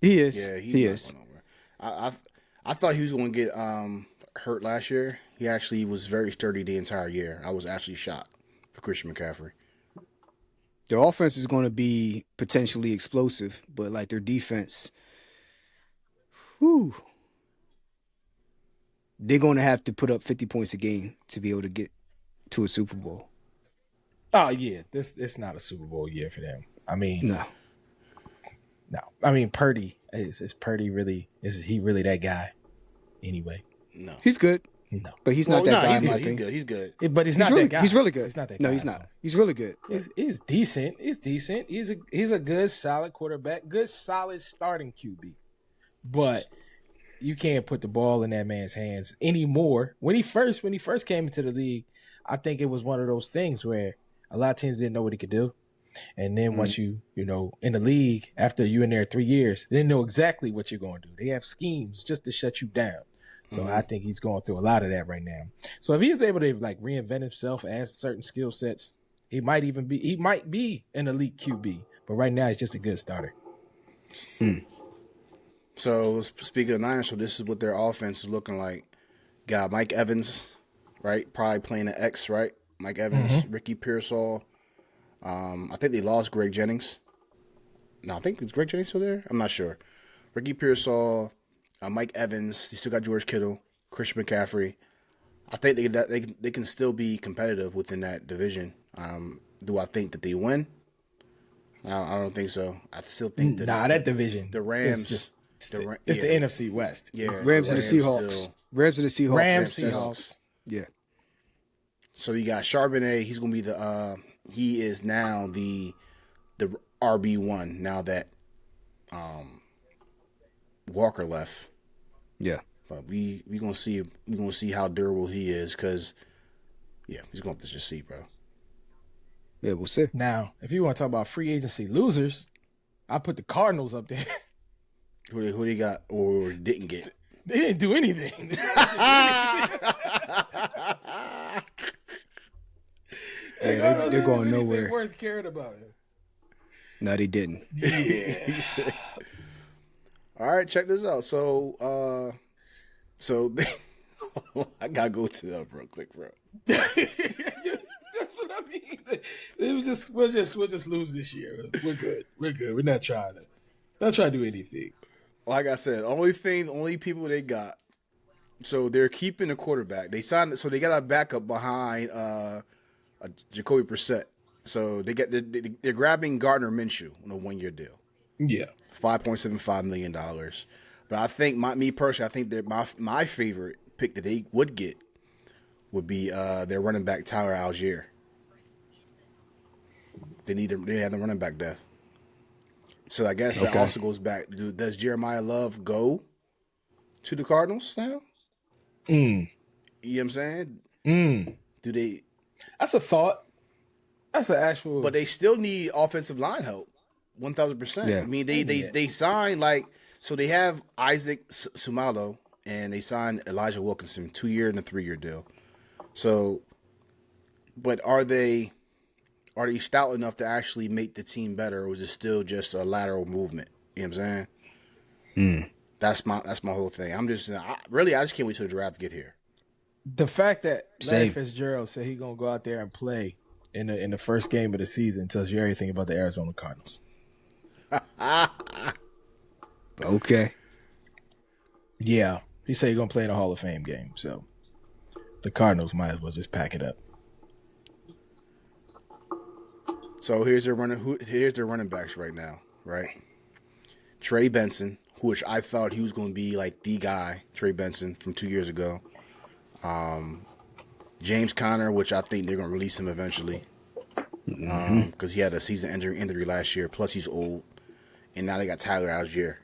He is. Yeah, he's He not is. going nowhere. I thought he was going to get hurt last year. He actually was very sturdy the entire year. I was actually shocked for Christian McCaffrey. Their offense is going to be potentially explosive, but like their defense, whew, they're going to have to put up 50 points a game to be able to get to a Super Bowl. Oh yeah, it's not a Super Bowl year for them. I mean, No. no. I mean, Purdy is Purdy really? Is he really that guy? Anyway, No. He's good, no. but he's Well, not that no, guy he's in my good. He's opinion. good. He's good. But he's He's not really, that guy. he's really good. He's not that No, guy. he's not. So. He's really good. He's decent. He's decent. He's a good, solid quarterback. Good, solid starting QB. But you can't put the ball in that man's hands anymore. When he first came into the league, I think it was one of those things where a lot of teams didn't know what he could do. And then once you know, in the league, after you're in there 3 years, they know exactly what you're going to do. They have schemes just to shut you down. So I think he's going through a lot of that right now. So if he is able to like reinvent himself, add certain skill sets, he might be an elite QB. But right now, he's just a good starter. So speaking of Niners, so this is what their offense is looking like. Got Mike Evans, right? Probably playing the X, right? Mike Evans, Ricky Pearsall. I think they lost Greg Jennings. No, I think is Greg Jennings still there? I'm not sure. Ricky Pearsall, Mike Evans. You still got George Kittle, Christian McCaffrey. I think they can still be competitive within that division. Do I think that they win? I don't think so. I still think that That division, the Rams, it's the Ra- the yeah. NFC West. Yeah, It's Rams and the Rams Seahawks. still- Rams and the Seahawks. Rams, That's- Seahawks. Yeah. So you got Charbonnet. He's gonna be he is now the RB1 now that Walker left. Yeah. But we gonna see how durable he is because he's gonna have to just see, bro. Yeah, we'll see. Now, if you want to talk about free agency losers, I put the Cardinals up there. Who they got or didn't get? They didn't do anything. Yeah, they're going nowhere. Worth caring about. No, they didn't. Yeah. All right, check this out. So I gotta go to that real quick, bro. That's what I mean. We'll just lose this year. We're good. We're not trying to do anything. Like I said, only people they got. So they're keeping a quarterback. They signed, so they got a backup behind Jacoby Brissett. So they're grabbing Gardner Minshew on a 1-year deal, Yeah. $5.75 million. But I think me personally, I think that my favorite pick that they would get would be their running back Tyler Algier. They have the running back depth. So I guess that also goes back. Does Jeremiah Love go to the Cardinals now? You know what I'm saying? Do they? That's a thought. That's an actual. But they still need offensive line help, 1,000%. Yeah. I mean, they signed so they have Isaac Sumalo and they signed Elijah Wilkinson, 2-year and a 3-year deal. So, but are they stout enough to actually make the team better, or is it still just a lateral movement? You know what I'm saying? That's my whole thing. I just can't wait till the draft to get here. The fact that Larry Same. Fitzgerald said he's gonna go out there and play in the first game of the season tells you everything about the Arizona Cardinals. Okay. Yeah, he said he's gonna play in a Hall of Fame game, so the Cardinals might as well just pack it up. So here's their running backs right now, right? Trey Benson, which I thought he was going to be like the guy, Trey Benson from 2 years ago. James Conner, which I think they're going to release him eventually, because he had a season injury last year. Plus he's old, and now they got Tyler Algier.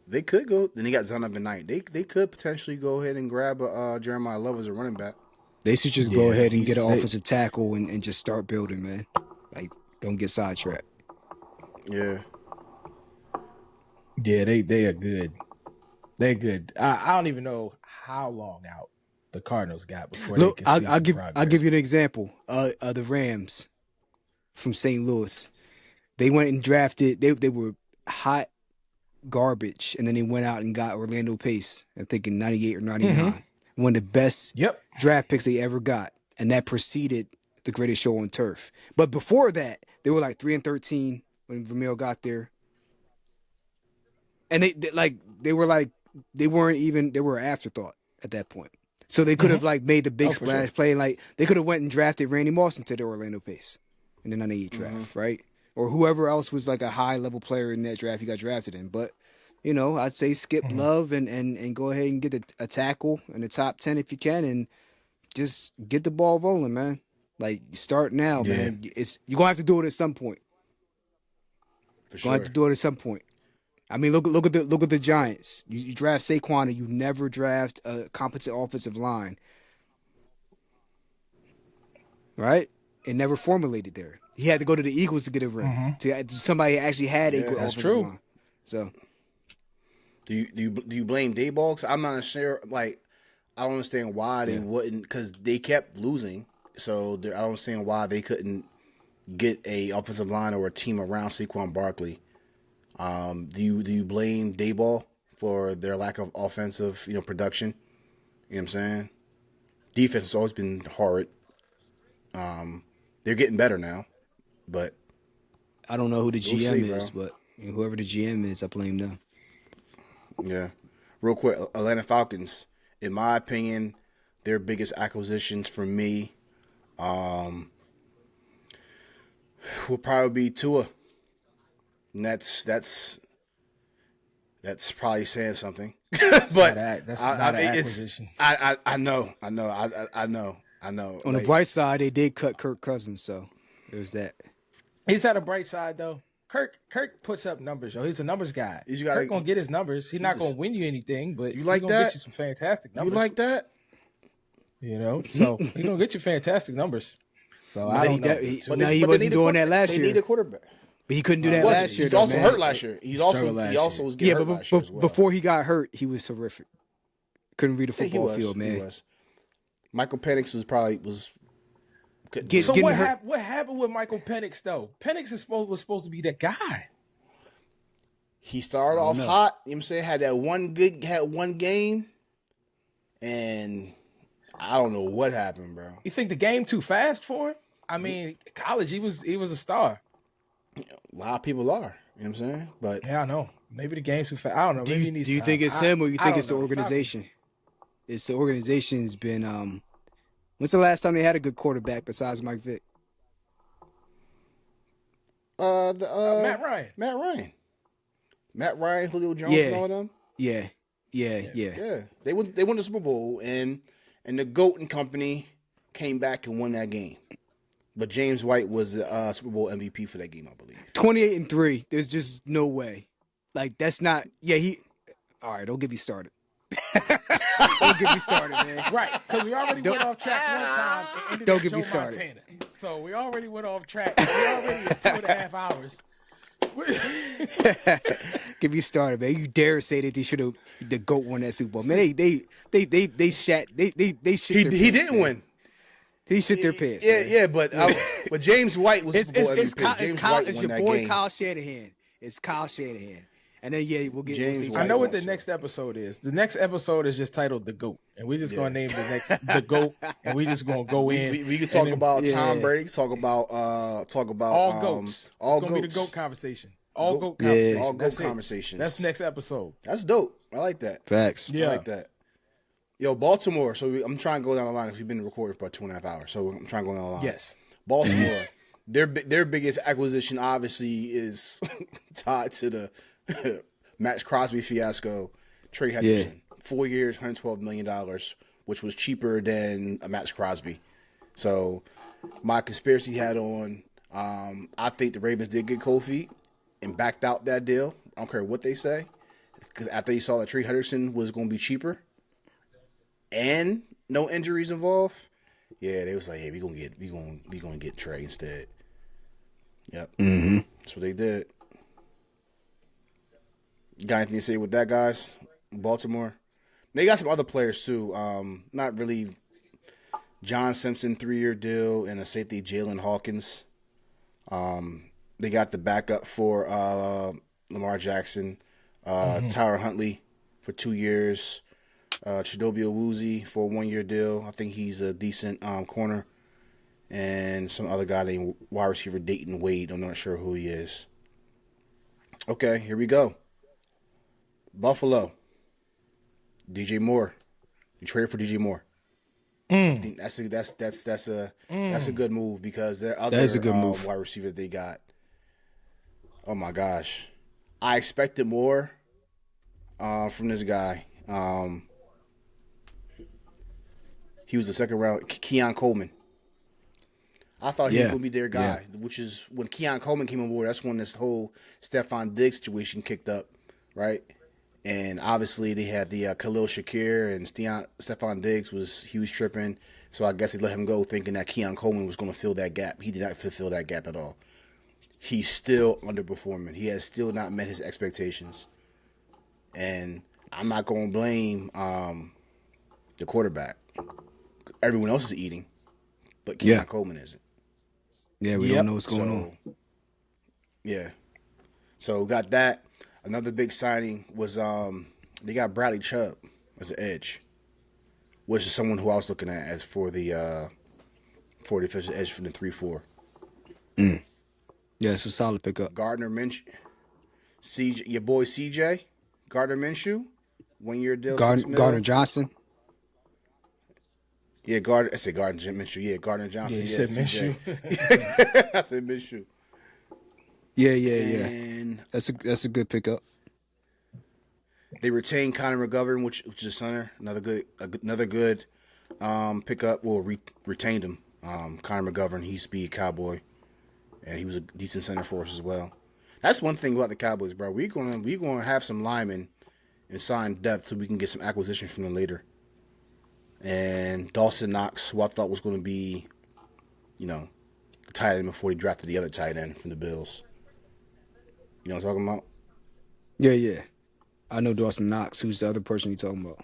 They could go. Then they got Zonovan Knight. They could potentially go ahead and grab Jeremiah Love as a running back. They should just go ahead and get an offensive tackle and just start building, man. Like, don't get sidetracked. Yeah. Yeah, they are good. They're good. I don't even know how long out the Cardinals got before they can see some progress. I'll give you an example. The Rams from St. Louis. They went and drafted. They were hot garbage, and then they went out and got Orlando Pace. I'm thinking 98 or 99. Mm-hmm. One of the best draft picks they ever got, and that preceded the greatest show on turf. But before that, they were like 3-13 when Vermeil got there, and they were an afterthought at that point. So they could have like made the big splash play. Like they could have went and drafted Randy Moss into the Orlando Pace in the 98 draft, right? Or whoever else was like a high level player in that draft he got drafted in. But I'd say skip Love and go ahead and get a tackle in the top 10 if you can, and just get the ball rolling, man. Like, start now, man. You're gonna have to do it at some point. For sure. Gonna have to do it at some point. I mean, look at the Giants. You draft Saquon and you never draft a competent offensive line, right? It never formulated there. He had to go to the Eagles to get a ring. To somebody actually had a good offensive line. So. Do you blame Dayball? 'Cause I'm not sure. Like, I don't understand why they wouldn't, because they kept losing. So I don't understand why they couldn't get a offensive line or a team around Saquon Barkley. Do you blame Dayball for their lack of offensive production? You know what I'm saying? Defense has always been horrid. They're getting better now, but I don't know who the GM is, bro. but whoever the GM is, I blame them. Yeah. Real quick, Atlanta Falcons, in my opinion, their biggest acquisitions for me will probably be Tua. And that's probably saying something. But that's not an acquisition. I know. On the bright side, they did cut Kirk Cousins, so there's that. He's had a bright side though. Kirk puts up numbers, yo. He's a numbers guy. Kirk gonna get his numbers. He's not gonna win you anything, but he's gonna get you some fantastic numbers. You like that? So he's gonna get you fantastic numbers. So I don't know. He wasn't doing that last year. They need a quarterback. But he couldn't do that last year. He was also hurt last year. He also was getting hurt last year as well. Before he got hurt, he was horrific. Couldn't read a football field, man. He was. Michael Penix was. So what happened with Michael Penix though? Penix was supposed to be that guy. He started off hot. You know what I'm saying? Had one game, and I don't know what happened, bro. You think the game too fast for him? I mean, college he was a star. A lot of people are. You know what I'm saying? But yeah, I know. Maybe the game's too fast. I don't know. Do you think it's him, or you think it's the organization? It's the organization's been. When's the last time they had a good quarterback besides Mike Vick? Matt Ryan. Matt Ryan, Julio Jones, and all of them. Yeah. They won the Super Bowl, and the GOAT and company came back and won that game. But James White was the Super Bowl MVP for that game, I believe. 28-3. There's just no way. Like, that's not. Yeah, all right, don't get me started. Don't get me started, man. Right, because we already went off track one time. And ended don't at get Joe me started. Montana. So we already went off track. We already at 2.5 hours. Get me started, man. You dare say that they should have the GOAT won that Super Bowl? Man, they shit their pants. He didn't win. He shit their pants. Yeah, but James White was Super Bowl MVP. James White won that game. Kyle Shanahan. It's Kyle Shanahan. And then we'll James see. White. I know what White the show. next episode is. The next episode is just titled "The Goat," and we're just Yeah. gonna name the Goat, and we just gonna go in. We can and talk then about Tom Yeah. Brady. Talk about all goats. all It's gonna be the goats. goat conversation. All goat Yeah. conversation. All goat That's it. conversations. That's next episode. That's dope. I like that. Facts. Yeah. I like that. Yo, Baltimore. So I'm trying to go down the line because we've been recording for about 2.5 hours. So I'm trying to go down the line. Yes. Baltimore. Their biggest acquisition obviously is tied to the Max Crosby fiasco. Trey Henderson, 4 years, $112 million, which was cheaper than a Max Crosby. So my conspiracy hat on. I think the Ravens did get cold feet and backed out that deal. I don't care what they say, because after you saw that Trey Henderson was going to be cheaper and no injuries involved, yeah, they was like, hey, we gonna get Trey instead. Yep, That's what they did. You got anything to say with that, guys? Baltimore. They got some other players too. Not really. John Simpson, 3-year deal, and a safety, Jalen Hawkins. They got the backup for Lamar Jackson, Tyler Huntley for 2 years, Chidobe Awuzie for a 1-year deal. I think he's a decent corner, and some other guy named wide receiver Dayton Wade. I'm not sure who he is. Okay, here we go. Buffalo. DJ Moore. You traded for DJ Moore. I think that's a good move because their other That is a good move. wide receiver they got. Oh my gosh, I expected more from this guy. He was the second round. Keon Coleman. I thought he was going to be their guy, which is when Keon Coleman came on board. That's when this whole Stephon Diggs situation kicked up, right? And obviously they had the Khalil Shakir and Stephon Diggs he was tripping. So I guess they let him go thinking that Keon Coleman was going to fill that gap. He did not fulfill that gap at all. He's still underperforming. He has still not met his expectations. And I'm not going to blame the quarterback. Everyone else is eating, but Keon Coleman isn't. Yeah, we don't know what's going on. Yeah. So got that. Another big signing was they got Bradley Chubb as an edge, which is someone who I was looking at as for the defensive edge for the 3-4. Yeah, it's a solid pickup. Gardner Minshew, your boy CJ, Gardner Minshew, 1-year deal, $6 million. Gardner Johnson. Yeah, I said Gardner Minshew. Yeah, Gardner Johnson. Yeah, you said CJ. Minshew. I said Minshew. Yeah. And That's a good pickup. they retained Connor McGovern, which is a center. Another good pickup. Well, retained him. Connor McGovern. He used to be a Cowboy, and he was a decent center for us as well. That's one thing about the Cowboys, bro. We're gonna have some linemen and sign depth so we can get some acquisitions from them later. And Dawson Knox, who I thought was going to be, the tight end before he drafted the other tight end from the Bills. You know what I'm talking about? Yeah. I know Dawson Knox. Who's the other person you talking about?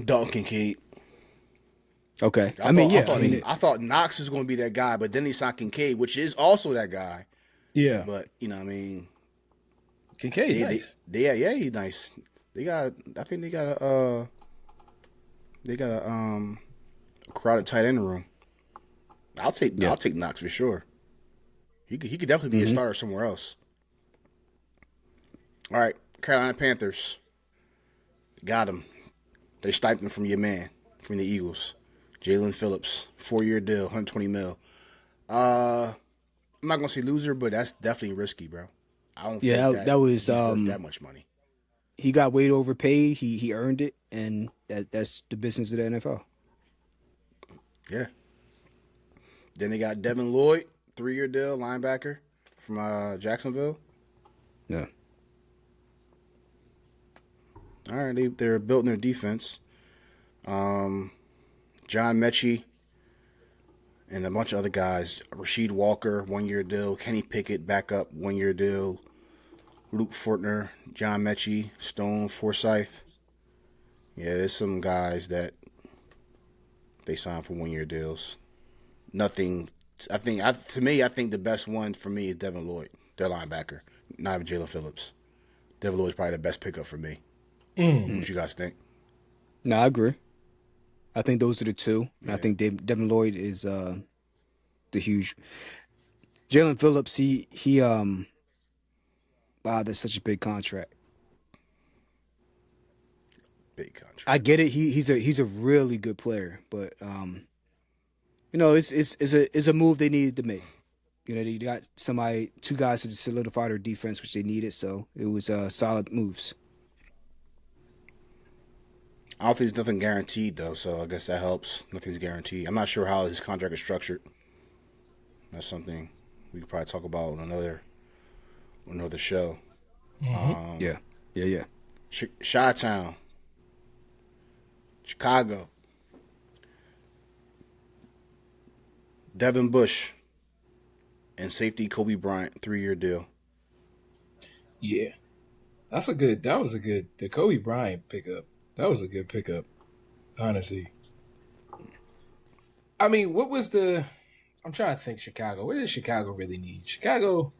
Dalton Kincaid. Okay. I thought Knox was going to be that guy, but then he signed Kincaid, which is also that guy. Yeah. But Kincaid, nice. He's nice. I think they got a crowded tight end room. I'll take Knox for sure. He could definitely be a starter somewhere else. All right, Carolina Panthers. Got him. They sniped him from your man, from the Eagles. Jalen Phillips, 4-year deal, $120 million. I'm not gonna say loser, but that's definitely risky, bro. I don't. think that was he's worth that much money. He got way overpaid. He earned it, and that's the business of the NFL. Yeah. Then they got Devin Lloyd, 3-year deal, linebacker from Jacksonville. Yeah. All right, they're building their defense. John Mechie and a bunch of other guys. Rasheed Walker, 1-year deal. Kenny Pickett, backup, 1-year deal. Luke Fortner, John Mechie, Stone Forsythe. Yeah, there's some guys that they signed for 1-year deals. Nothing I think I think the best one for me is Devin Lloyd, their linebacker, not even Jalen Phillips. Devin Lloyd's probably the best pickup for me. What you guys think? No, I agree. I think those are the two. And I Yeah. think Devin Lloyd is the huge. Jalen Phillips, wow, that's such a big contract. Big I contract. get it. He's a really good player, but it's a move they needed to make. They got two guys to solidify their defense, which they needed. So it was solid moves. I don't think there's nothing guaranteed though, so I guess that helps. Nothing's guaranteed. I'm not sure how his contract is structured. That's something we could probably talk about on another show. Yeah, yeah. Chi-Town, Chicago, Devin Bush, and safety Kobe Bryant, 3-year deal. Yeah. That was a good, the Kobe Bryant pickup. That was a good pickup, honestly. I mean, I'm trying to think Chicago. What did Chicago really need? Chicago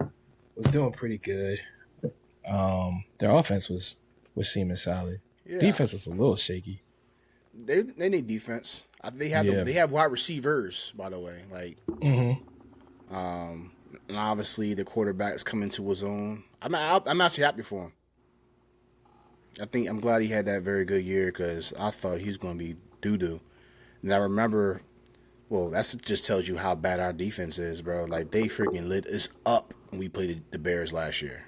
was doing pretty good. Their offense was seeming solid. Yeah, Defense was a little shaky. they need defense. Yeah. They have wide receivers, by the way. Like, Mm-hmm. and obviously the quarterback's coming to his own. I'm actually happy for him. I'm glad he had that very good year because I thought he was going to be doo doo. And I remember, well, that just tells you how bad our defense is, bro. Like they freaking lit us up when we played the Bears last year.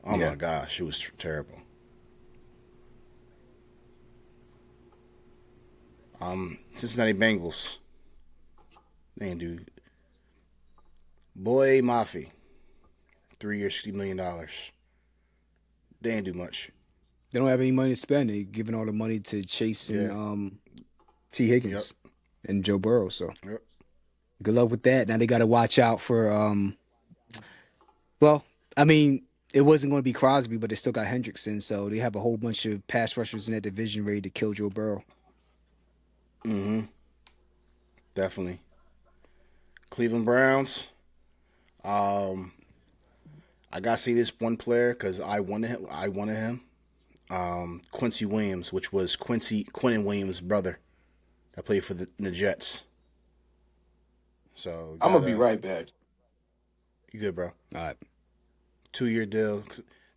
Oh Yeah. my gosh, it was terrible. Cincinnati Bengals. They ain't do. Boy Mafi, 3 years, $60 million. They ain't do much. They don't have any money to spend. They're giving all the money to Chase and T. Higgins and Joe Burrow. So Yep. good luck with that. Now they got to watch out for. Well, I mean, it wasn't going to be Crosby, but they still got Hendrickson. So they have a whole bunch of pass rushers in that division ready to kill Joe Burrow. Mm-hmm. Definitely. Cleveland Browns. I gotta say this one player because I wanted him. Quincy Williams, which was Quentin Williams' brother, that played for the Jets. So I'm gonna be right back. You good, bro? All right. 2-year deal.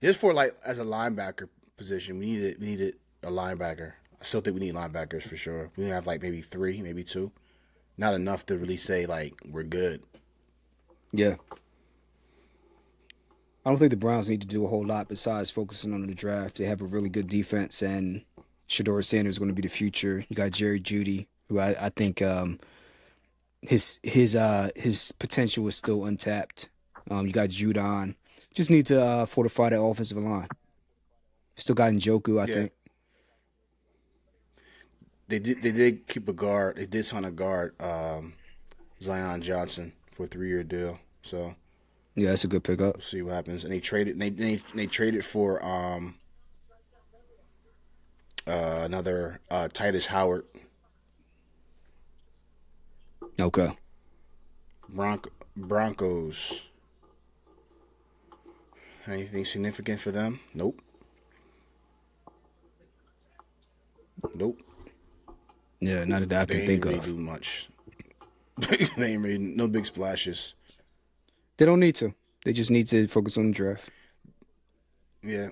Just for like as a linebacker position, we needed a linebacker. I still think we need linebackers for sure. We have like maybe 3, maybe 2. Not enough to really say like we're good. Yeah. I don't think the Browns need to do a whole lot besides focusing on the draft. They have a really good defense, and Shador Sanders is going to be the future. You got Jerry Jeudy, who I think his potential is still untapped. You got Judon. Just need to fortify that offensive line. Still got Njoku, I think. They did keep a guard. They did sign a guard, Zion Johnson, for a 3-year deal. So yeah, that's a good pickup. we'll see what happens. And they traded. They traded for another Titus Howard. Okay. Broncos. Anything significant for them? Nope. Yeah, not that I can think They of. ain't really do much. They ain't really no big splashes. They don't need to. They just need to focus on the draft. Yeah.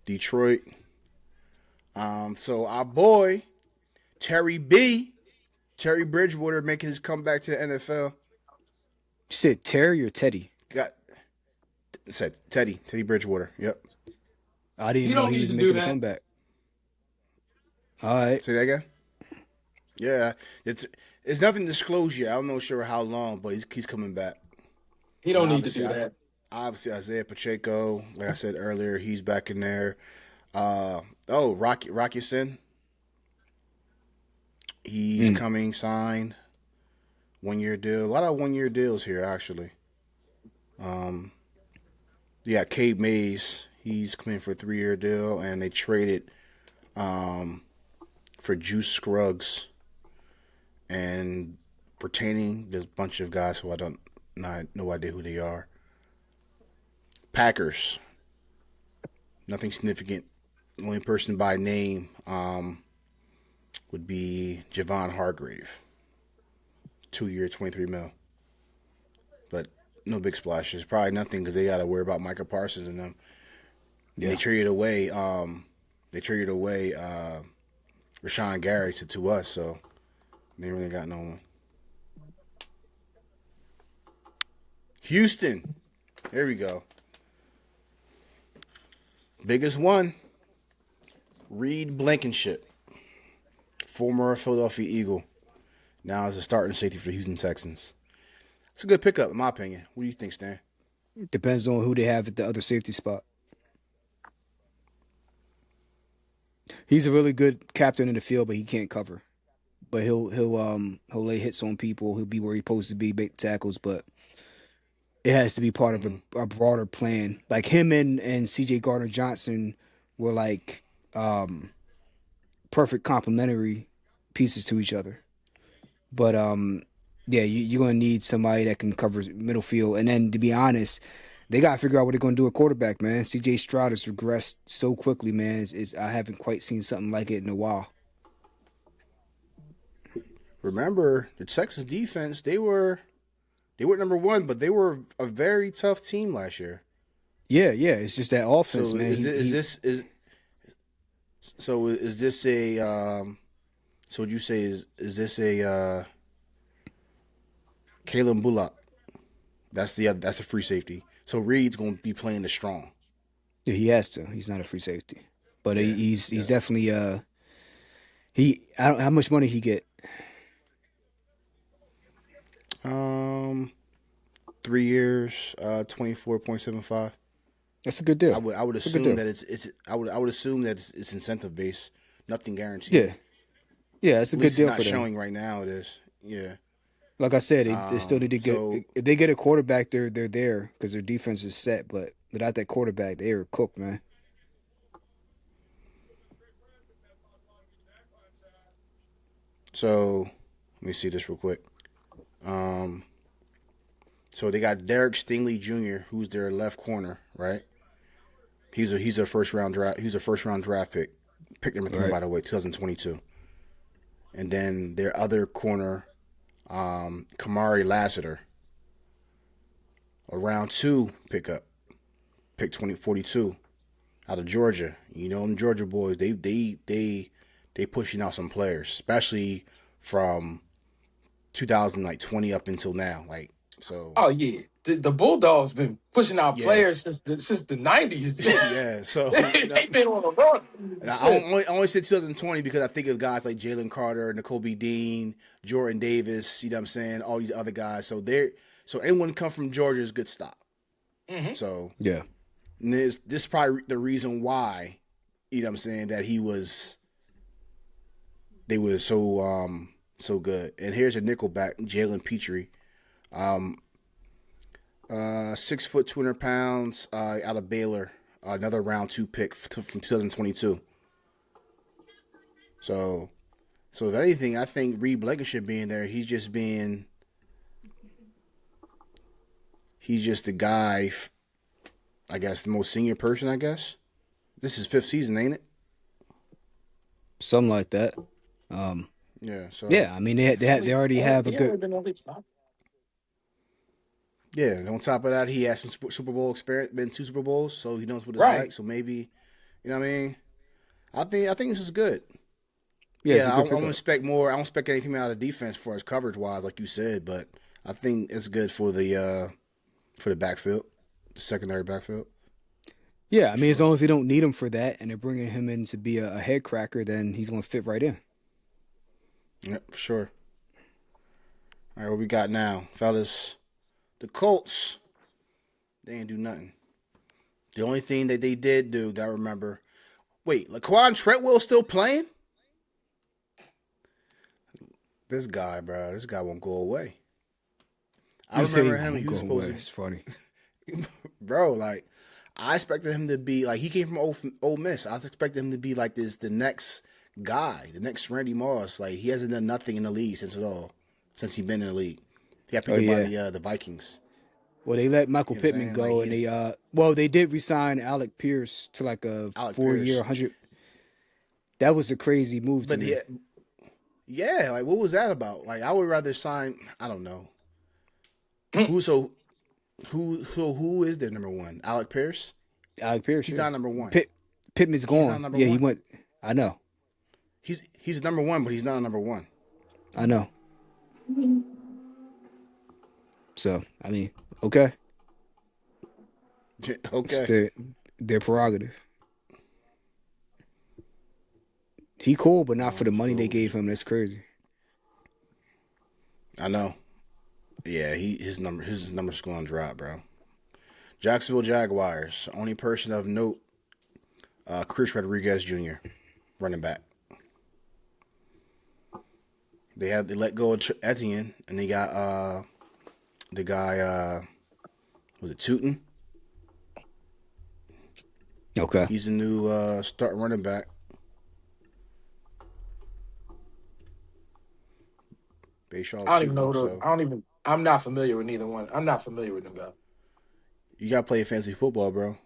Detroit. So our boy Terry Bridgewater making his comeback to the NFL. You said Terry or Teddy? Said Teddy Bridgewater. Yep. I didn't You know don't he need was to making do a that. comeback. All right. Say that again. Yeah, it's nothing disclosed yet. I'm not sure how long, but he's coming back. He don't need to do that. Obviously, Isaiah Pacheco, like I said earlier, he's back in there. Rocky Sin. He's coming, signed. 1-year deal. A lot of 1-year deals here, actually. Yeah, Cade Mays. He's coming for a 3-year deal, and they traded for Juice Scruggs and retaining this bunch of guys who I don't not no idea who they are. Packers, nothing significant. Only person by name would be Javon Hargrave. 2-year, $23 million. But no big splashes. Probably nothing because they got to worry about Micah Parsons and them. Yeah. They traded away. Rashawn Gary to us, so they really got no one. Houston, there we go. Biggest one, Reed Blankenship, former Philadelphia Eagle, now is a starting safety for the Houston Texans. It's a good pickup, in my opinion. What do you think, Stan? Depends on who they have at the other safety spot. He's a really good captain in the field, but he can't cover. But he'll lay hits on people. He'll be where he's supposed to be, make tackles. But it has to be part of a broader plan. Like him and C.J. Gardner-Johnson were like perfect complementary pieces to each other. But yeah, you're gonna need somebody that can cover middle field. And then to be honest, they gotta figure out what they're gonna do at quarterback, man. C.J. Stroud has regressed so quickly, man. I haven't quite seen something like it in a while. Remember, the Texas defense, they were number one, but they were a very tough team last year. Yeah. It's just that offense, so man. So is this a so would you say is this a Kalen Bullock? That's a free safety. So Reed's gonna be playing the strong. Yeah, he has to. He's not a free safety. But he's definitely I don't how much money he get? 3 years, 24.75. That's a good deal. I would assume that I would assume that it's incentive based, nothing guaranteed. Yeah, it's a good deal for them. It's not showing right now. It is. Yeah. Like I said, they still need to get. If they get a quarterback, they're there because their defense is set. But without that quarterback, they are cooked, man. So let me see this real quick. So they got Derek Stingley Jr., who's their left corner, right? He's a first round draft pick. Pick number 3, by the way, 2022. And then their other corner, Kamari Lassiter, a round 2 pickup, pick 2042, out of Georgia. You know them Georgia boys, they pushing out some players, especially from 2020 up until now, like. So. Oh yeah, the Bulldogs been pushing out players since the '90s. Yeah, so they've been on a run. I only said 2020 because I think of guys like Jalen Carter, Nakobe Dean, Jordan Davis. You know what I'm saying? All these other guys. So anyone come from Georgia is a good stop. Mm-hmm. So yeah, this is probably the reason why. You know what I'm saying, that they were so good. And here's a nickelback, Jalen Petrie. 6 foot, 200 pounds, out of Baylor. Another round 2 pick from 2022. So if anything, I think Reed Blankenship being there, he's just the guy, I guess, the most senior person, I guess. This is 5th season, ain't it? Something like that. Yeah. So yeah, I mean they already have a good. Yeah, and on top of that, he has some Super Bowl experience, been 2 Super Bowls, so he knows what it's like. So maybe, you know what I mean? I think this is good. Yeah, I don't expect more. I don't expect anything out of defense for us coverage wise, like you said, but I think it's good for the backfield, the secondary backfield. Yeah, I mean, as long as they don't need him for that, and they're bringing him in to be a head cracker, then he's going to fit right in. Yeah, for sure. All right, what we got now, fellas? The Colts, they ain't do nothing. The only thing that they did do that I remember, wait, Laquan Treadwell still playing? This guy, bro, this guy won't go away. I remember him. He was supposed to. It's funny, bro. Like, I expected him to be like, he came from Ole Miss. I expected him to be like the next guy, the next Randy Moss. Like, he hasn't done nothing in the league since at all. since he's been in the league. He got Oh picked up by yeah. the Vikings. Well, they let Michael You know what I'm Pittman saying? Like go, and they did resign Alec Pierce to like a Alec 4 year, Pierce. 100. That was a crazy move to But me. yeah, like what was that about? Like I would rather sign. I don't know who is their number one? Alec Pierce. Alec Pierce, He's yeah. not number one. Pittman's He's not gone. number Yeah, he one. went. I know. He's number one, but he's not a number one. I know. So I mean, okay, it's Okay, their prerogative. He cool, but not for the money they gave him. That's crazy. I know. Yeah, his number's going to drop, bro. Jacksonville Jaguars. Only person of note, Chris Rodriguez Jr., running back. They let go of Etienne, and they got the guy, was it Tootin? Okay. He's the new starting running back. Bayshaw I don't even know Tootin. who those. So I don't even. I'm not familiar with neither one. I'm not familiar with them guys. you gotta play fantasy football, bro.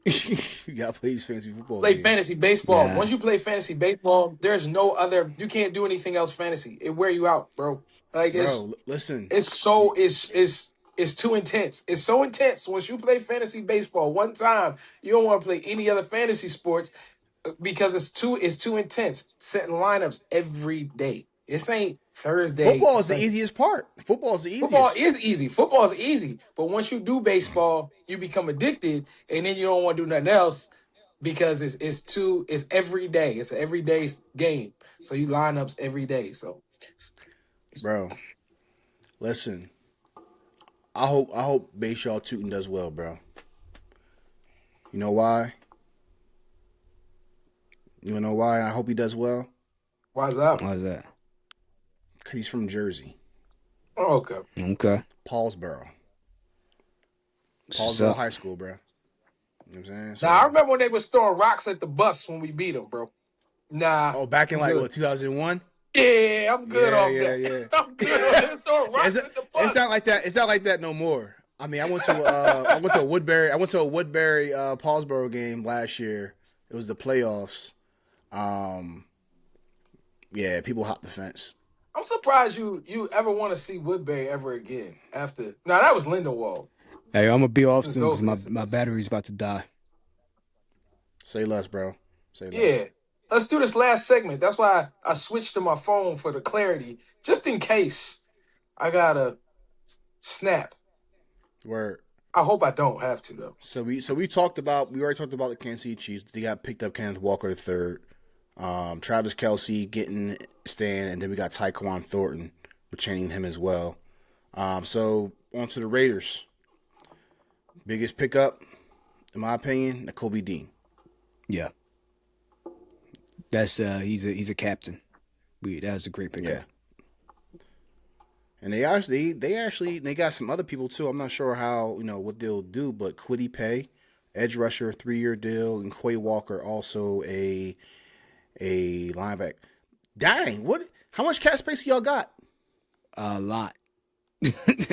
You gotta play these fantasy football Play games, fantasy baseball. Yeah. Once you play fantasy baseball, there's no other. You can't do anything else fantasy. It wear you out, bro. Like bro. Listen, it's so it's too intense. It's so intense. Once you play fantasy baseball one time, you don't want to play any other fantasy sports because it's too intense. Setting lineups every day. This ain't Thursday, football is the Sunday. easiest part. Football is the Football easiest, is easy. Football is easy. But once you do baseball, you become addicted, and then you don't want to do nothing else because it's every day. It's an everyday game. So you lineups every day. So bro. Listen, I hope Bayshaw Tootin does well, bro. You know why? You know why? I hope he does well. why's that? Why's that? Cause he's from Jersey, Oh, okay. Okay. Paulsboro, What's Paulsboro up? High School, bro. You know what I'm saying? Now I So, remember when they was throwing rocks at the bus when we beat them, bro. Nah, oh, back in I'm like good. what 2001? Yeah, I'm good Yeah, off yeah, that. yeah. I'm good on that. Throwing it's, rocks not, at the it's not bus. like that. It's not like that no more. I mean, I went to a Woodbury Paulsboro game last year. It was the playoffs. Um, yeah, people hopped the fence. I'm surprised you ever want to see Woodbury ever again after. Now that was Lindenwold. Hey, I'm gonna be off Since soon because those my incidents. battery's about to die. Say less, bro. Say Yeah. less. Let's do this last segment. That's why I switched to my phone for the clarity, just in case I gotta snap. Word. I hope I don't have to though. We already talked about the Kansas City Chiefs. They got picked up Kenneth Walker the third. Travis Kelsey getting Stan, and then we got Tyquan Thornton retaining him as well. So on to the Raiders. Biggest pickup, in my opinion, Kobe Dean. Yeah. That's he's a captain. That was a great pickup. Yeah. And they got some other people too. I'm not sure how, what they'll do, but Kwity Paye, edge rusher, 3-year deal, and Quay Walker also a linebacker. Dang, how much cap space y'all got? A lot.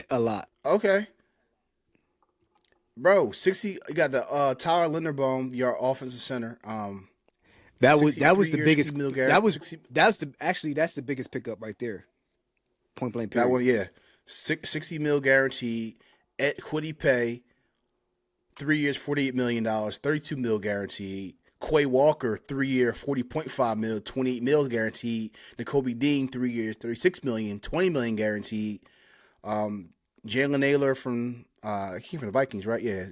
A lot. Okay. Bro, 60 you got the Tyler Linderbaum, your offensive center. That was 63 the years, biggest. 60 mil That's the biggest pickup right there. Point blank period. that one, yeah. 60 mil guaranteed. At Kwity Paye, 3 years, $48 million, 32 mil guaranteed. Quay Walker, 3-year, $40.5 million, 28 mil guaranteed. Kobe Dean, 3 years, $36 million, $20 million guaranteed. Jalen Naylor from the Vikings, right? Yeah.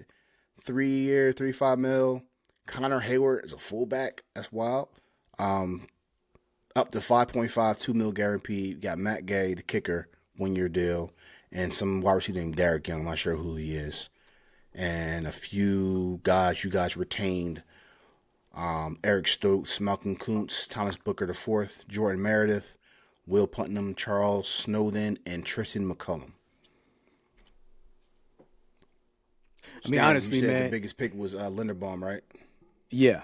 3-year, $35 mil. Connor Hayward is a fullback. That's wild. Up to 5.5, 2 mil guaranteed. You got Matt Gay, the kicker, 1-year deal. And some wide receiver named Derek Young. I'm not sure who he is. And a few guys you guys retained. Eric Stokes, Malcolm Kuntz, Thomas Booker IV, Jordan Meredith, Will Putnam, Charles Snowden, and Tristan McCullum. I mean, Stan, honestly, you said man. the biggest pick was Linderbaum, right? Yeah.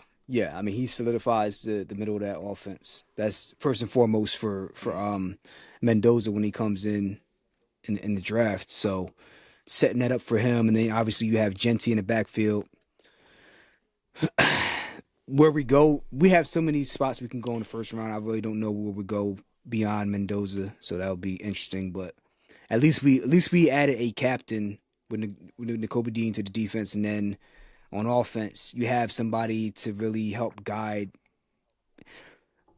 I mean, he solidifies the middle of that offense. That's first and foremost for Mendoza when he comes in the draft. So setting that up for him, and then obviously you have Genti in the backfield. Where we go, we have so many spots we can go in the first round. I really don't know where we go beyond Mendoza, so that'll be interesting. But at least we added a captain with N'Kobe Dean to the defense, and then on offense you have somebody to really help guide.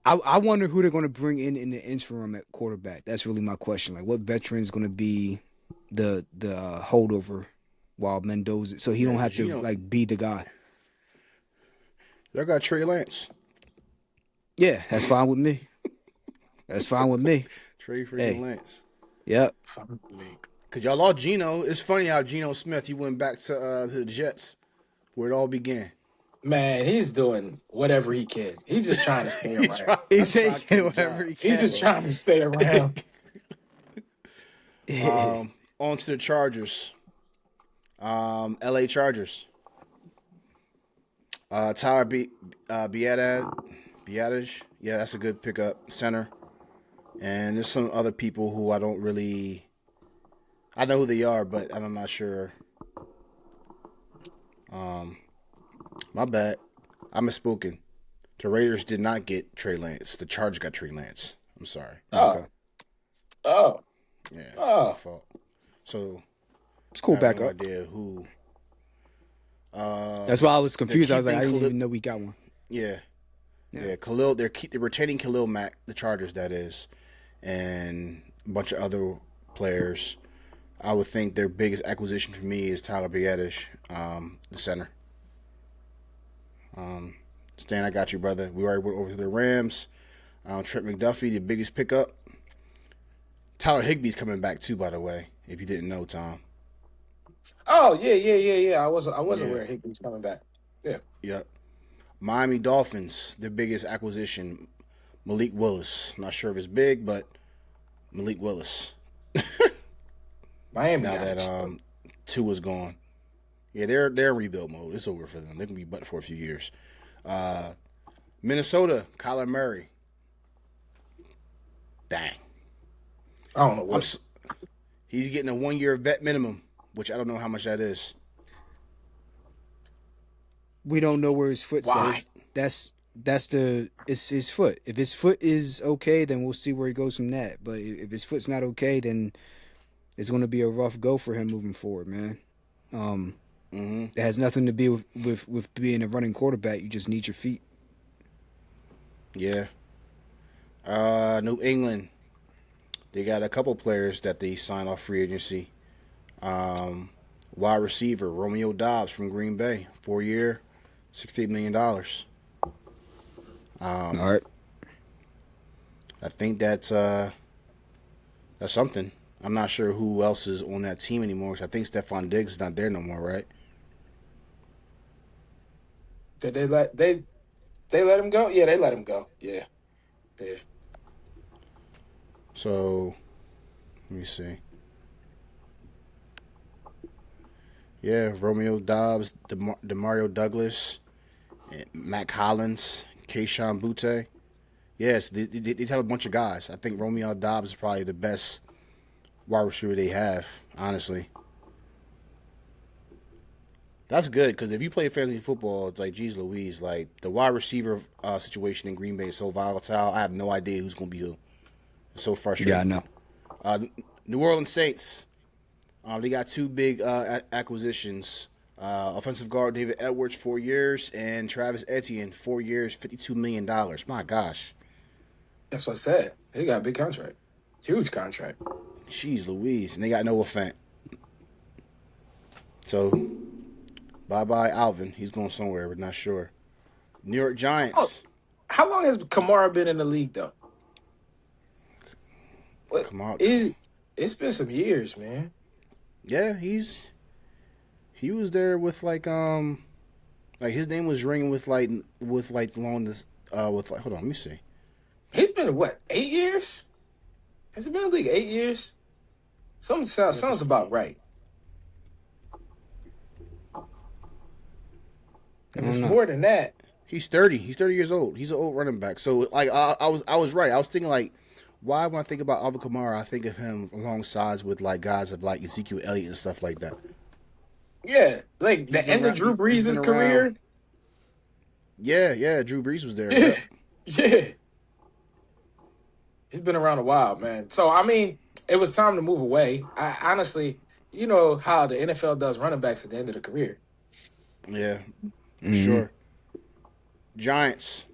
I wonder who they're going to bring in the interim at quarterback. That's really my question. Like, what veteran is going to be the holdover while Mendoza, so he don't have to like be the guy. Y'all got Trey Lance. Yeah, that's fine with me. That's fine with me. Trey freaking Lance. Yep. Because y'all lost Geno. It's funny how Geno Smith, he went back to the Jets where it all began. Man, he's doing whatever he can. He's just trying to stay around. He's taking whatever he can. He's just trying to stay around. On to the Chargers. LA Chargers. Tyler Biadasz. Yeah, that's a good pickup. Center. And there's some other people who I don't really... I know who they are, but I'm not sure. My bad. I misspoken. The Raiders did not get Trey Lance. The Chargers got Trey Lance. I'm sorry. Okay. Oh. Yeah. Oh. My fault. So... It's cool. I have Back no up. idea who... That's why I was confused. I was like, I didn't even know we got one. Yeah. Khalil, they're retaining Khalil Mack, the Chargers, that is, and a bunch of other players. I would think their biggest acquisition for me is Tyler Biadasz, the center. Stan, I got you, brother. We already went over to the Rams. Trent McDuffie, the biggest pickup. Tyler Higbee's coming back too, by the way, if you didn't know, Tom. Oh, yeah. I wasn't aware Higbee's coming back. Yeah. Yep. Miami Dolphins, their biggest acquisition, Malik Willis. I'm not sure if it's big, but Malik Willis. Miami now got that Tua's gone. Yeah, they're in rebuild mode. It's over for them. They can be but for a few years. Minnesota, Kyler Murray. Dang. I don't know what. He's getting a 1-year vet minimum, which I don't know how much that is. We don't know where his foot's at. That's it's his foot. If his foot is okay, then we'll see where he goes from that. But if his foot's not okay, then it's going to be a rough go for him moving forward, man. It has nothing to do with being a running quarterback. You just need your feet. Yeah. New England, they got a couple players that they signed off free agency. Wide receiver Romeo Doubs from Green Bay, 4-year, $68 million. All right. I think that's something. I'm not sure who else is on that team anymore. Cause I think Stephon Diggs is not there no more, right? Did they let him go? Yeah, they let him go. Yeah. So, let me see. Yeah, Romeo Doubs, Demario Douglas, Matt Collins, Keyshawn Butte. Yes, they have a bunch of guys. I think Romeo Doubs is probably the best wide receiver they have, honestly. That's good, because if you play fantasy football, it's like, geez Louise, like, the wide receiver situation in Green Bay is so volatile, I have no idea who's going to be who. It's so frustrating. Yeah, I know. New Orleans Saints. They got two big acquisitions. Offensive guard David Edwards, 4 years, and Travis Etienne, 4 years, $52 million. My gosh. That's what I said. He got a big contract. Huge contract. Jeez Louise. And they got Noah Fant. So, bye-bye Alvin. He's going somewhere, but not sure. New York Giants. Oh, how long has Kamara been in the league, though? Kamara. It's been some years, man. Yeah, he was there with like his name was ringing with along this hold on, let me see. He's been what, 8 years? Has he been in the league 8 years? Something sounds about right. If it's more than that, He's 30. He's 30 years old. He's an old running back. So like I was right. I was thinking like Why, when I think about Alvin Kamara, I think of him alongside with like guys of like Ezekiel Elliott and stuff like that. Yeah, like He's the been end of around. Drew He's been Brees' around. career. Yeah. Drew Brees was there. Yeah, Yep. yeah. He's been around a while, man. So I mean, it was time to move away. I honestly, you know how the NFL does running backs at the end of the career. Yeah, for Mm-hmm. sure. Giants.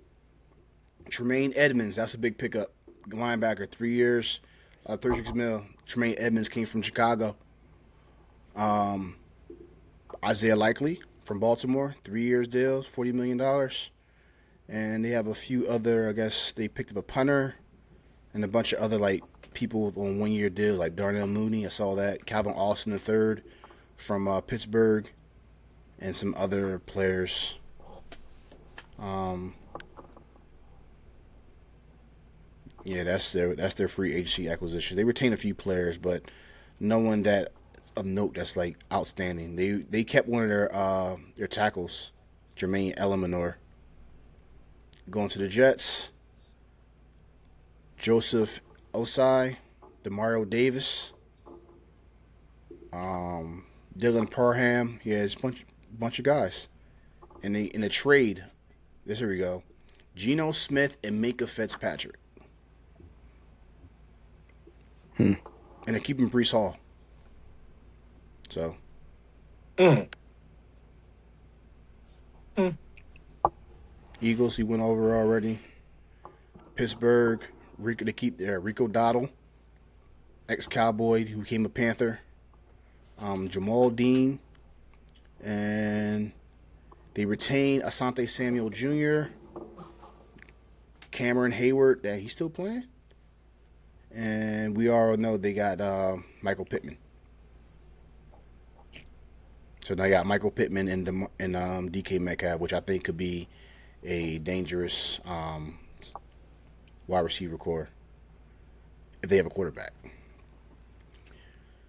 Tremaine Edmonds. That's a big pickup. Linebacker, 3 years, 36 mil. Tremaine Edmonds came from Chicago. Isaiah Likely from Baltimore, 3 years deals, $40 million. And they have a few other. I guess they picked up a punter and a bunch of other like people on 1 year deal, like Darnell Mooney. I saw that. Calvin Austin III from Pittsburgh, and some other players. Yeah, that's their free agency acquisition. They retained a few players, but no one that of note that's like outstanding. They kept one of their tackles, Jermaine Eleanor. Going to the Jets, Joseph Osai, Demario Davis, Dylan Parham. Yeah, it's a bunch of guys. In the trade, here we go. Geno Smith and Minka Fitzpatrick. And they're keeping Brees Hall. So. Eagles, he went over already. Pittsburgh, Rico, they keep there. Rico Dottle, ex-Cowboy who became a Panther. Jamal Dean. And they retain Asante Samuel Jr., Cameron Hayward, that he's still playing. And we all know they got Michael Pittman. So now you got Michael Pittman and DK Metcalf, which I think could be a dangerous wide receiver core if they have a quarterback.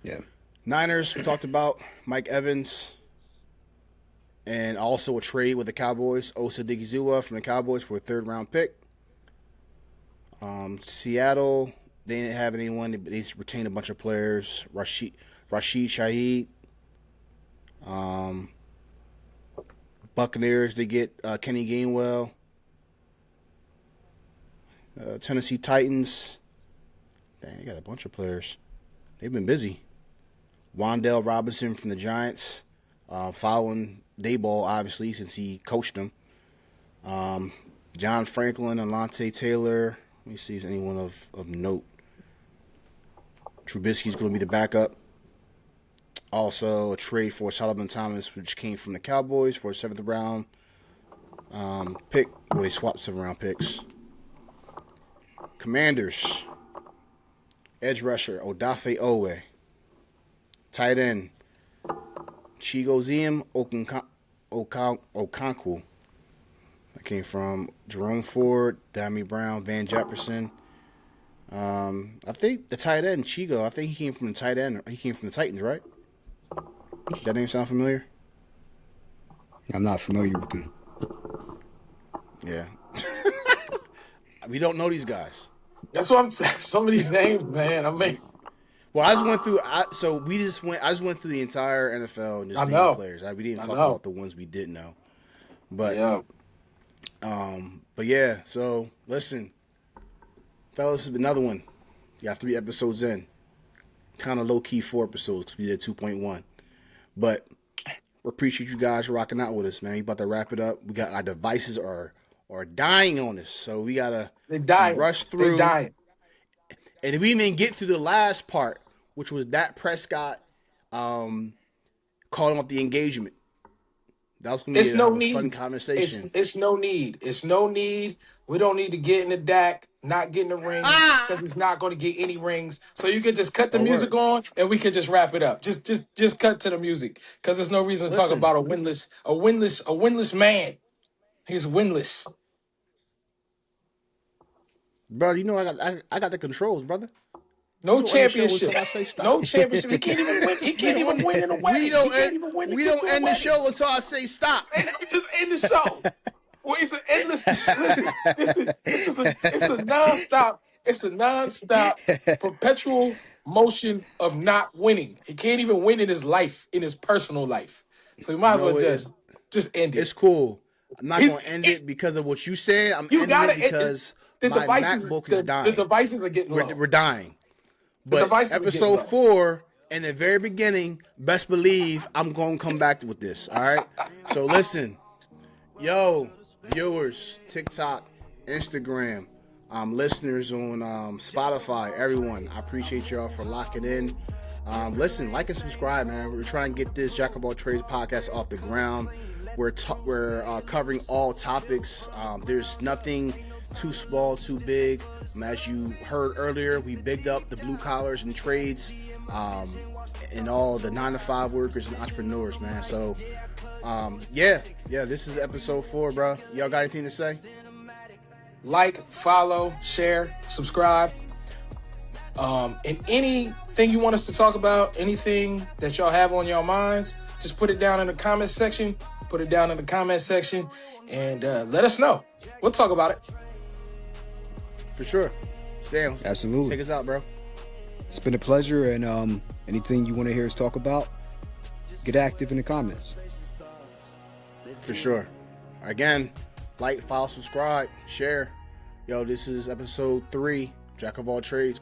Yeah. Niners, we talked about Mike Evans, and also a trade with the Cowboys. Osa Digizua from the Cowboys for a 3rd round pick. Seattle, they didn't have anyone. They retained a bunch of players. Rashid Shaheed. Buccaneers, they get Kenny Gainwell. Tennessee Titans, dang, they got a bunch of players. They've been busy. Wan'Dale Robinson from the Giants, following Dayball, obviously, since he coached them. John Franklin, Alontae Taylor. Let me see if there's anyone of note. Trubisky's going to be the backup. Also, a trade for Solomon Thomas, which came from the Cowboys for a 7th round pick. Well, they swapped 7th round picks. Commanders, edge rusher Odafe Owe. Tight end Chigoziem Okonkwo. That came from Jerome Ford, Dami Brown, Van Jefferson. I think the tight end Chigo. I think he came from the tight end. He came from the Titans, right? Does that name sound familiar? I'm not familiar with them. Yeah. We don't know these guys. That's what I'm saying. Some of these names, man. I mean, Well, I just went through. I just went through the entire NFL and just I named know. players. We didn't I talk know. about the ones we did know. But Yeah. but yeah. So listen, fellas, this has been another one. You got 3 episodes in. Kind of low key 4 episodes because we did 2.1. But we appreciate you guys rocking out with us, man. We about to wrap it up. We got our devices are dying on us, so we gotta They dying. rush through. They dying. And we didn't get to the last part, which was Dak Prescott calling off the engagement. That was going to be It's no a fun need. conversation. It's no need. It's no need. We don't need to get in the Dak, not getting the ring, because he's not going to get any rings. So you can just cut the music word. on, and we can just wrap it up. Just cut to the music, because there's no reason to talk Listen. about a winless man. He's winless. Brother, you know I got the controls, brother. No You don't end the show championship. until I say stop. No championship. He can't even win. He can't even win in a wedding. We don't He can't even win to we get don't to a end the wedding. show until I say stop. Just end the show. Well, it's an endless. Listen, this is a nonstop. It's a non-stop, perpetual motion of not winning. He can't even win in his life, in his personal life. So you might You as well know, just end it's it. cool. I'm not It, gonna end it it because of what you said. I'm you ending got it it. because The my devices, MacBook is the dying. devices are getting low. We're dying. The But devices are getting episode low. 4, in the very beginning, best believe I'm going to come back with this. All right. So listen, yo, viewers, TikTok, Instagram, listeners on Spotify, everyone, I appreciate y'all for locking in. Listen, like and subscribe, man. We're trying to get this Jack of All Trades podcast off the ground. We're covering all topics. There's nothing too small, too big. As you heard earlier, we bigged up the blue collars and trades, and all the 9-to-5 workers and entrepreneurs, man. So, yeah, this is episode 4, bro. Y'all got anything to say? Like, follow, share, subscribe. And anything you want us to talk about, anything that y'all have on your minds, just put it down in the comment section. And let us know. We'll talk about it. For sure. Stan, Absolutely. take us out, bro. It's been a pleasure, and anything you want to hear us talk about, get active in the comments. For sure. Again, like, follow, subscribe, share. Yo, this is episode 3, Jack of All Trades.